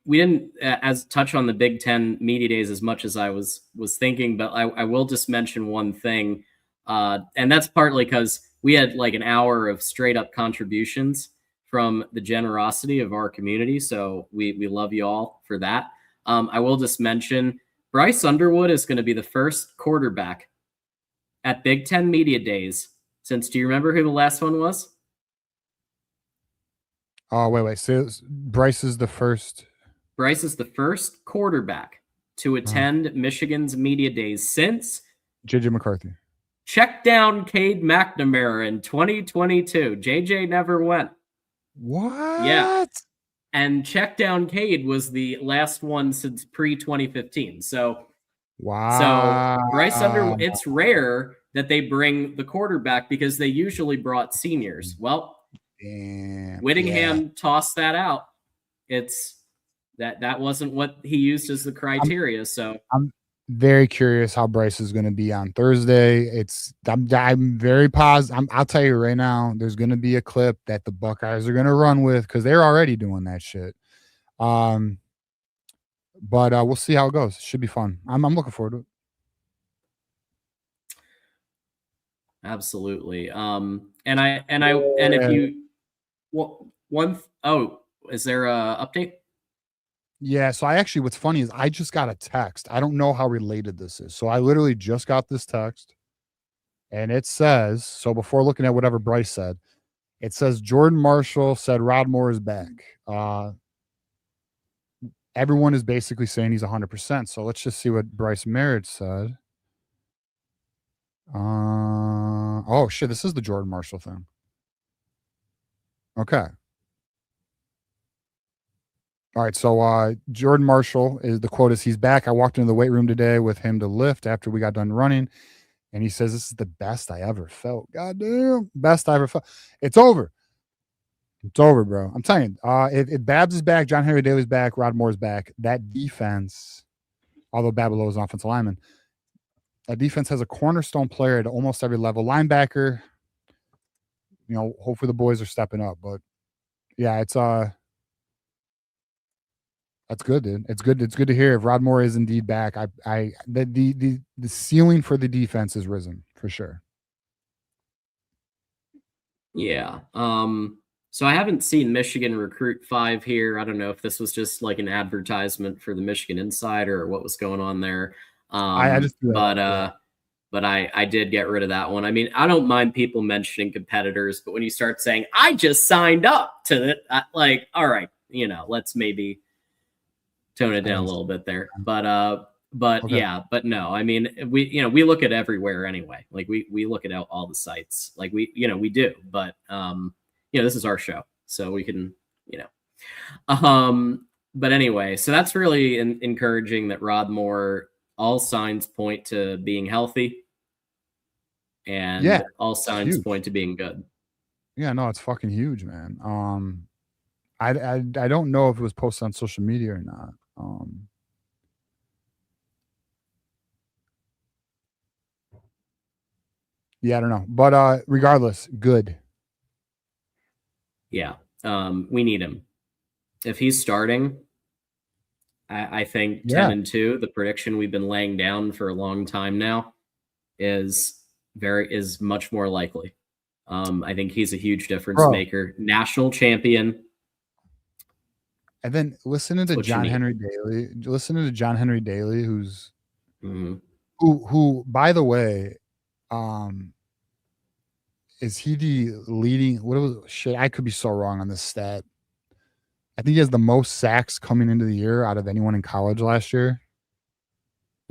didn't as touch on the Big Ten media days as much as I was thinking, but I will just mention one thing, and that's partly because we had like an hour of straight up contributions from the generosity of our community. So we love you all for that. I will just mention Bryce Underwood is going to be the first quarterback at Big Ten media days since, do you remember who the last one was? Oh, wait. So Bryce is the first. Bryce is the first quarterback to attend Michigan's media days since JJ McCarthy. Check down Cade McNamara in 2022. JJ never went. What? Yeah. And check down Cade was the last one since pre-2015. So, wow. So Bryce Underwood, it's rare that they bring the quarterback because they usually brought seniors. Well, damn, Whittingham tossed that out. It's that wasn't what he used as the criteria. So I'm very curious how Bryce is going to be on Thursday. I'm very positive. I'll tell you right now, there's going to be a clip that the Buckeyes are going to run with because they're already doing that shit. But we'll see how it goes. Should be fun. I'm looking forward to it. Absolutely. If you is there a update? Yeah, so what's funny is I just got a text. I don't know how related this is. So I literally just got this text and it says, so before looking at whatever Bryce said, it says Jordan Marshall said Rod Moore is back. Everyone is basically saying he's 100%. So let's just see what Bryce Merritt said. Oh shit, this is the Jordan Marshall thing. Okay. All right, so Jordan Marshall is the quote is he's back. I walked into the weight room today with him to lift after we got done running, and he says this is the best I ever felt. Goddamn, best I ever felt. It's over. It's over, bro. I'm telling you. If Babs is back, John Henry Daly's back, Rod Moore's back. That defense, although Babalow is an offensive lineman, that defense has a cornerstone player at almost every level. Linebacker, you know, hopefully the boys are stepping up. But yeah, it's that's good, dude. It's good. It's good to hear if Rod Moore is indeed back. The ceiling for the defense has risen for sure. Yeah. So I haven't seen Michigan Recruit 5 here. I don't know if this was just like an advertisement for the Michigan Insider or what was going on there. I did get rid of that one. I mean, I don't mind people mentioning competitors, but when you start saying I just signed up to it, like, all right, you know, let's maybe tone it down a little bit there. But okay. Yeah, but no, I mean, we look at everywhere anyway. Like we look at all the sites, like we do, but this is our show, so we can, but anyway, so that's really encouraging that Rod Moore, all signs point to being healthy and all signs point to being good. Yeah, no, it's fucking huge, man. I don't know if it was posted on social media or not. Yeah, I don't know. But regardless, good. Yeah. We need him. If he's starting, I think 10-2, the prediction we've been laying down for a long time now, is much more likely. I think he's a huge difference maker. National champion. And then listening to John Henry Daly, who's who, by the way, is he the leading? What was shit? I could be so wrong on this stat. I think he has the most sacks coming into the year out of anyone in college last year.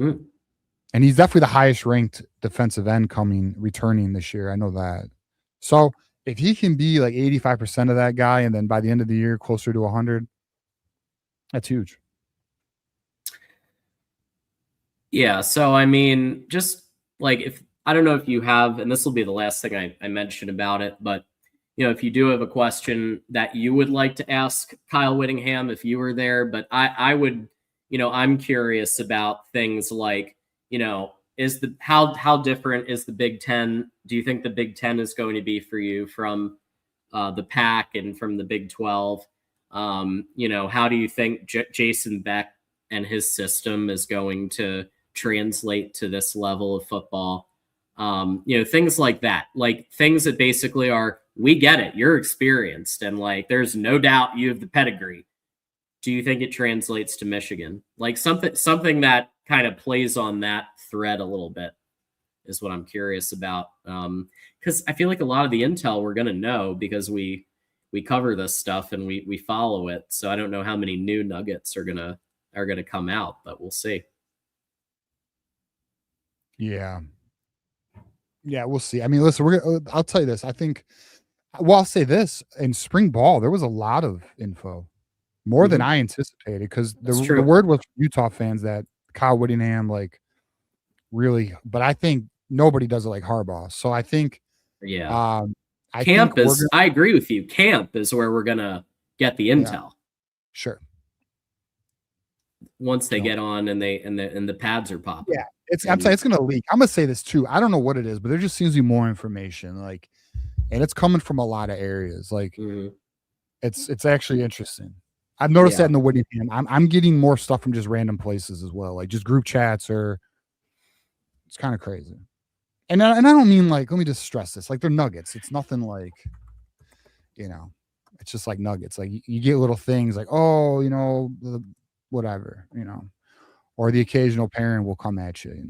Mm. And he's definitely the highest ranked defensive end returning this year. I know that. So if he can be like 85% of that guy, and then by the end of the year, closer to 100, that's huge. Yeah. So, I mean, just like I don't know if you have, and this will be the last thing I mention about it, but if you do have a question that you would like to ask Kyle Whittingham if you were there, but I would, I'm curious about things like, how different is the Big Ten? Do you think the Big Ten is going to be for you from the Pac and from the Big 12? How do you think Jason Beck and his system is going to translate to this level of football? Things like that, like things that basically are, we get it, you're experienced, and like there's no doubt you have the pedigree. Do you think it translates to Michigan? Like something that kind of plays on that thread a little bit is what I'm curious about. Because I feel like a lot of the intel we're gonna know because we cover this stuff and we follow it. So I don't know how many new nuggets are gonna come out, but we'll see. Yeah, we'll see. I mean, listen, I'll tell you this. I think. Well, I'll say this: in spring ball, there was a lot of info, more than I anticipated, because the word was Utah fans that Kyle Whittingham really, but I think nobody does it like Harbaugh. So I think, I agree with you. Camp is where we're gonna get the intel. Yeah, sure. Once they get on and the pads are popping. Yeah, I'm saying it's gonna leak. I'm gonna say this too. I don't know what it is, but there just seems to be more information. And it's coming from a lot of areas. It's actually interesting. I've noticed that in the Whittingham. I'm getting more stuff from just random places as well, like just group chats, or it's kind of crazy. And I don't mean let me just stress this, they're nuggets. It's nothing it's just like nuggets. Like you get little things like, oh, whatever, or the occasional parent will come at you,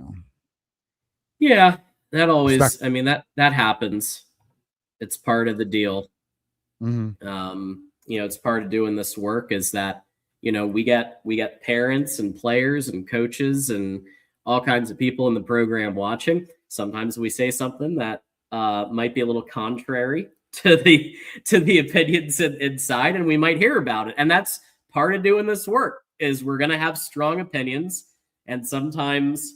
Yeah, that always. I mean that happens. It's part of the deal. Mm-hmm. It's part of doing this work is that, we get parents and players and coaches and all kinds of people in the program watching. Sometimes we say something that might be a little contrary to the opinions inside, and we might hear about it. And that's part of doing this work is we're going to have strong opinions. And sometimes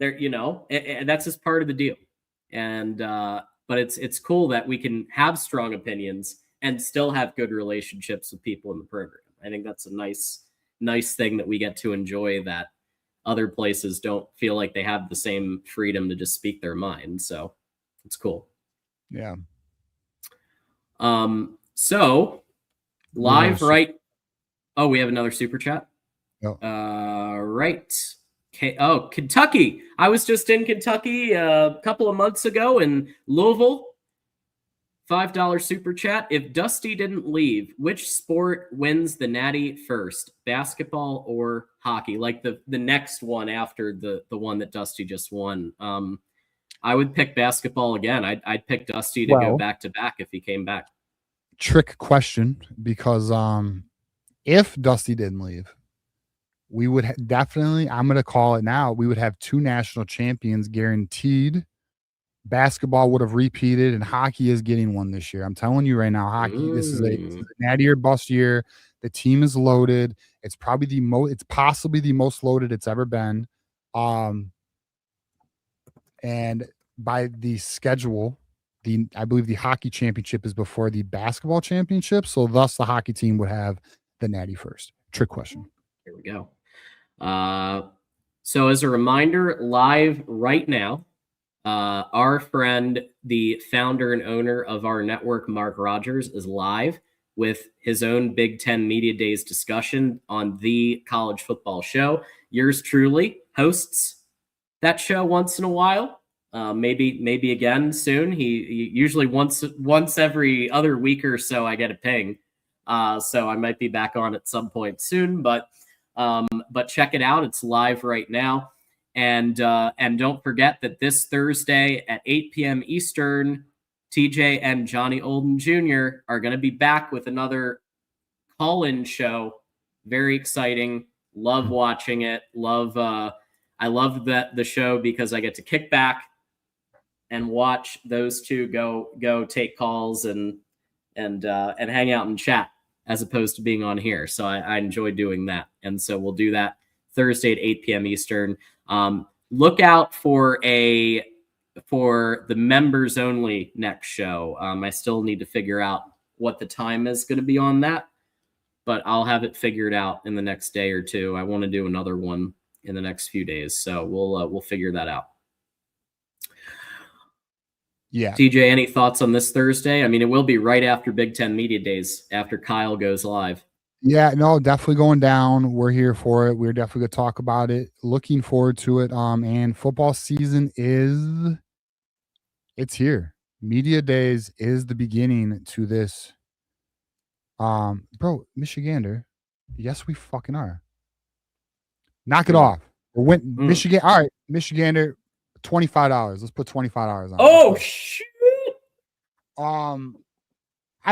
that's just part of the deal. And, but it's cool that we can have strong opinions and still have good relationships with people in the program. I think that's a nice thing that we get to enjoy that other places don't feel like they have the same freedom to just speak their mind. So it's cool. Yeah. So live right. Oh, we have another super chat. Oh. Right. Okay. Oh, Kentucky. I was just in Kentucky a couple of months ago in Louisville. $5 super chat. If Dusty didn't leave, which sport wins the Natty first? Basketball or hockey? Like the next one after the one that Dusty just won. I would pick basketball again. I'd pick Dusty to go back to back if he came back. Trick question, because if Dusty didn't leave, we would definitely, I'm going to call it now, we would have 2 national champions guaranteed. Basketball would have repeated, and hockey is getting one this year. I'm telling you right now, hockey, this is a natty or bust year. The team is loaded. It's probably it's possibly the most loaded it's ever been. And by the schedule, I believe the hockey championship is before the basketball championship. So thus the hockey team would have the natty first. Trick question. Here we go. So as a reminder, live right now, our friend, the founder and owner of our network, Mark Rogers, is live with his own Big Ten Media Days discussion on the College Football Show. Yours truly hosts that show once in a while. Maybe again soon. He usually once every other week or so I get a ping. So I might be back on at some point soon, but check it out. It's live right now. And don't forget that this Thursday at 8 p.m. Eastern, TJ and Johnny Olden Jr. are going to be back with another call-in show. Very exciting. Love watching it. I love the show because I get to kick back and watch those two go take calls and hang out and chat as opposed to being on here. So I enjoy doing that. And so we'll do that Thursday at 8 p.m. Eastern. Look out for the members only next show. I still need to figure out what the time is going to be on that, but I'll have it figured out in the next day or two. I want to do another one in the next few days. So we'll figure that out. Yeah. TJ, any thoughts on this Thursday? I mean, it will be right after Big Ten Media Days, after Kyle goes live. Yeah, no, definitely going down. We're here for it. We're definitely going to talk about it. Looking forward to it. And football season it's here. Media Days is the beginning to this. Bro, Michigander. Yes, we fucking are. Knock it off. Michigan. All right, Michigander. $25. Let's put $25 on. Oh shit. I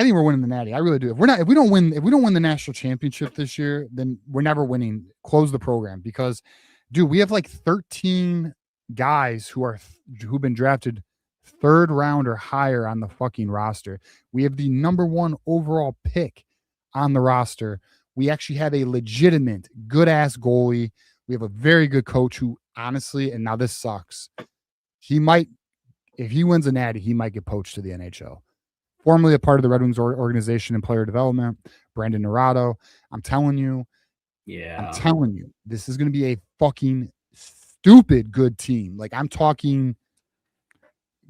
think we're winning the Natty. I really do. If we don't win the national championship this year, then we're never winning. Close the program because, dude, we have like 13 guys who've been drafted 3rd round or higher on the fucking roster. We have the number 1 overall pick on the roster. We actually have a legitimate good ass goalie. We have a very good coach who, honestly, and now this sucks, if he wins a Natty, he might get poached to the NHL. Formerly a part of the Red Wings organization and player development, Brandon Naurato. I'm telling you, this is going to be a fucking stupid good team. Like, I'm talking,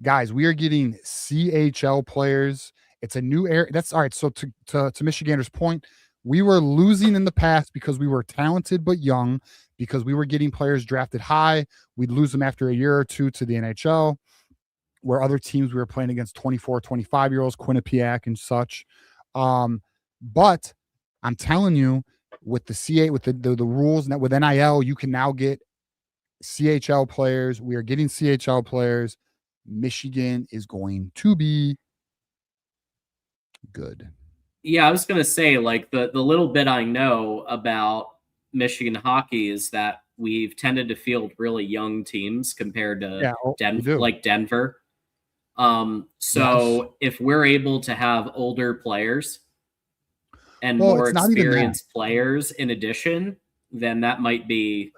guys, we are getting CHL players. It's a new era. That's all right. So to Michigander's point, we were losing in the past because we were talented but young, because we were getting players drafted high. We'd lose them after a year or two to the NHL, where other teams we were playing against 24, 25-year-olds, Quinnipiac and such. But I'm telling you, with the rules, and with NIL, you can now get CHL players. We are getting CHL players. Michigan is going to be good. Yeah, I was going to say, like, the little bit I know about Michigan hockey is that we've tended to field really young teams compared to Denver. If we're able to have older players and more experienced players in addition, then that might be.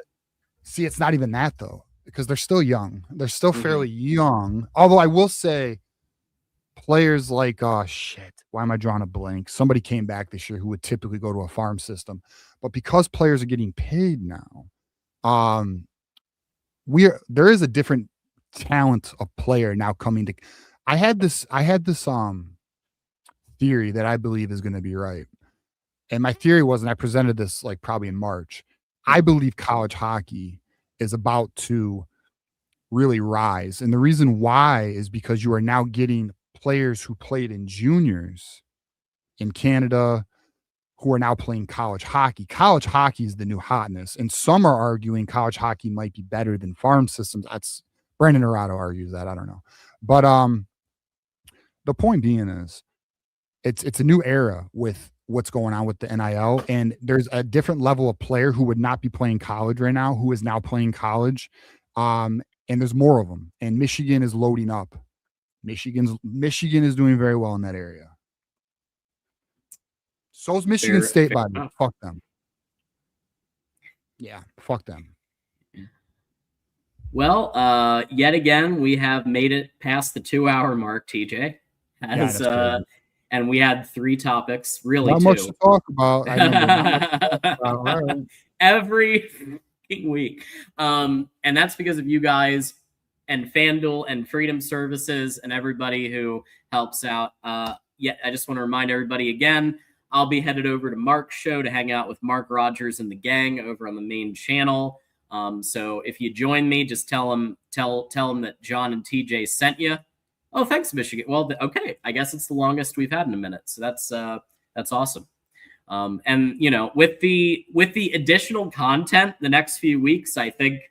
See, it's not even that though, because they're still young. They're still fairly young. Although I will say, players like, oh shit, why am I drawing a blank? Somebody came back this year who would typically go to a farm system, but because players are getting paid now, there is a different talent of player now coming to. I had this theory that I believe is going to be right, and my theory was, and I presented this like probably in March. I believe college hockey is about to really rise, and the reason why is because you are now getting players who played in juniors in Canada who are now playing college hockey. College hockey is the new hotness, and some are arguing college hockey might be better than farm systems. That's Brandon Naurato argues that. I don't know, but the point being is, it's a new era with what's going on with the NIL, and there's a different level of player who would not be playing college right now who is now playing college, and there's more of them. And Michigan is loading up. Michigan is doing very well in that area. So is Michigan State, by the way. Fuck them. Yeah, fuck them. Well, yet again, we have made it past the 2-hour mark, TJ. And we had 3 topics, really not 2. Much to talk about. I know, all right. Every week. And that's because of you guys and FanDuel and Freedom Services and everybody who helps out. I just want to remind everybody again, I'll be headed over to Mark's show to hang out with Mark Rogers and the gang over on the main channel. So if you join me, just tell them that John and TJ sent you. Oh, thanks, Michigan. Well, okay. I guess it's the longest we've had in a minute. So that's awesome. And you know, with the additional content the next few weeks, I think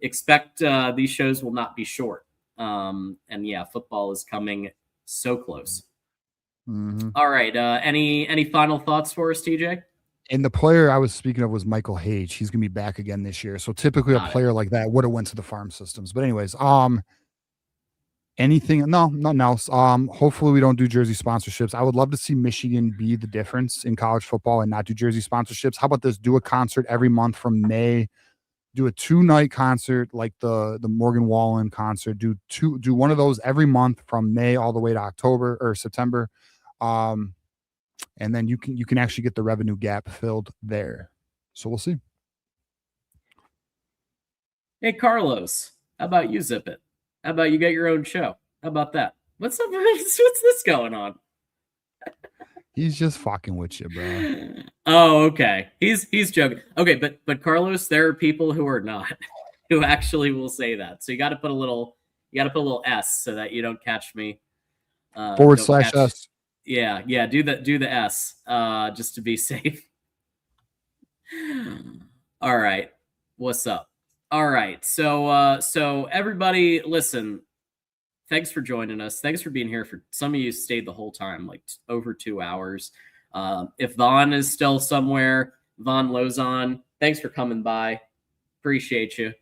expect these shows will not be short. And yeah, football is coming So close. Mm-hmm. All right. Any final thoughts for us, TJ? And the player I was speaking of was Michael Hage. He's gonna be back again this year. So typically a player like that would have went to the farm systems. But anyways, anything? No, nothing else. Hopefully we don't do jersey sponsorships. I would love to see Michigan be the difference in college football and not do jersey sponsorships. How about this? Do a concert every month from May. Do a 2-night concert like the Morgan Wallen concert. Do one of those every month from May all the way to October or September. And then you can actually get the revenue gap filled there. So we'll see. Hey, Carlos, how about you zip it? How about you get your own show? How about that? What's up? What's this going on? He's just fucking with you, bro. Oh, okay. He's joking. Okay, but Carlos, there are people who are not, who actually will say that. So you got to put a little S so that you don't catch me. /S. Yeah. Do the S, just to be safe. All right. What's up? All right. So everybody, listen. Thanks for joining us. Thanks for being here. For some of you stayed the whole time, like over 2 hours. If Vaughn is still somewhere, Vaughn Lozon, thanks for coming by. Appreciate you.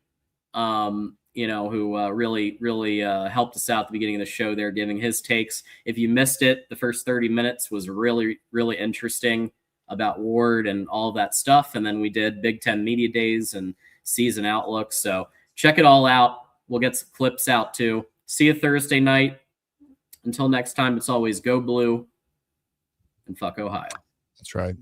Who really helped us out at the beginning of the show there, giving his takes. If you missed it, the first 30 minutes was really, really interesting about Ward and all that stuff. And then we did Big Ten Media Days and season outlook. So check it all out. We'll get some clips out too. See you Thursday night. Until next time, it's always go blue and fuck Ohio. That's right.